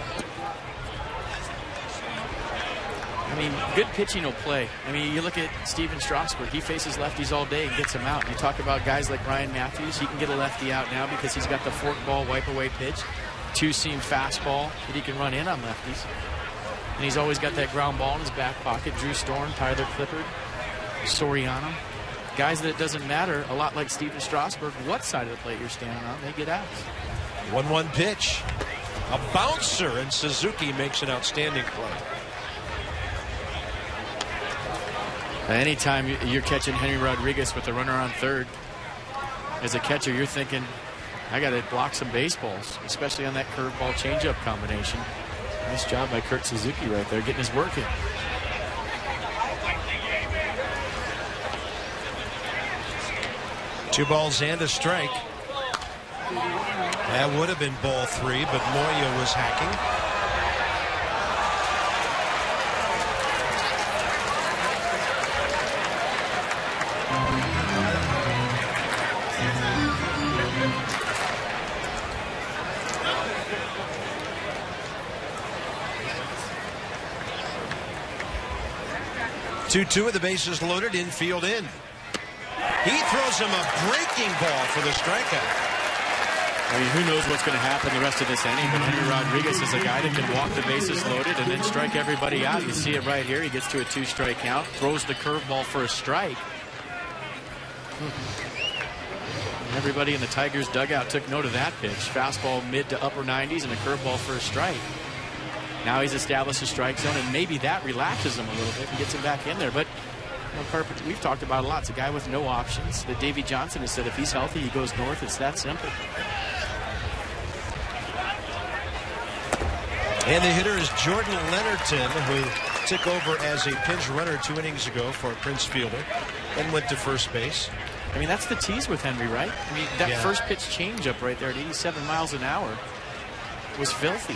I mean, good pitching will play. I mean, you look at Steven Strasburg. He faces lefties all day and gets them out. You talk about guys like Ryan Matthews. He can get a lefty out now because he's got the fork ball, wipe away pitch, 2-seam fastball that he can run in on lefties. And he's always got that ground ball in his back pocket. Drew Storm, Tyler Clippard, Soriano. Guys that it doesn't matter, a lot like Steven Strasburg, what side of the plate you're standing on, they get outs. 1-1 pitch. A bouncer, and Suzuki makes an outstanding play. Anytime you're catching Henry Rodriguez with a runner on third, as a catcher, you're thinking, I got to block some baseballs, especially on that curveball changeup combination. Nice job by Kurt Suzuki right there, getting his work in. Two balls and a strike. That would have been ball 3, but Moya was hacking. Two with the bases loaded, infield in. He throws him a breaking ball for the strikeout. I mean, who knows what's going to happen the rest of this inning, but Henry Rodriguez is a guy that can walk the bases loaded and then strike everybody out. You see it right here. He gets to a 2-strike count, throws the curveball for a strike. Everybody in the Tigers dugout took note of that pitch. Fastball mid to upper 90s and a curveball for a strike. Now he's established a strike zone, and maybe that relaxes him a little bit and gets him back in there. But We've talked about a lot. It's a guy with no options. That Davey Johnson has said if he's healthy, he goes north. It's that simple. And the hitter is Jordan Leonardton, who took over as a pinch runner 2 innings ago for Prince Fielder and went to first base. I mean, that's the tease with Henry, right? I mean, that first pitch changeup right there at 87 miles an hour was filthy.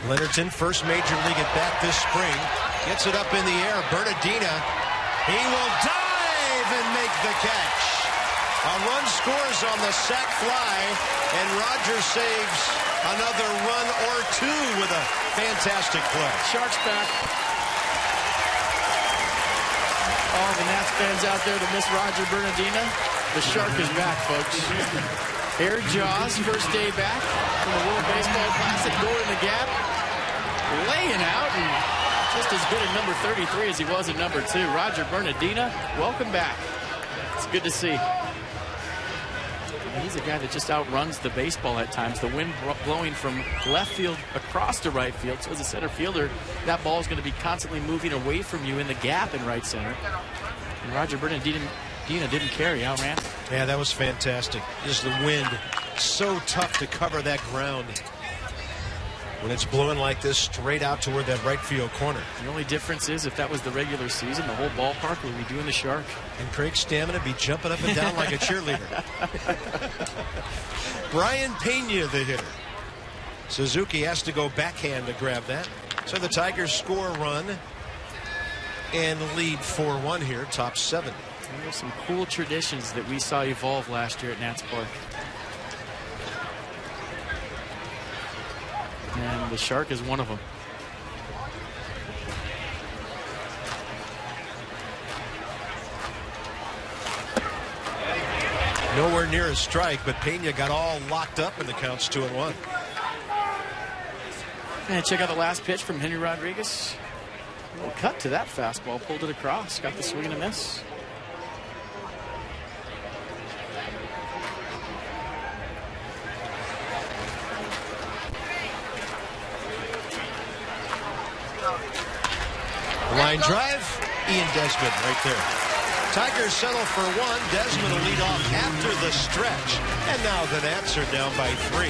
Leonardton, first major league at bat this spring, gets it up in the air. Bernardina, he will dive and make the catch. A run scores on the sac fly, and Rogers saves another run or 2 with a fantastic play. Sharks back. All the Nats fans out there that miss Roger Bernardina, the Shark is back, folks. Air Jaws, first day back from the World Baseball Classic, going in the gap, laying out, and just as good at number 33 as he was at number 2. Roger Bernardina, welcome back. It's good to see. He's a guy that just outruns the baseball at times. The wind blowing from left field across to right field. So as a center fielder, that ball is going to be constantly moving away from you in the gap in right center. And Roger Bernardina didn't care. He outran. Yeah, that was fantastic. Just the wind, so tough to cover that ground when it's blowing like this straight out toward that right field corner. The only difference is if that was the regular season, the whole ballpark would be doing the Shark. And Craig's stamina be jumping up and down like a cheerleader. Brian Pena, the hitter. Suzuki has to go backhand to grab that. So the Tigers score a run and lead 4-1 here, top 7. There's some cool traditions that we saw evolve last year at Nats Park. And the Shark is one of them. Nowhere near a strike, but Pena got all locked up and the count's 2-1. And check out the last pitch from Henry Rodriguez. A little cut to that fastball, pulled it across, got the swing and a miss. Line drive, Ian Desmond right there. Tigers settle for 1. Desmond will lead off after the stretch. And now the Nats are down by 3.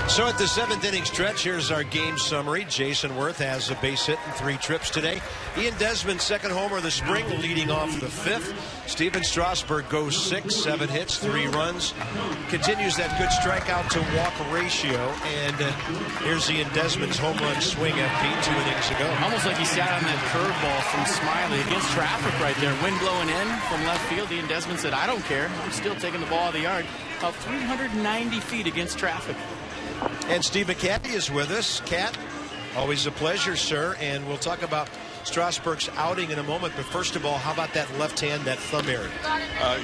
So at the 7th inning stretch, here's our game summary. Jason Worth has a base hit and 3 trips today. Ian Desmond, second homer of the spring, leading off the 5th. Steven Strasburg goes 6, 7 hits, 3 runs. Continues that good strikeout to walk ratio. And here's Ian Desmond's home run swing at Pete 2 innings ago. Almost like he sat on that curveball from Smiley against traffic right there. Wind blowing in from left field. Ian Desmond said, I don't care. I'm still taking the ball out of the yard. About 390 feet against traffic. And Steve McCatty is with us. Cat, always a pleasure, sir. And we'll talk about Strasburg's outing in a moment. But first of all, how about that left hand, that thumb area?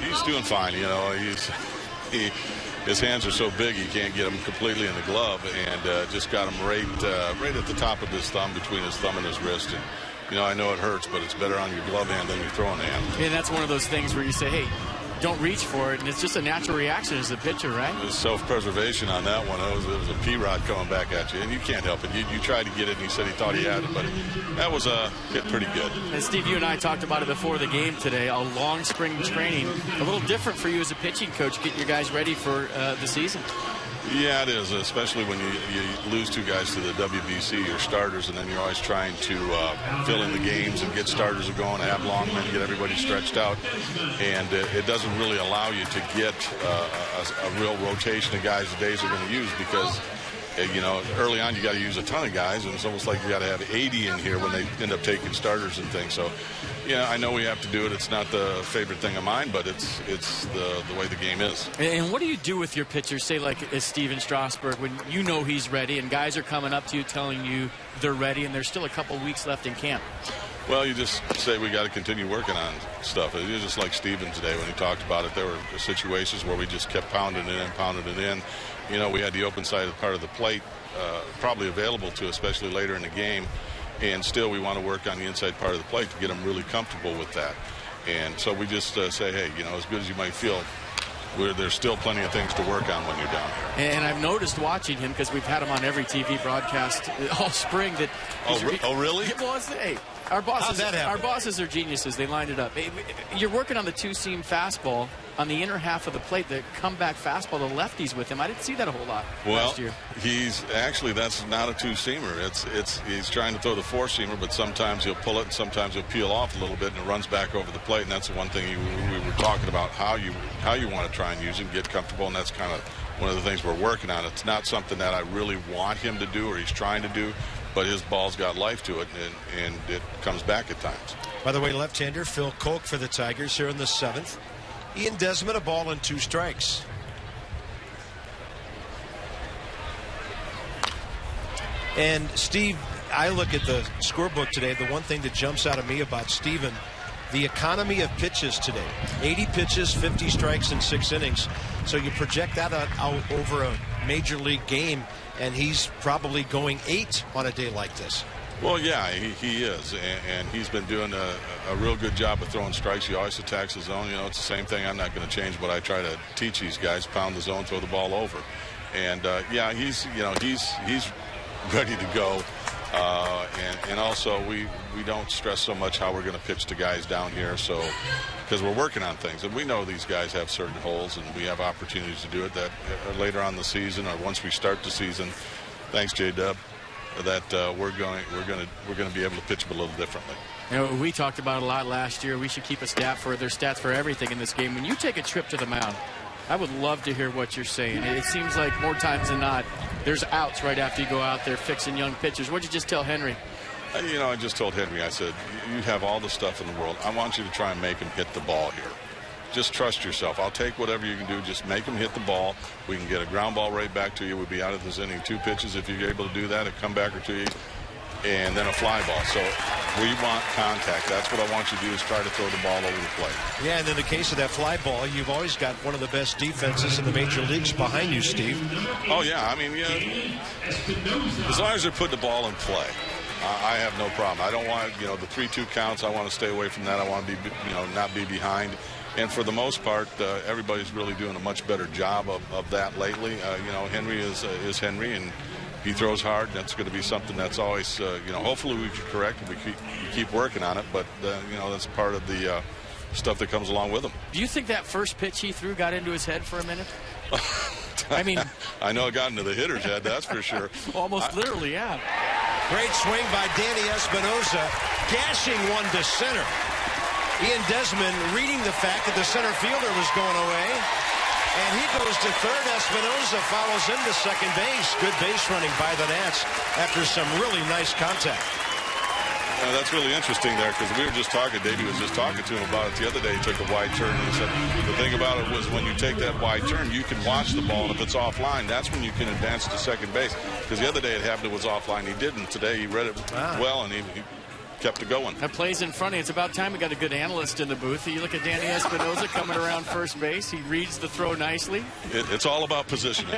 He's doing fine. You know, his hands are so big he can't get them completely in the glove, and just got him right at the top of his thumb, between his thumb and his wrist. And I know it hurts, but it's better on your glove hand than your throwing hand. And that's one of those things where you say, hey, don't reach for it, and it's just a natural reaction as a pitcher, right? It was self-preservation on that one. It was a P-rod coming back at you, and you can't help it. You tried to get it, and he said he thought he had it, but that was hit pretty good. And Steve, you and I talked about it before the game today, a long spring training, a little different for you as a pitching coach, getting your guys ready for the season. Yeah, it is, especially when you lose 2 guys to the WBC, your starters, and then you're always trying to fill in the games and get starters going, have long men, get everybody stretched out. And it doesn't really allow you to get a real rotation of guys the days are going to use, because early on you got to use a ton of guys, and it's almost like you got to have 80 in here when they end up taking starters and things. So, I know we have to do it. It's not the favorite thing of mine, but it's the way the game is. And what do you do with your pitchers, say like Steven Strasburg, when you know he's ready and guys are coming up to you telling you they're ready and there's still a couple weeks left in camp? Well, you just say we got to continue working on stuff. It was just like Steven today when he talked about it. There were situations where we just kept pounding it in. We had the open side part of the plate probably available to, especially later in the game. And still we want to work on the inside part of the plate to get them really comfortable with that. And so we just say, hey, as good as you might feel, there's still plenty of things to work on when you're down here. And I've noticed watching him, because we've had him on every TV broadcast all spring, that... Oh, really? Well, hey, our bosses are geniuses. They lined it up. You're working on the 2-seam fastball on the inner half of the plate, the comeback fastball, the lefties with him. I didn't see that a whole lot last year. That's not a 2-seamer. He's trying to throw the 4-seamer, but sometimes he'll pull it and sometimes he'll peel off a little bit and it runs back over the plate. And that's the one thing we were talking about, how you want to try and use him, get comfortable, and that's kind of one of the things we're working on. It's not something that I really want him to do or he's trying to do, but his ball's got life to it, and it comes back at times. By the way, left-hander Phil Koch for the Tigers here in the 7th. Ian Desmond, a ball and 2 strikes. And Steve, I look at the scorebook today. The one thing that jumps out at me about Steven, the economy of pitches today. 80 pitches, 50 strikes in 6 innings. So you project that out over a major league game, and he's probably going 8 on a day like this. Well, yeah, he is, and he's been doing a real good job of throwing strikes. He always attacks the zone. It's the same thing. I'm not going to change what I try to teach these guys: pound the zone, throw the ball over. And yeah, he's ready to go. And also we don't stress so much how we're going to pitch to guys down here, so because we're working on things, and we know these guys have certain holes, and we have opportunities to do it that later on in the season or once we start the season. Thanks, J-Dub. That we're going to be able to pitch them a little differently. We talked about it a lot last year. We should keep their stats for everything in this game. When you take a trip to the mound, I would love to hear what you're saying. It seems like more times than not, there's outs right after you go out there fixing young pitchers. What'd you just tell Henry? I just told Henry, I said, you have all the stuff in the world. I want you to try and make him hit the ball here. Just trust yourself. I'll take whatever you can do. Just make him hit the ball. We can get a ground ball right back to you. We'll be out of this inning 2 pitches if you're able to do that. A comebacker to you, and then a fly ball. So we want contact. That's what I want you to do, is try to throw the ball over the plate. Yeah, and in the case of that fly ball, you've always got one of the best defenses in the major leagues behind you, Steve. Oh, yeah. I mean, as long as they're putting the ball in play, I have no problem. I don't want, the 3-2 counts. I want to stay away from that. I want to be, not be behind. And for the most part, everybody's really doing a much better job of that lately. Henry is Henry, and he throws hard. That's going to be something that's always, hopefully we can correct it. We keep working on it, but, that's part of the stuff that comes along with him. Do you think that first pitch he threw got into his head for a minute? I mean, I know it got into the hitter's head, that's for sure. Almost literally, yeah. Great swing by Danny Espinosa, gashing one to center. Ian Desmond reading the fact that the center fielder was going away, and he goes to third. Espinosa follows him to second base. Good base running by the Nats after some really nice contact. That's really interesting there, because we were just talking, Davey was just talking to him about it the other day. He took a wide turn, and he said the thing about it was when you take that wide turn, you can watch the ball, and if it's offline, that's when you can advance to second base. Because the other day it happened, it was offline. He didn't. Today he read it well, and he kept it going. That plays in front of you. It's about time we got a good analyst in the booth. You look at Danny Espinosa coming around first base. He reads the throw nicely. It's all about positioning.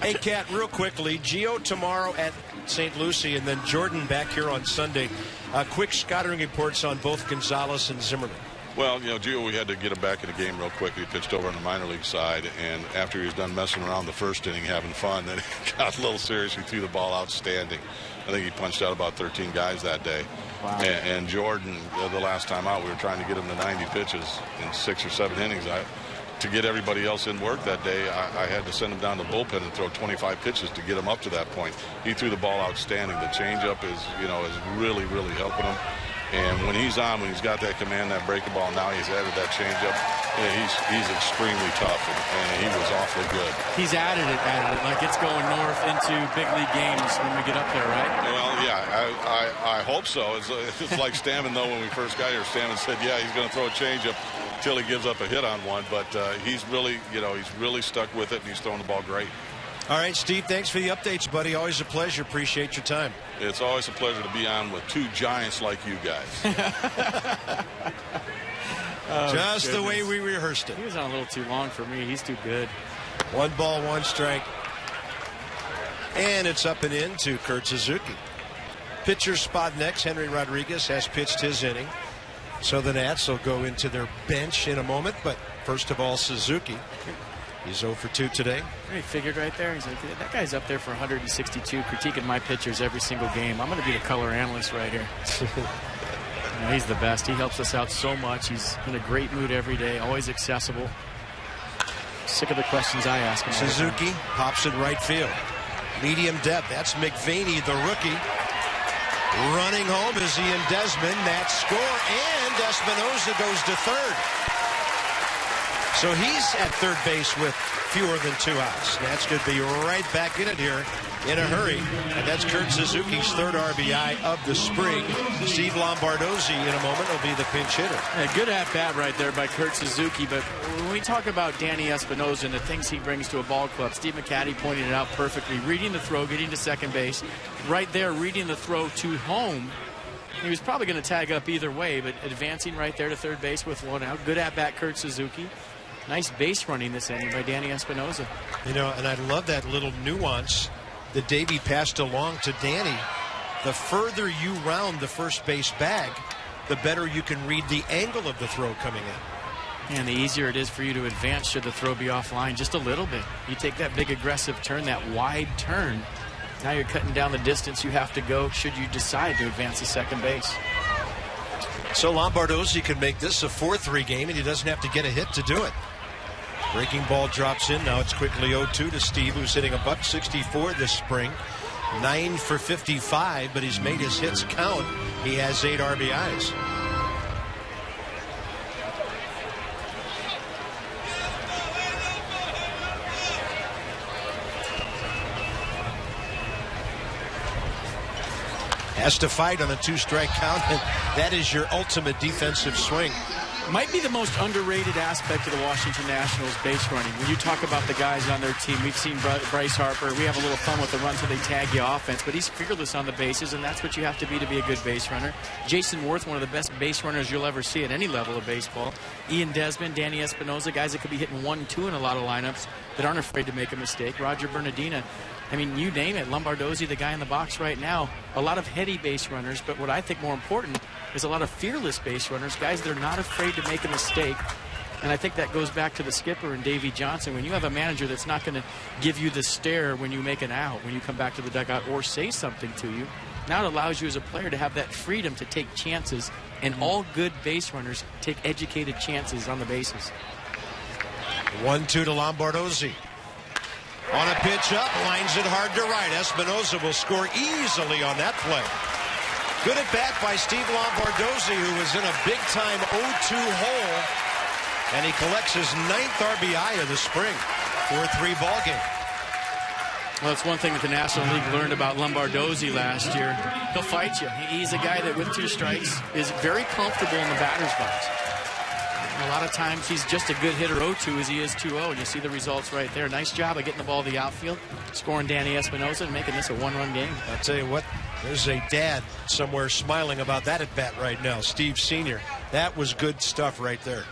Hey, Kat, real quickly, Gio tomorrow at St. Lucie, and then Jordan back here on Sunday. Quick scouting reports on both Gonzalez and Zimmerman. Well, Gio, we had to get him back in the game real quick. He pitched over on the minor league side, and after he was done messing around the first inning, having fun, then he got a little serious. He threw the ball outstanding. I think he punched out about 13 guys that day. Wow. And Jordan, the last time out, we were trying to get him to 90 pitches in 6 or 7 innings. To get everybody else in work that day, I had to send him down to the bullpen and throw 25 pitches to get him up to that point. He threw the ball outstanding. The changeup is really, really helping him. And when he's on, when he's got that command, that breaking ball, now he's added that changeup. He's extremely tough, and he was awfully good. He's added it like it's going north into big league games when we get up there, right? Well, yeah, I hope so. It's like Stammen, though, when we first got here. Stammen said, yeah, he's going to throw a changeup until he gives up a hit on one. But he's really, he's really stuck with it, and he's throwing the ball great. All right, Steve, thanks for the updates, buddy. Always a pleasure. Appreciate your time. It's always a pleasure to be on with two giants like you guys. Just the way we rehearsed it. He was on a little too long for me. He's too good. 1 ball, 1 strike. And it's up and in to Kurt Suzuki. Pitcher spot next. Henry Rodriguez has pitched his inning. So the Nats will go into their bench in a moment. But first of all, Suzuki. He's 0 for 2 today. He figured right there. He's like, that guy's up there for 162, critiquing my pitchers every single game. I'm going to be the color analyst right here. He's the best. He helps us out so much. He's in a great mood every day, always accessible. Sick of the questions I ask him. Suzuki pops in right field. Medium depth. That's McVaney, the rookie. Running home is Ian Desmond. Nats score, and Espinosa goes to third. So he's at third base with fewer than 2 outs. Nats could be right back in it here in a hurry. And that's Kurt Suzuki's 3rd RBI of the spring. Steve Lombardozzi in a moment will be the pinch hitter. Yeah, good at-bat right there by Kurt Suzuki. But when we talk about Danny Espinosa and the things he brings to a ball club, Steve McCaddy pointed it out perfectly. Reading the throw, getting to second base. Right there, reading the throw to home. He was probably going to tag up either way, but advancing right there to third base with 1 out. Good at-bat, Kurt Suzuki. Nice base running this inning by Danny Espinosa. And I love that little nuance that Davey passed along to Danny. The further you round the first base bag, the better you can read the angle of the throw coming in. And the easier it is for you to advance should the throw be offline just a little bit. You take that big aggressive turn, that wide turn. Now you're cutting down the distance you have to go should you decide to advance to second base. So Lombardozzi can make this a 4-3 game, and he doesn't have to get a hit to do it. Breaking ball drops in. Now it's quickly 0-2 to Steve, who's hitting $164 this spring. 9 for 55, but he's made his hits count. He has 8 RBIs. Has to fight on a 2-strike count, and that is your ultimate defensive swing. Might be the most underrated aspect of the Washington Nationals base running. When you talk about the guys on their team, we've seen Bryce Harper. We have a little fun with the runs where they tag you offense, but he's fearless on the bases, and that's what you have to be a good base runner. Jason Worth, one of the best base runners you'll ever see at any level of baseball. Ian Desmond, Danny Espinosa, guys that could be hitting 1-2 in a lot of lineups that aren't afraid to make a mistake. Roger Bernardina. I mean, you name it. Lombardozzi, the guy in the box right now. A lot of heady base runners, but what I think more important is a lot of fearless base runners, guys that are not afraid to make a mistake. And I think that goes back to the skipper and Davey Johnson. When you have a manager that's not going to give you the stare when you make an out, when you come back to the dugout, or say something to you, now it allows you as a player to have that freedom to take chances. And all good base runners take educated chances on the bases. 1-2 to Lombardozzi. On a pitch up, lines it hard to right. Espinosa will score easily on that play. Good at bat by Steve Lombardozzi, who was in a big-time 0-2 hole, and he collects his 9th RBI of the spring. 4-3 ball game. Well, it's one thing that the National League learned about Lombardozzi last year. He'll fight you. He's a guy that, with 2 strikes, is very comfortable in the batter's box. A lot of times he's just a good hitter 0-2 as he is 2-0, and you see the results right there. Nice job of getting the ball to the outfield, scoring Danny Espinosa, and making this a one-run game. I'll tell you what, there's a dad somewhere smiling about that at bat right now, Steve Sr. That was good stuff right there.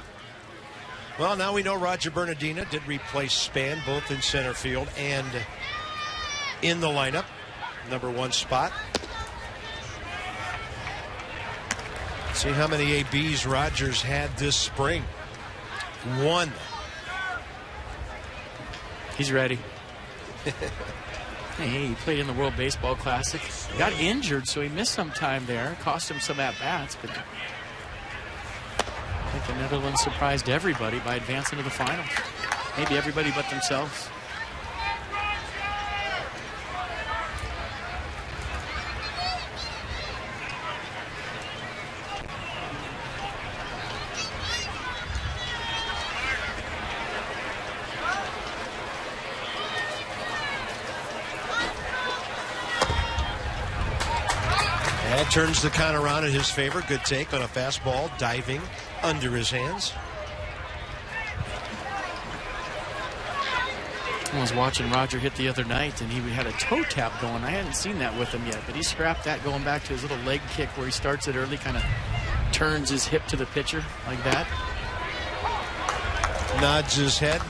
Well, now we know Roger Bernardina did replace Span both in center field and in the lineup, number 1 spot. See how many ABs Rogers had this spring. 1. He's ready. Hey, he played in the World Baseball Classic. Got injured, so he missed some time there. Cost him some at-bats, but I think the Netherlands surprised everybody by advancing to the finals. Maybe everybody but themselves. That turns the count around in his favor. Good take on a fastball, diving under his hands. I was watching Roger hit the other night, and he had a toe tap going. I hadn't seen that with him yet, but he scrapped that going back to his little leg kick where he starts it early, kind of turns his hip to the pitcher like that. Nods his head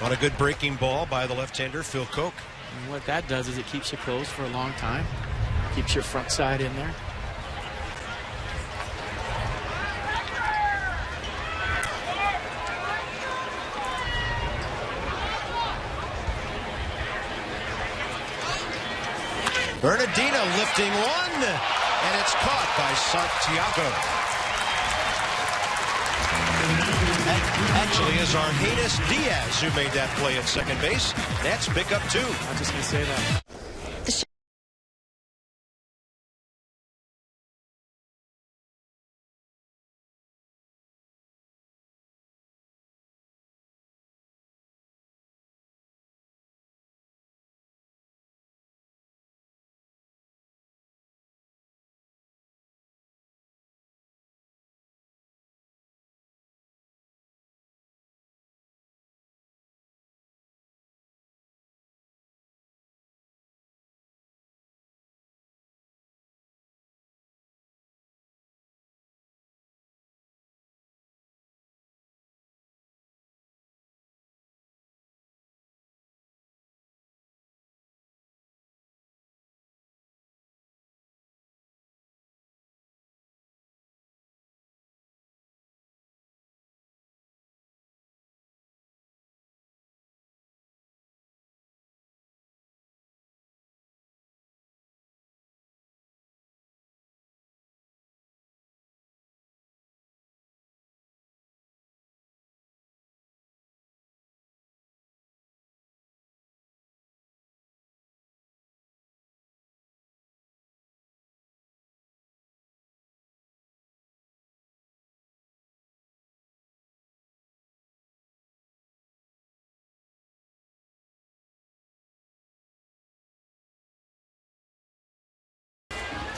on a good breaking ball by the left-hander, Phil Koch. And what that does is it keeps you closed for a long time. Keeps your front side in there. Bernardina lifting one, and it's caught by Santiago. That actually is Argenis Diaz who made that play at second base. That's pickup 2. I was just going to say that.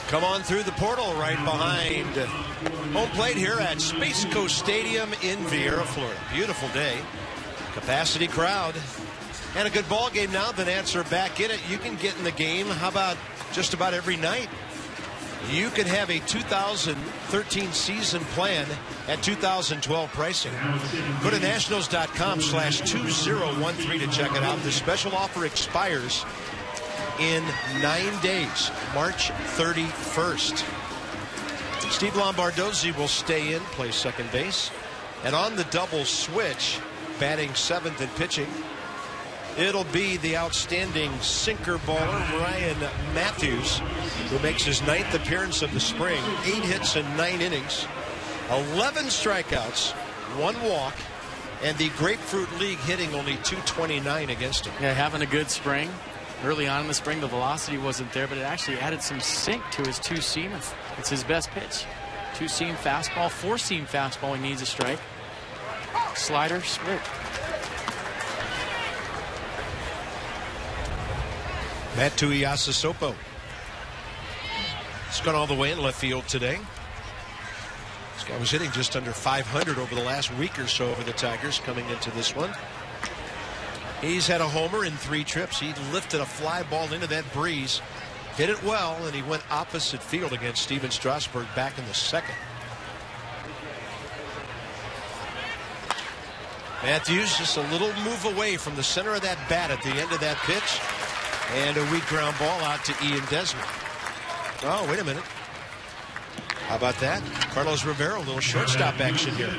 Come on through the portal right behind home plate here at Space Coast Stadium in Vieira, Florida. Beautiful day. Capacity crowd. And a good ball game now. The Nats are back in it. You can get in the game. How about just about every night? You can have a 2013 season plan at 2012 pricing. Go to nationals.com/2013 to check it out. The special offer expires in 9 days, March 31st. Steve Lombardozzi will stay in, play second base. And on the double switch, batting 7th and pitching, it'll be the outstanding sinker baller, Ryan Matthews, who makes his 9th appearance of the spring. 8 hits in 9 innings, 11 strikeouts, 1 walk, and the Grapefruit League hitting only .229 against him. Yeah, having a good spring. Early on in the spring, the velocity wasn't there, but it actually added some sink to his 2-seam. It's his best pitch. 2-seam fastball, 4-seam fastball. He needs a strike. Slider, split. Matt Tuiasosopo. It's gone all the way in left field today. This guy was hitting just under 500 over the last week or so for the Tigers coming into this one. He's had a homer in 3 trips. He lifted a fly ball into that breeze, hit it well, and he went opposite field against Steven Strasburg back in the 2nd. Matthews just a little move away from the center of that bat at the end of that pitch, and a weak ground ball out to Ian Desmond. Oh, wait a minute. How about that? Carlos Rivera, a little shortstop action here.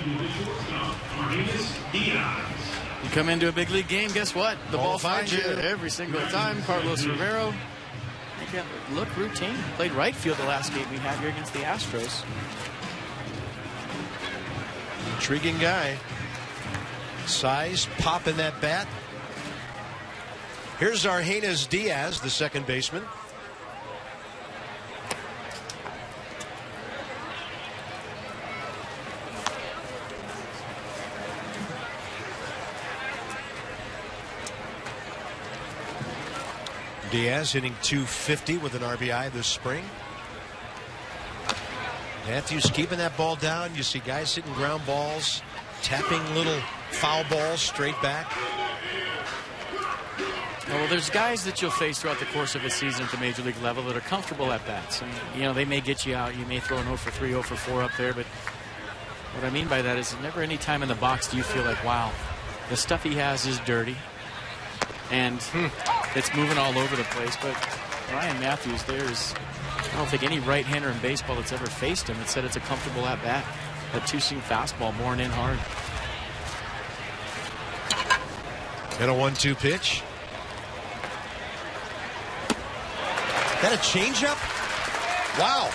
You come into a big league game, guess what? The ball finds you every single time. Carlos Rivera, he can look routine. Played right field the last game we had here against the Astros. Intriguing guy. Size, pop in that bat. Here's Argenis Diaz, the second baseman. Diaz hitting .250 with an RBI this spring. Matthews keeping that ball down. You see guys hitting ground balls, tapping little foul balls straight back. Well, there's guys that you'll face throughout the course of a season at the major league level that are comfortable at bats. And, you know, they may get you out. You may throw an 0 for 3, 0 for 4 up there. But what I mean by that is never any time in the box do you feel like, wow, the stuff he has is dirty. And it's moving all over the place. But Ryan Matthews, I don't think any right-hander in baseball that's ever faced him that said it's a comfortable at-bat. That two-seam fastball mooring in hard. And a 1-2 pitch. That a changeup? Wow.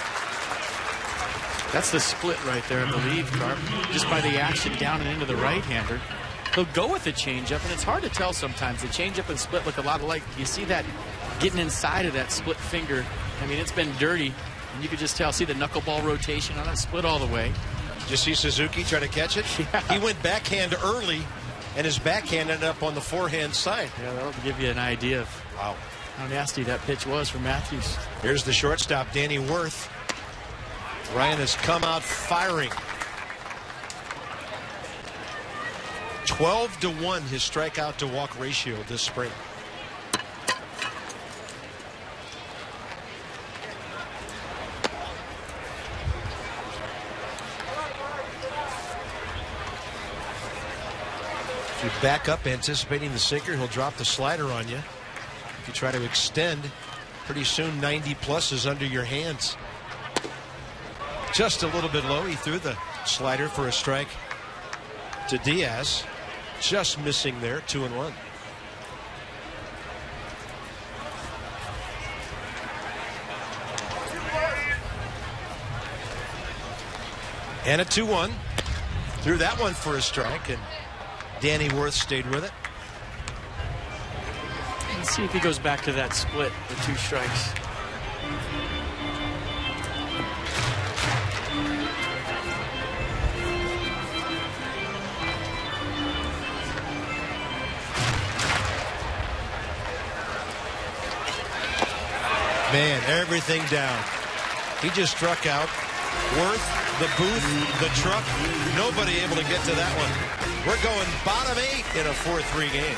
That's the split right there, I believe, Carp. Just by the action down and into the right-hander. He'll go with the changeup, and it's hard to tell sometimes. The changeup and split look a lot alike. You see that getting inside of that split finger. I mean, it's been dirty, and you could just tell. See the knuckleball rotation on it, split all the way. Did you see Suzuki try to catch it? Yeah. He went backhand early, and his backhand ended up on the forehand side. Yeah, that'll give you an idea of wow, how nasty that pitch was for Matthews. Here's the shortstop, Danny Worth. Ryan has come out firing. 12-1 his strikeout to walk ratio this spring. If you back up anticipating the sinker, he'll drop the slider on you. If you try to extend, pretty soon 90 plus is under your hands. Just a little bit low. He threw the slider for a strike to Diaz. Just missing there, 2-1. And a 2-1. Threw that one for a strike, and Danny Worth stayed with it. Let's see if he goes back to that split with 2 strikes. Man, everything down. He just struck out. Worth, the booth, the truck. Nobody able to get to that one. We're going bottom 8 in a 4-3 game.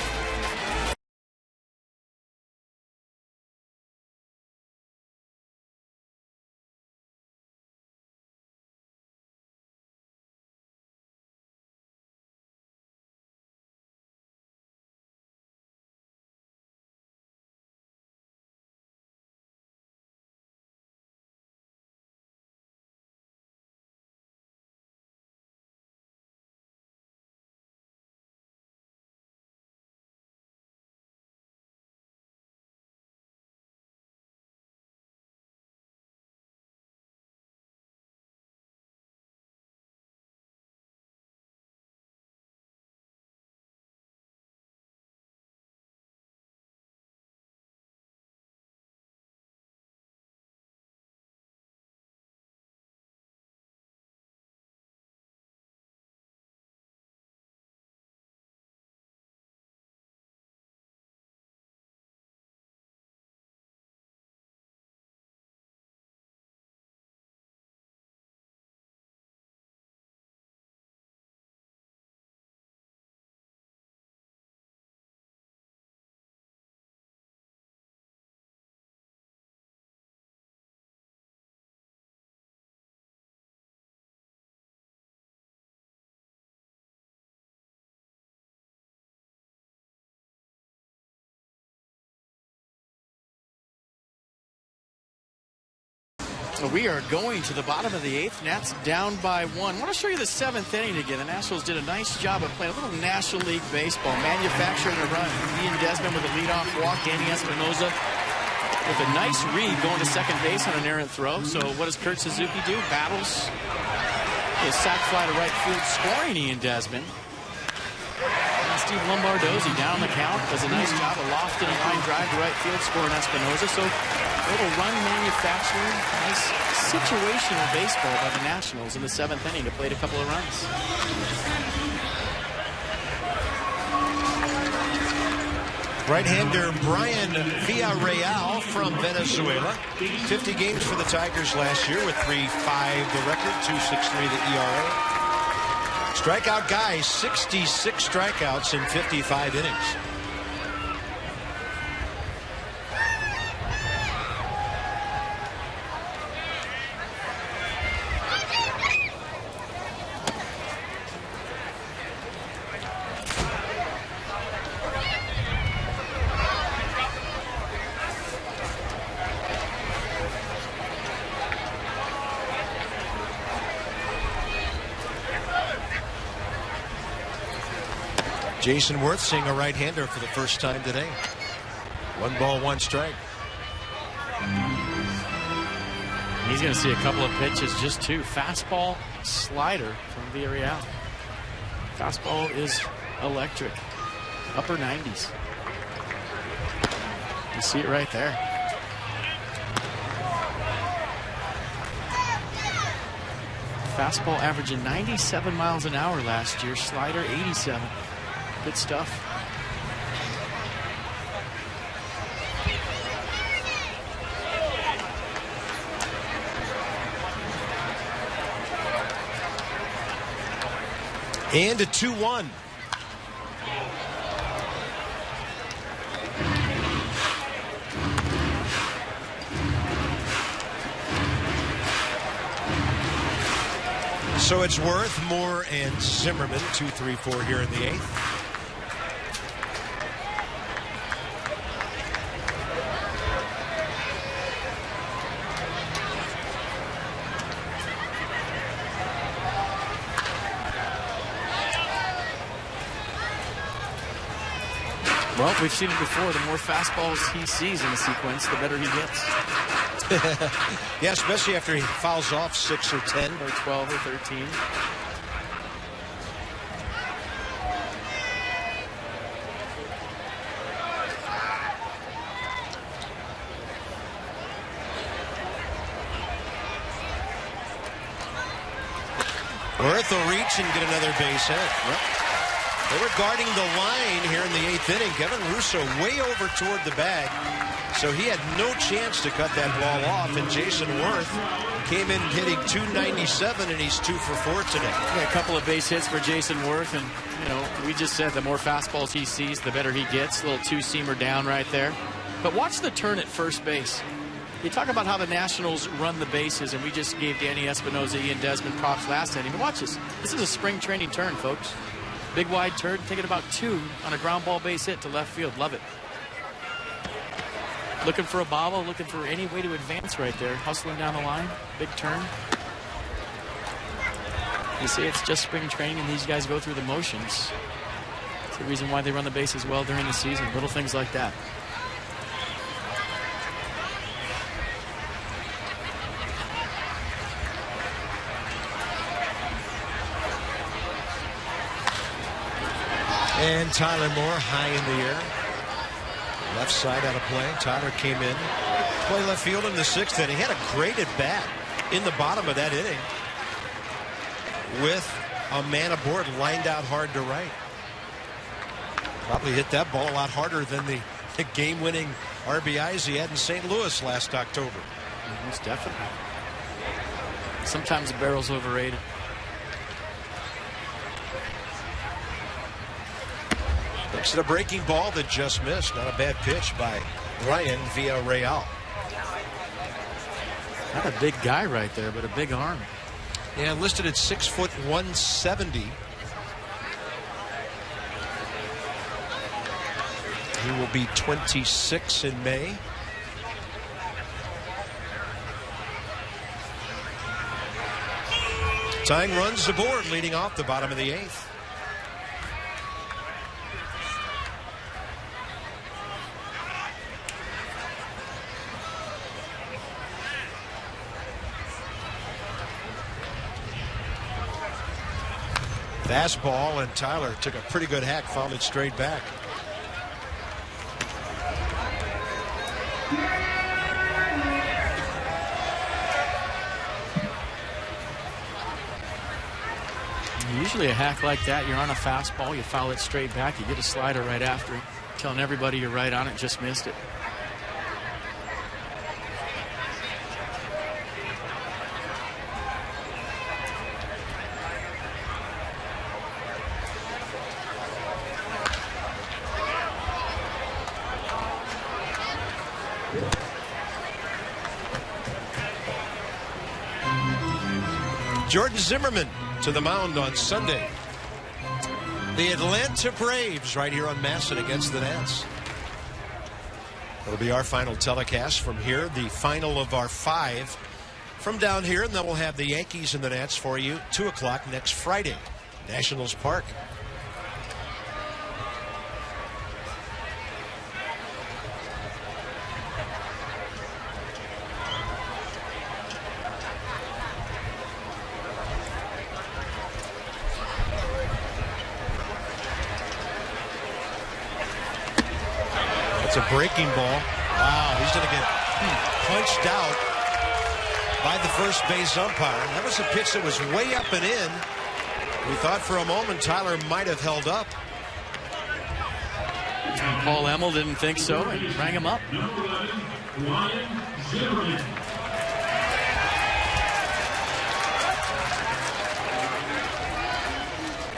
So we are going to the bottom of the 8th. Nats down by 1. I want to show you the 7th inning again. The Nationals did a nice job of playing a little National League baseball, manufacturing a run. Ian Desmond with a leadoff walk. Danny Espinosa with a nice read going to second base on an errant throw. So what does Kurt Suzuki do? Battles a sac fly to right field, scoring Ian Desmond. And Steve Lombardozzi down the count does a nice job, a lofted line drive to right field, scoring Espinosa. So a little run manufacturing, nice situational baseball by the Nationals in the 7th inning to play a couple of runs. Right-hander Brian Villarreal from Venezuela. 50 games for the Tigers last year with 3.5 the record, 2.63 the ERA. Strikeout guy, 66 strikeouts in 55 innings. Jason Worth seeing a right-hander for the first time today. 1 ball, 1 strike. He's going to see a couple of pitches, just 2. Fastball, slider from Villarreal. Fastball is electric. Upper 90s. You see it right there. Fastball averaging 97 miles an hour last year. Slider 87. Good stuff. And a 2-1. So it's Worth, Moore, and Zimmerman, 2, 3, 4 here in the 8th. Well, we've seen it before. The more fastballs he sees in a sequence, the better he gets. Yeah, especially after he fouls off 6 or 10. Or 12 or 13. Worth will reach and get another base hit. Yep. They were guarding the line here in the 8th inning. Kevin Russo way over toward the bag, so he had no chance to cut that ball off. And Jason Worth came in hitting .297, and he's 2 for 4 today. Yeah, a couple of base hits for Jason Worth, and you know, we just said the more fastballs he sees, the better he gets. A little 2-seamer down right there. But watch the turn at first base. You talk about how the Nationals run the bases, and we just gave Danny Espinosa, Ian Desmond props last inning. But watch this. This is a spring training turn, folks. Big wide turn, taking about 2 on a ground ball base hit to left field. Love it. Looking for a bobble, looking for any way to advance right there. Hustling down the line. Big turn. You see, it's just spring training, and these guys go through the motions. It's the reason why they run the bases well during the season. Little things like that. And Tyler Moore high in the air. Left side out of play. Tyler came in. Play left field in the 6th inning. He had a great at bat in the bottom of that inning with a man aboard lined out hard to right. Probably hit that ball a lot harder than the game-winning RBIs he had in St. Louis last October. Most definitely. Sometimes the barrel's overrated. Next to the breaking ball that just missed. Not a bad pitch by Brian Villarreal. Not a big guy right there, but a big arm. Yeah, listed at 6 foot 170. He will be 26 in May. Tying runs the board, leading off the bottom of the 8th. Fastball, and Tyler took a pretty good hack, fouled it straight back. Usually a hack like that, you're on a fastball, you foul it straight back, you get a slider right after it. Telling everybody you're right on it, just missed it. Jordan Zimmerman to the mound on Sunday. The Atlanta Braves right here on Masson against the Nats. It'll be our final telecast from here, the final of our 5 from down here, and then we'll have the Yankees and the Nats for you 2 o'clock next Friday, Nationals Park. It's a breaking ball. Wow, he's going to get punched out by the first base umpire. That was a pitch that was way up and in. We thought for a moment Tyler might have held up. Paul Emmel didn't think so and rang him up.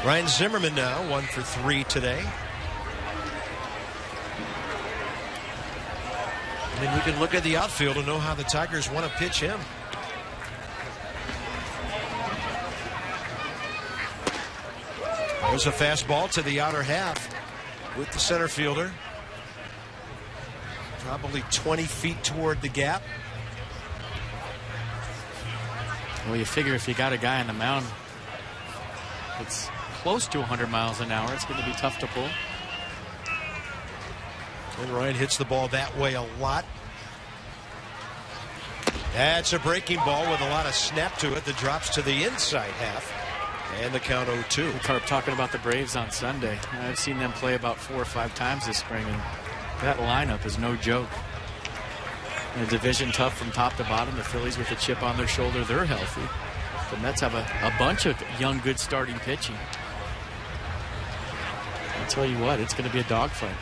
Ryan Zimmerman now 1 for 3 today. I mean, we can look at the outfield and know how the Tigers want to pitch him. There's a fastball to the outer half with the center fielder. Probably 20 feet toward the gap. Well, you figure if you got a guy on the mound that's close to 100 miles an hour, it's going to be tough to pull. And Ryan hits the ball that way a lot. That's a breaking ball with a lot of snap to it that drops to the inside half. And the count 0-2. We were talking about the Braves on Sunday. I've seen them play about 4 or 5 times this spring, and that lineup is no joke. The division tough from top to bottom. The Phillies with a chip on their shoulder, they're healthy. The Mets have a bunch of young, good starting pitching. I'll tell you what, it's going to be a dogfight.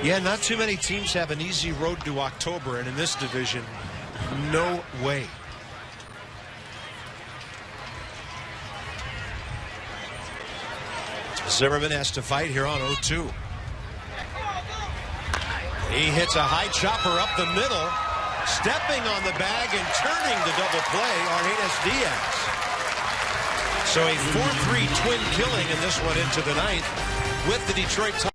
Yeah, not too many teams have an easy road to October, and in this division, no way. Zimmerman has to fight here on 0-2. He hits a high chopper up the middle, stepping on the bag and turning the double play, Argenis Diaz. So a 4-3 twin killing in this one into the 9th with the Detroit Tigers.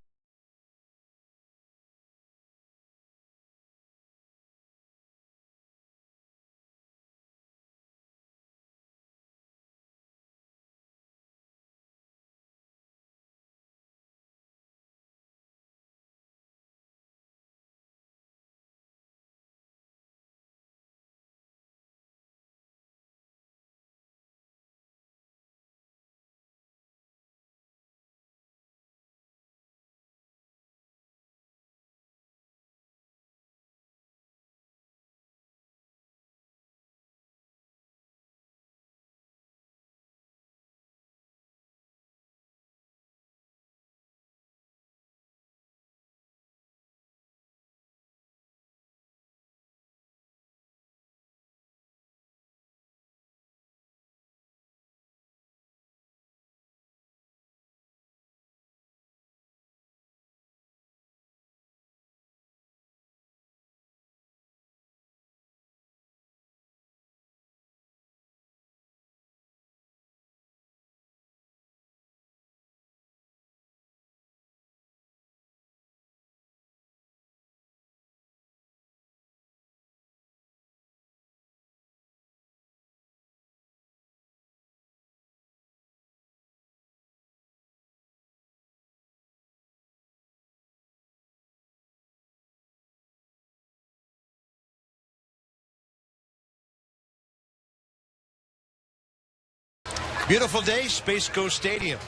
Beautiful day, Space Coast Stadium.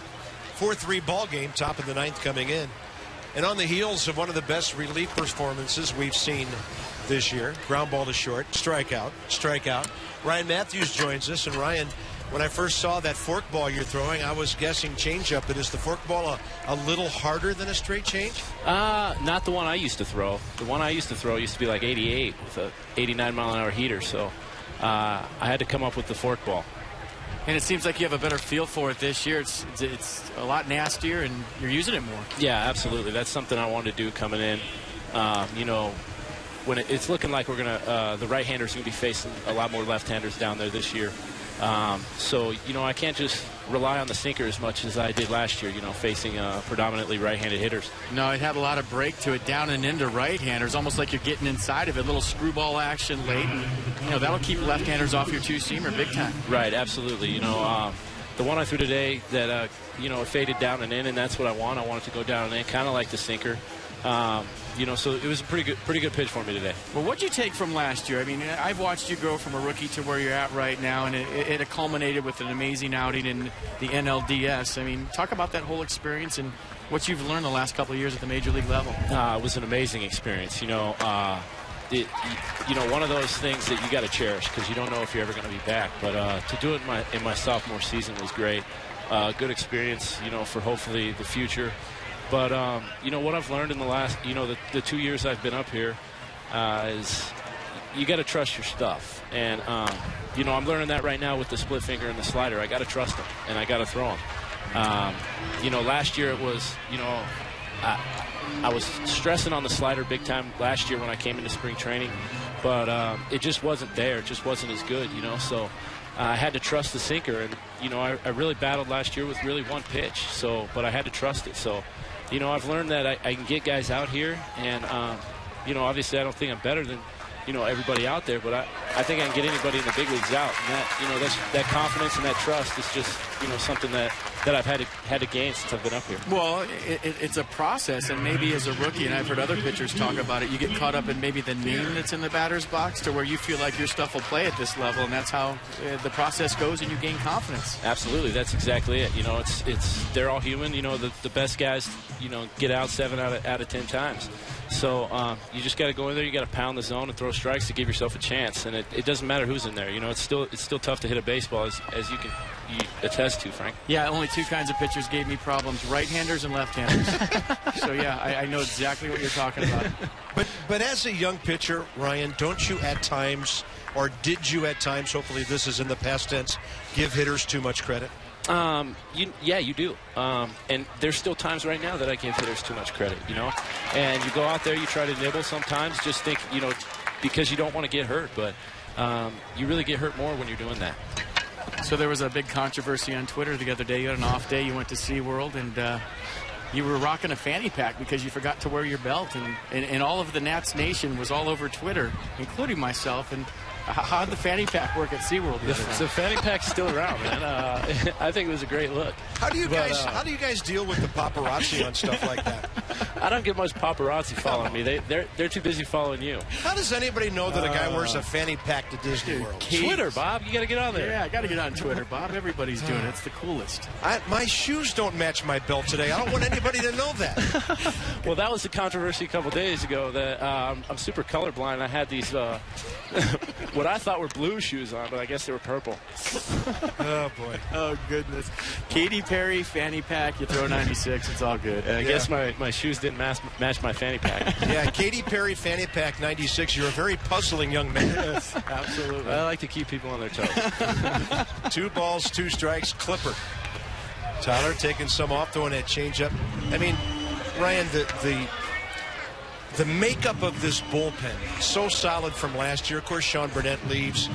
4-3 ball game, top of the ninth coming in. And on the heels of one of the best relief performances we've seen this year, ground ball to short, strikeout. Ryan Matthews joins us. And Ryan, when I first saw that fork ball you're throwing, I was guessing changeup. But is the fork ball a little harder than a straight change? Not the one I used to throw. The one I used to throw used to be like 88 with a 89-mile-an-hour heater. So I had to come up with the fork ball. And it seems like you have a better feel for it this year. It's a lot nastier, and you're using it more. Yeah, absolutely. That's something I wanted to do coming in. When it's looking like we're gonna, the right-handers are gonna be facing a lot more left-handers down there this year. So I can't just rely on the sinker as much as I did last year. Facing predominantly right-handed hitters. No, it had a lot of break to it, down and into right-handers, almost like you're getting inside of it. Little screwball action late, and that'll keep left-handers off your two-seamer big time. Right, absolutely. The one I threw today that it faded down and in, and that's what I want. I want it to go down and in, kind of like the sinker. So it was a pretty good pitch for me today. Well, what'd you take from last year? I mean, I've watched you grow from a rookie to where you're at right now, and it culminated with an amazing outing in the NLDS. I mean, talk about that whole experience and what you've learned the last couple of years at the major league level. It was an amazing experience. One of those things that you got to cherish because you don't know if you're ever going to be back. But to do it in my sophomore season was great. Good experience, for hopefully the future. But, what I've learned in the last, the 2 years I've been up here is you got to trust your stuff. And, I'm learning that right now with the split finger and the slider. I got to trust them, and I got to throw them. Last year it was, I was stressing on the slider big time last year when I came into spring training. But it just wasn't there. It just wasn't as good, So I had to trust the sinker. And, I really battled last year with really one pitch. But I had to trust it. So, I've learned that I can get guys out here, and, obviously I don't think I'm better than, everybody out there, but I think I can get anybody in the big leagues out. And that, that confidence and that trust is just, something that I've had to gain since I've been up here. Well, it's a process, and maybe as a rookie, and I've heard other pitchers talk about it, you get caught up in maybe the name that's in the batter's box to where you feel like your stuff will play at this level, and that's how the process goes, and you gain confidence. Absolutely, that's exactly it. It's they're all human. The best guys, get out 7 out of 10 times. So you just got to go in there. You got to pound the zone and throw strikes to give yourself a chance. And it doesn't matter who's in there. It's still tough to hit a baseball, as you attest to, Frank. Yeah, only two kinds of pitchers gave me problems: right-handers and left-handers. So yeah, I know exactly what you're talking about. But as a young pitcher, Ryan, don't you at times, or did you at times, hopefully this is in the past tense, give hitters too much credit? You do. And there's still times right now that I give hitters too much credit, And you go out there, you try to nibble sometimes, just think, because you don't want to get hurt. But you really get hurt more when you're doing that. So there was a big controversy on Twitter the other day. You had an off day. You went to SeaWorld, and you were rocking a fanny pack because you forgot to wear your belt. And all of the Nats Nation was all over Twitter, including myself. And how'd the fanny pack work at SeaWorld? The fanny pack's still around, man. I think it was a great look. How do you guys deal with the paparazzi on stuff like that? I don't get much paparazzi following me. They're too busy following you. How does anybody know that a guy wears a fanny pack to Disney World? Twitter, Bob. You got to get on there. Yeah, I got to get on Twitter, Bob. Everybody's doing it. It's the coolest. My shoes don't match my belt today. I don't want anybody to know that. Well, that was the controversy a couple days ago. That I'm super colorblind. I had these what I thought were blue shoes on, but I guess they were purple. Oh boy. Oh goodness. Katy Perry fanny pack. You throw 96. It's all good. I guess my shoes didn't match my fanny pack. Yeah, Katy Perry fanny pack 96. You're a very puzzling young man. Yes, absolutely. I like to keep people on their toes. 2 balls, 2 strikes, clipper. Tyler taking some off, throwing that changeup. I mean, Ryan, the makeup of this bullpen, so solid from last year. Of course, Sean Burnett leaves,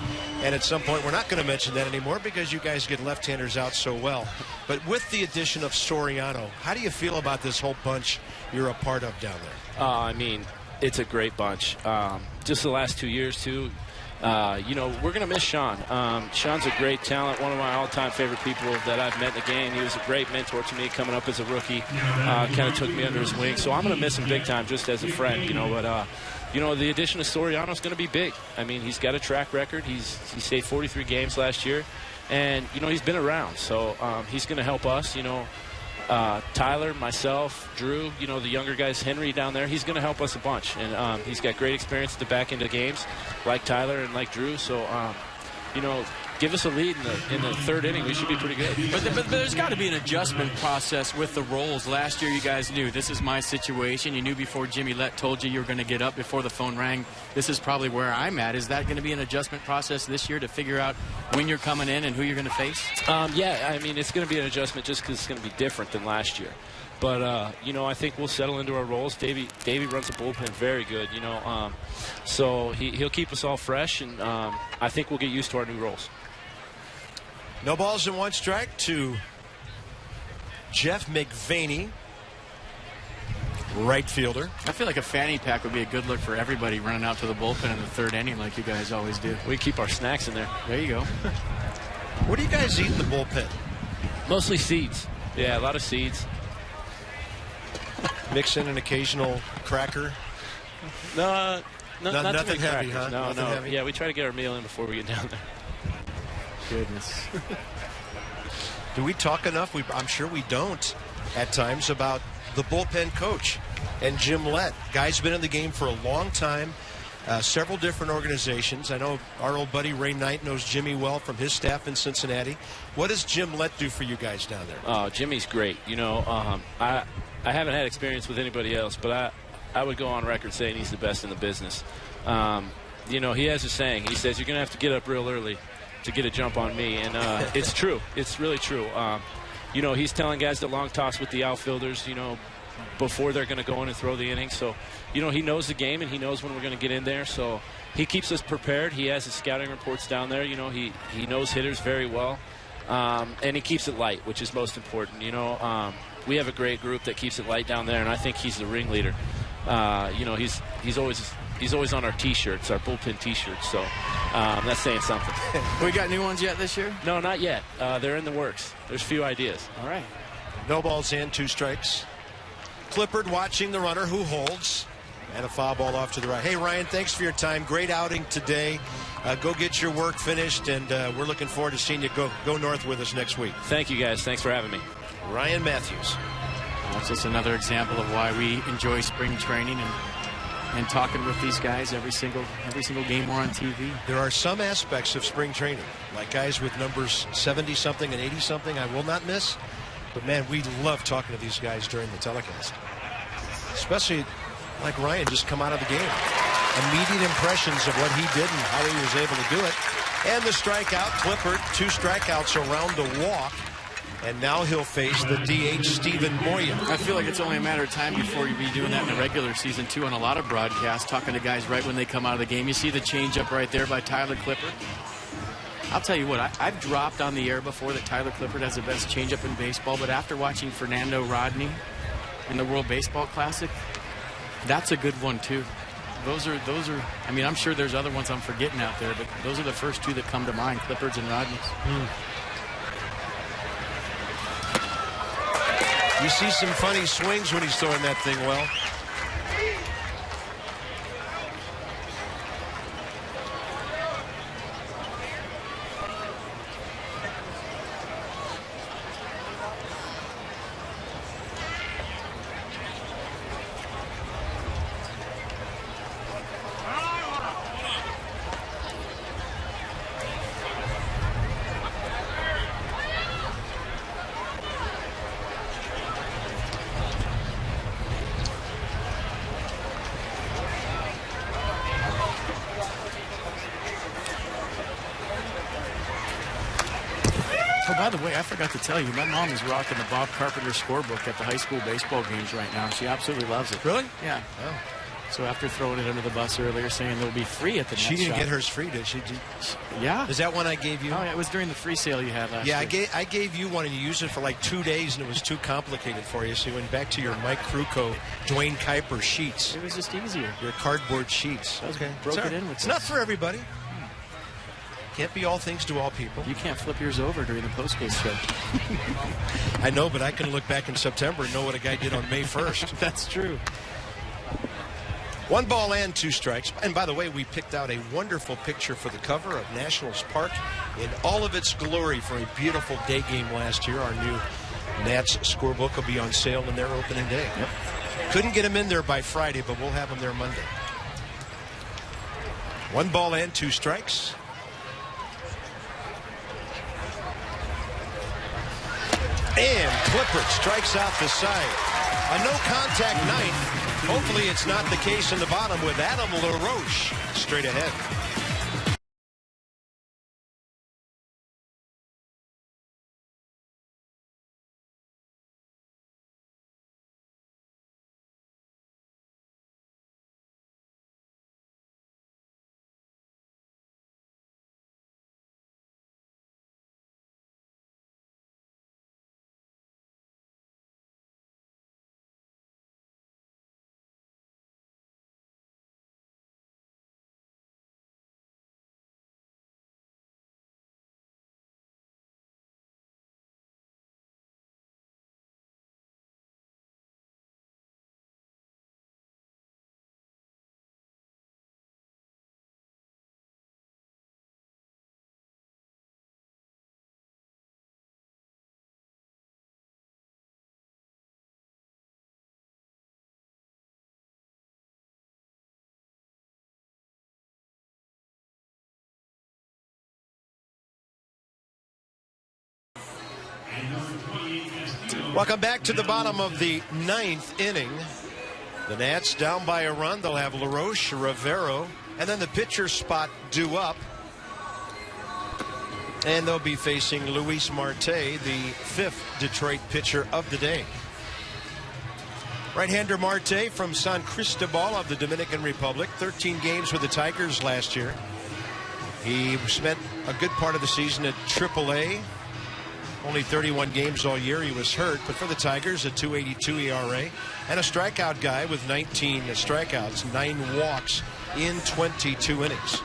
and at some point, we're not going to mention that anymore because you guys get left-handers out so well. But with the addition of Soriano, how do you feel about this whole bunch you're a part of down there? I mean, it's a great bunch. Just the last 2 years, too. We're going to miss Sean. Sean's a great talent, one of my all-time favorite people that I've met in the game. He was a great mentor to me coming up as a rookie, kind of took me under his wing. So I'm going to miss him big time just as a friend, But, the addition of Soriano is going to be big. I mean, he's got a track record. He saved 43 games last year. And, you know, he's been around, so he's going to help us, you know. Tyler, myself, Drew, you know, the younger guys, Henry down there, he's going to help us a bunch. And he's got great experience at the back end of games, like Tyler and like Drew. So, you know, give us a lead in the third inning. We should be pretty good. But there's got to be an adjustment process with the roles. Last year, you guys knew this is my situation. You knew before Jimmy Lett told you were going to get up before the phone rang. This is probably where I'm at. Is that going to be an adjustment process this year to figure out when you're coming in and who you're going to face? Yeah, I mean, it's going to be an adjustment just because it's going to be different than last year. But, you know, I think we'll settle into our roles. Davey runs the bullpen very good, you know. So he'll keep us all fresh, and I think we'll get used to our new roles. No balls and 1 strike to Jeff McVaney, right fielder. I feel like a fanny pack would be a good look for everybody running out to the bullpen in the third inning like you guys always do. We keep our snacks in there. There you go. What do you guys eat in the bullpen? Mostly seeds. Yeah, a lot of seeds. Mix in an occasional cracker? No, not nothing too many heavy, crackers. huh? No, Nothing no. heavy? Yeah, we try to get our meal in before we get down there. Goodness. Do we talk enough? I'm sure we don't at times about the bullpen coach and Jim Lett. Guy's been in the game for a long time, several different organizations. I know our old buddy Ray Knight knows Jimmy well from his staff in Cincinnati. What does Jim Lett do for you guys down there? Oh, Jimmy's great. You know, I haven't had experience with anybody else, but I would go on record saying he's the best in the business. You know, he has a saying. He says, you're going to have to get up real early to get a jump on me, and it's true. It's really true. You know, he's telling guys to long toss with the outfielders, you know, before they're going to go in and throw the inning. So, you know, he knows the game, and he knows when we're going to get in there. So he keeps us prepared. He has his scouting reports down there. You know, he knows hitters very well, and he keeps it light, which is most important. You know, we have a great group that keeps it light down there, and I think he's the ringleader. You know, he's always on our T-shirts, our bullpen T-shirts. So that's saying something. We got new ones yet this year? No, not yet. They're in the works. There's a few ideas. All right. No balls and 2 strikes. Clippard watching the runner who holds. And a foul ball off to the right. Hey, Ryan, thanks for your time. Great outing today. Go get your work finished, and we're looking forward to seeing you go north with us next week. Thank you, guys. Thanks for having me. Ryan Matthews. That's just another example of why we enjoy spring training and talking with these guys every single game we're on TV. There are some aspects of spring training, like guys with numbers 70-something and 80-something I will not miss. But, man, we love talking to these guys during the telecast. Especially like Ryan, just come out of the game. Immediate impressions of what he did and how he was able to do it. And the strikeout, Clippard, 2 strikeouts around the walk. And now he'll face the DH, Stephen Moya. I feel like it's only a matter of time before you'll be doing that in the regular season, too, on a lot of broadcasts, talking to guys right when they come out of the game. You see the changeup right there by Tyler Clippard. I'll tell you what, I've dropped on the air before that Tyler Clippard has the best changeup in baseball, but after watching Fernando Rodney in the World Baseball Classic, that's a good one, too. Those are. I mean, I'm sure there's other ones I'm forgetting out there, but those are the first 2 that come to mind, Clippard's and Rodney's. You see some funny swings when he's throwing that thing well. Oh, by the way, I forgot to tell you, my mom is rocking the Bob Carpenter scorebook at the high school baseball games right now. She absolutely loves it. Really? Yeah. Oh. So after throwing it under the bus earlier, saying they'll be free at the She next didn't shop. get hers free, did she? Yeah. Is that one I gave you? Oh, yeah, it was during the free sale you had last Yeah, year. I gave you one, and you used it for like 2 days, and it was too complicated for you, so you went back to your Mike Krukow, Dwayne Kuiper sheets. It was just easier. Your cardboard sheets. Just Okay. broke It's it in with It's this. not for everybody. Can't be all things to all people. You can't flip yours over during the postgame show. I know, but I can look back in September and know what a guy did on May 1st. That's true. 1 ball and 2 strikes. And by the way, we picked out a wonderful picture for the cover of Nationals Park in all of its glory for a beautiful day game last year. Our new Nats scorebook will be on sale in their opening day. Yep. Couldn't get them in there by Friday, but we'll have them there Monday. 1 ball and 2 strikes. And Clippard strikes out the side. A no-contact ninth. Hopefully it's not the case in the bottom with Adam LaRoche straight ahead. Welcome back to the bottom of the 9th inning. The Nats down by a run. They'll have LaRoche, Rivero, and then the pitcher spot due up. And they'll be facing Luis Marte, the 5th Detroit pitcher of the day. Right-hander Marte from San Cristobal of the Dominican Republic. 13 games with the Tigers last year. He spent a good part of the season at AAA. Only 31 games all year. He was hurt, but for the Tigers, a .282 ERA and a strikeout guy with 19 strikeouts, 9 walks in 22 innings.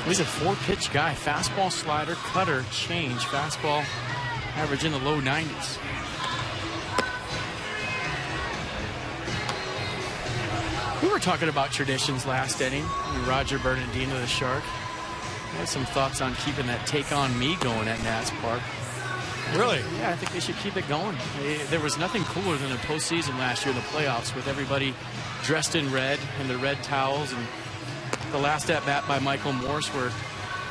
He's a 4-pitch guy. Fastball, slider, cutter, change. Fastball average in the low 90s. We were talking about traditions last inning. Roger Bernardino, the Shark. I had some thoughts on keeping that Take On Me going at Nats Park. Really? Yeah, I think they should keep it going. There was nothing cooler than the postseason last year in the playoffs with everybody dressed in red and the red towels, and the last at-bat by Michael Morse where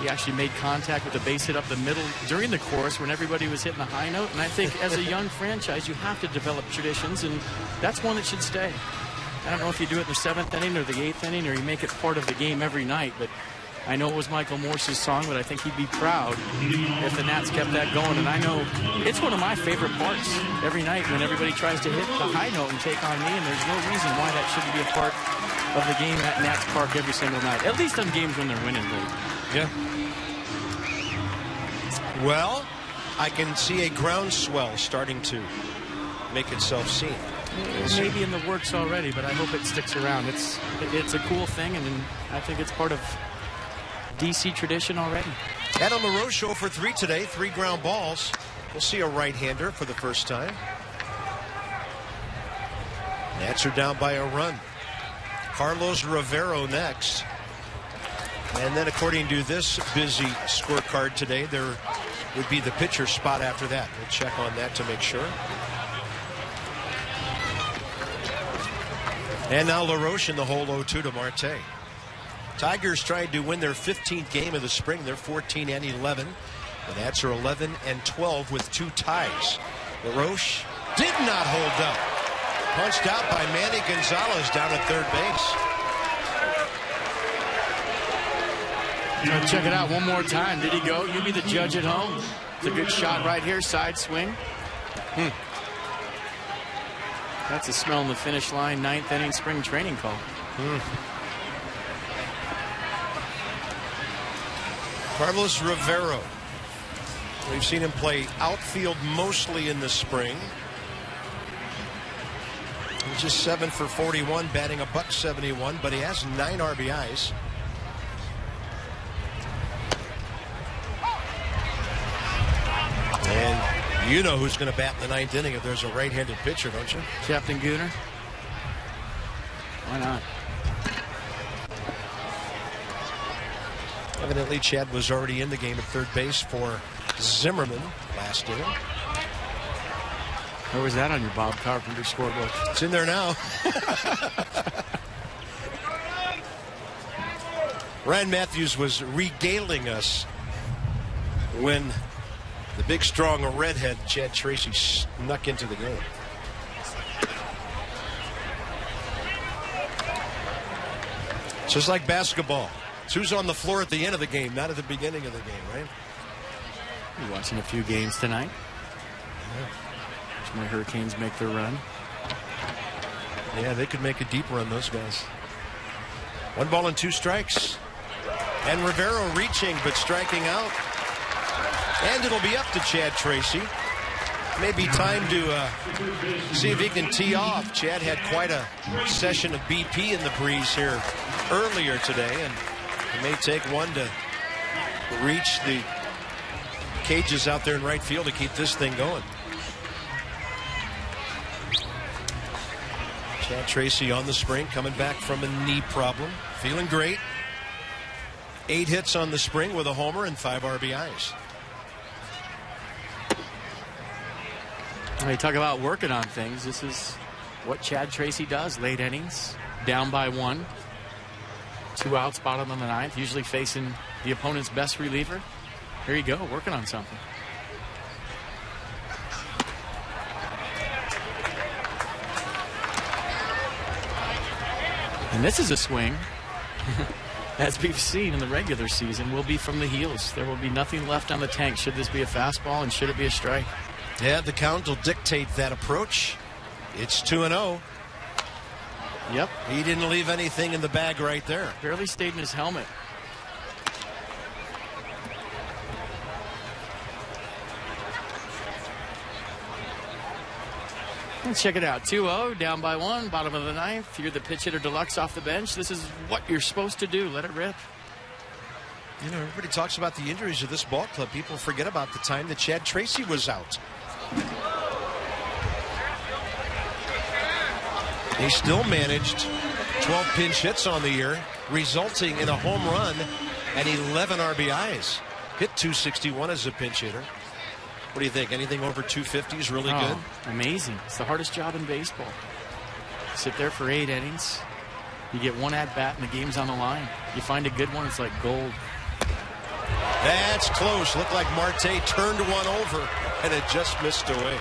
he actually made contact with the base hit up the middle during the course when everybody was hitting the high note. And I think as a young franchise, you have to develop traditions, and that's one that should stay. I don't know if you do it in the 7th inning or the 8th inning or you make it part of the game every night, but I know it was Michael Morse's song, but I think he'd be proud if the Nats kept that going. And I know it's one of my favorite parts every night when everybody tries to hit the high note and Take On Me, and there's no reason why that shouldn't be a part of the game at Nats Park every single night, at least on games when they're winning late. Yeah. Well, I can see a groundswell starting to make itself seen. Maybe in the works already, but I hope it sticks around. It's a cool thing, and I think it's part of DC tradition already. Adam LaRoche 0 for 3 today, 3 ground balls. We'll see a right-hander for the first time. Nats are down by a run. Carlos Rivero next. And then according to this busy scorecard today, there would be the pitcher spot after that. We'll check on that to make sure. And now LaRoche in the hole 0-2 to Marte. Tigers tried to win their 15th game of the spring. They're 14 and 11. The Nats are 11 and 12 with 2 ties. LaRoche did not hold up. Punched out by Manny Gonzalez down at third base. Check it out one more time. Did he go? You be the judge at home. It's a good shot right here. Side swing. That's a smell in the finish line. 9th inning spring training call. Carlos Rivero. We've seen him play outfield mostly in the spring. He's just 7 for 41, batting a .171, but he has 9 RBIs. And you know who's going to bat in the 9th inning if there's a right-handed pitcher, don't you? Captain Gooner. Why not? Evidently, Chad was already in the game at third base for Zimmerman last inning. Where was that on your Bob Carpenter scorebook? It's in there now. Ryan Matthews was regaling us when the big, strong redhead Chad Tracy snuck into the game. Just like basketball. It's who's on the floor at the end of the game, not at the beginning of the game, right? You're watching a few games tonight. Yeah. Watch my Hurricanes make their run. Yeah, they could make a deep run, those guys. 1 ball and 2 strikes. And Rivero reaching but striking out. And it'll be up to Chad Tracy. Maybe time to see if he can tee off. Chad had quite a session of BP in the breeze here earlier today, and it may take one to reach the cages out there in right field to keep this thing going. Chad Tracy on the spring, coming back from a knee problem, feeling great. 8 hits on the spring with a homer and 5 RBIs. When you talk about working on things, this is what Chad Tracy does. Late innings, down by 1. 2 outs, bottom of the 9th, usually facing the opponent's best reliever. Here you go, working on something. And this is a swing. As we've seen in the regular season, will be from the heels. There will be nothing left on the tank. Should this be a fastball and should it be a strike? Yeah, the count will dictate that approach. It's 2-0. Yep. He didn't leave anything in the bag right there. Barely stayed in his helmet. Let's check it out. 2-0, down by 1, bottom of the 9th. You're the pitch hitter deluxe off the bench. This is what you're supposed to do. Let it rip. You know, everybody talks about the injuries of this ball club. People forget about the time that Chad Tracy was out. He still managed 12 pinch hits on the year, resulting in a home run and 11 RBIs. Hit .261 as a pinch hitter. What do you think? Anything over 250 is really good? Amazing. It's the hardest job in baseball. Sit there for 8 innings. You get 1 at-bat and the game's on the line. You find a good one, it's like gold. That's close. Looked like Marte turned one over and it just missed away.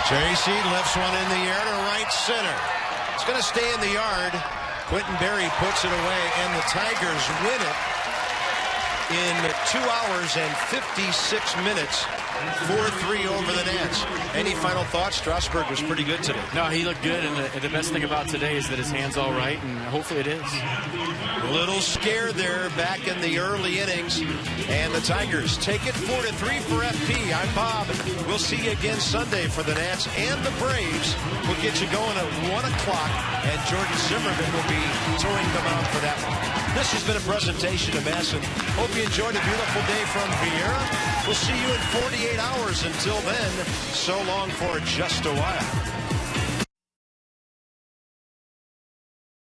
Tracy lifts one in the air to right center. It's going to stay in the yard. Quentin Berry puts it away, and the Tigers win it in 2 hours and 56 minutes. 4-3 over the Nats. Any final thoughts? Strasburg was pretty good today. No, he looked good, and the best thing about today is that his hand's all right, and hopefully it is. A little scared there back in the early innings, and the Tigers take it 4-3 for FP. I'm Bob. We'll see you again Sunday for the Nats and the Braves. We'll get you going at 1 o'clock, and Jordan Zimmerman will be towing them out for that one. This has been a presentation of Masson. Hope you enjoyed a beautiful day from Vieira. We'll see you in 48 hours. Until then, so long for just a while.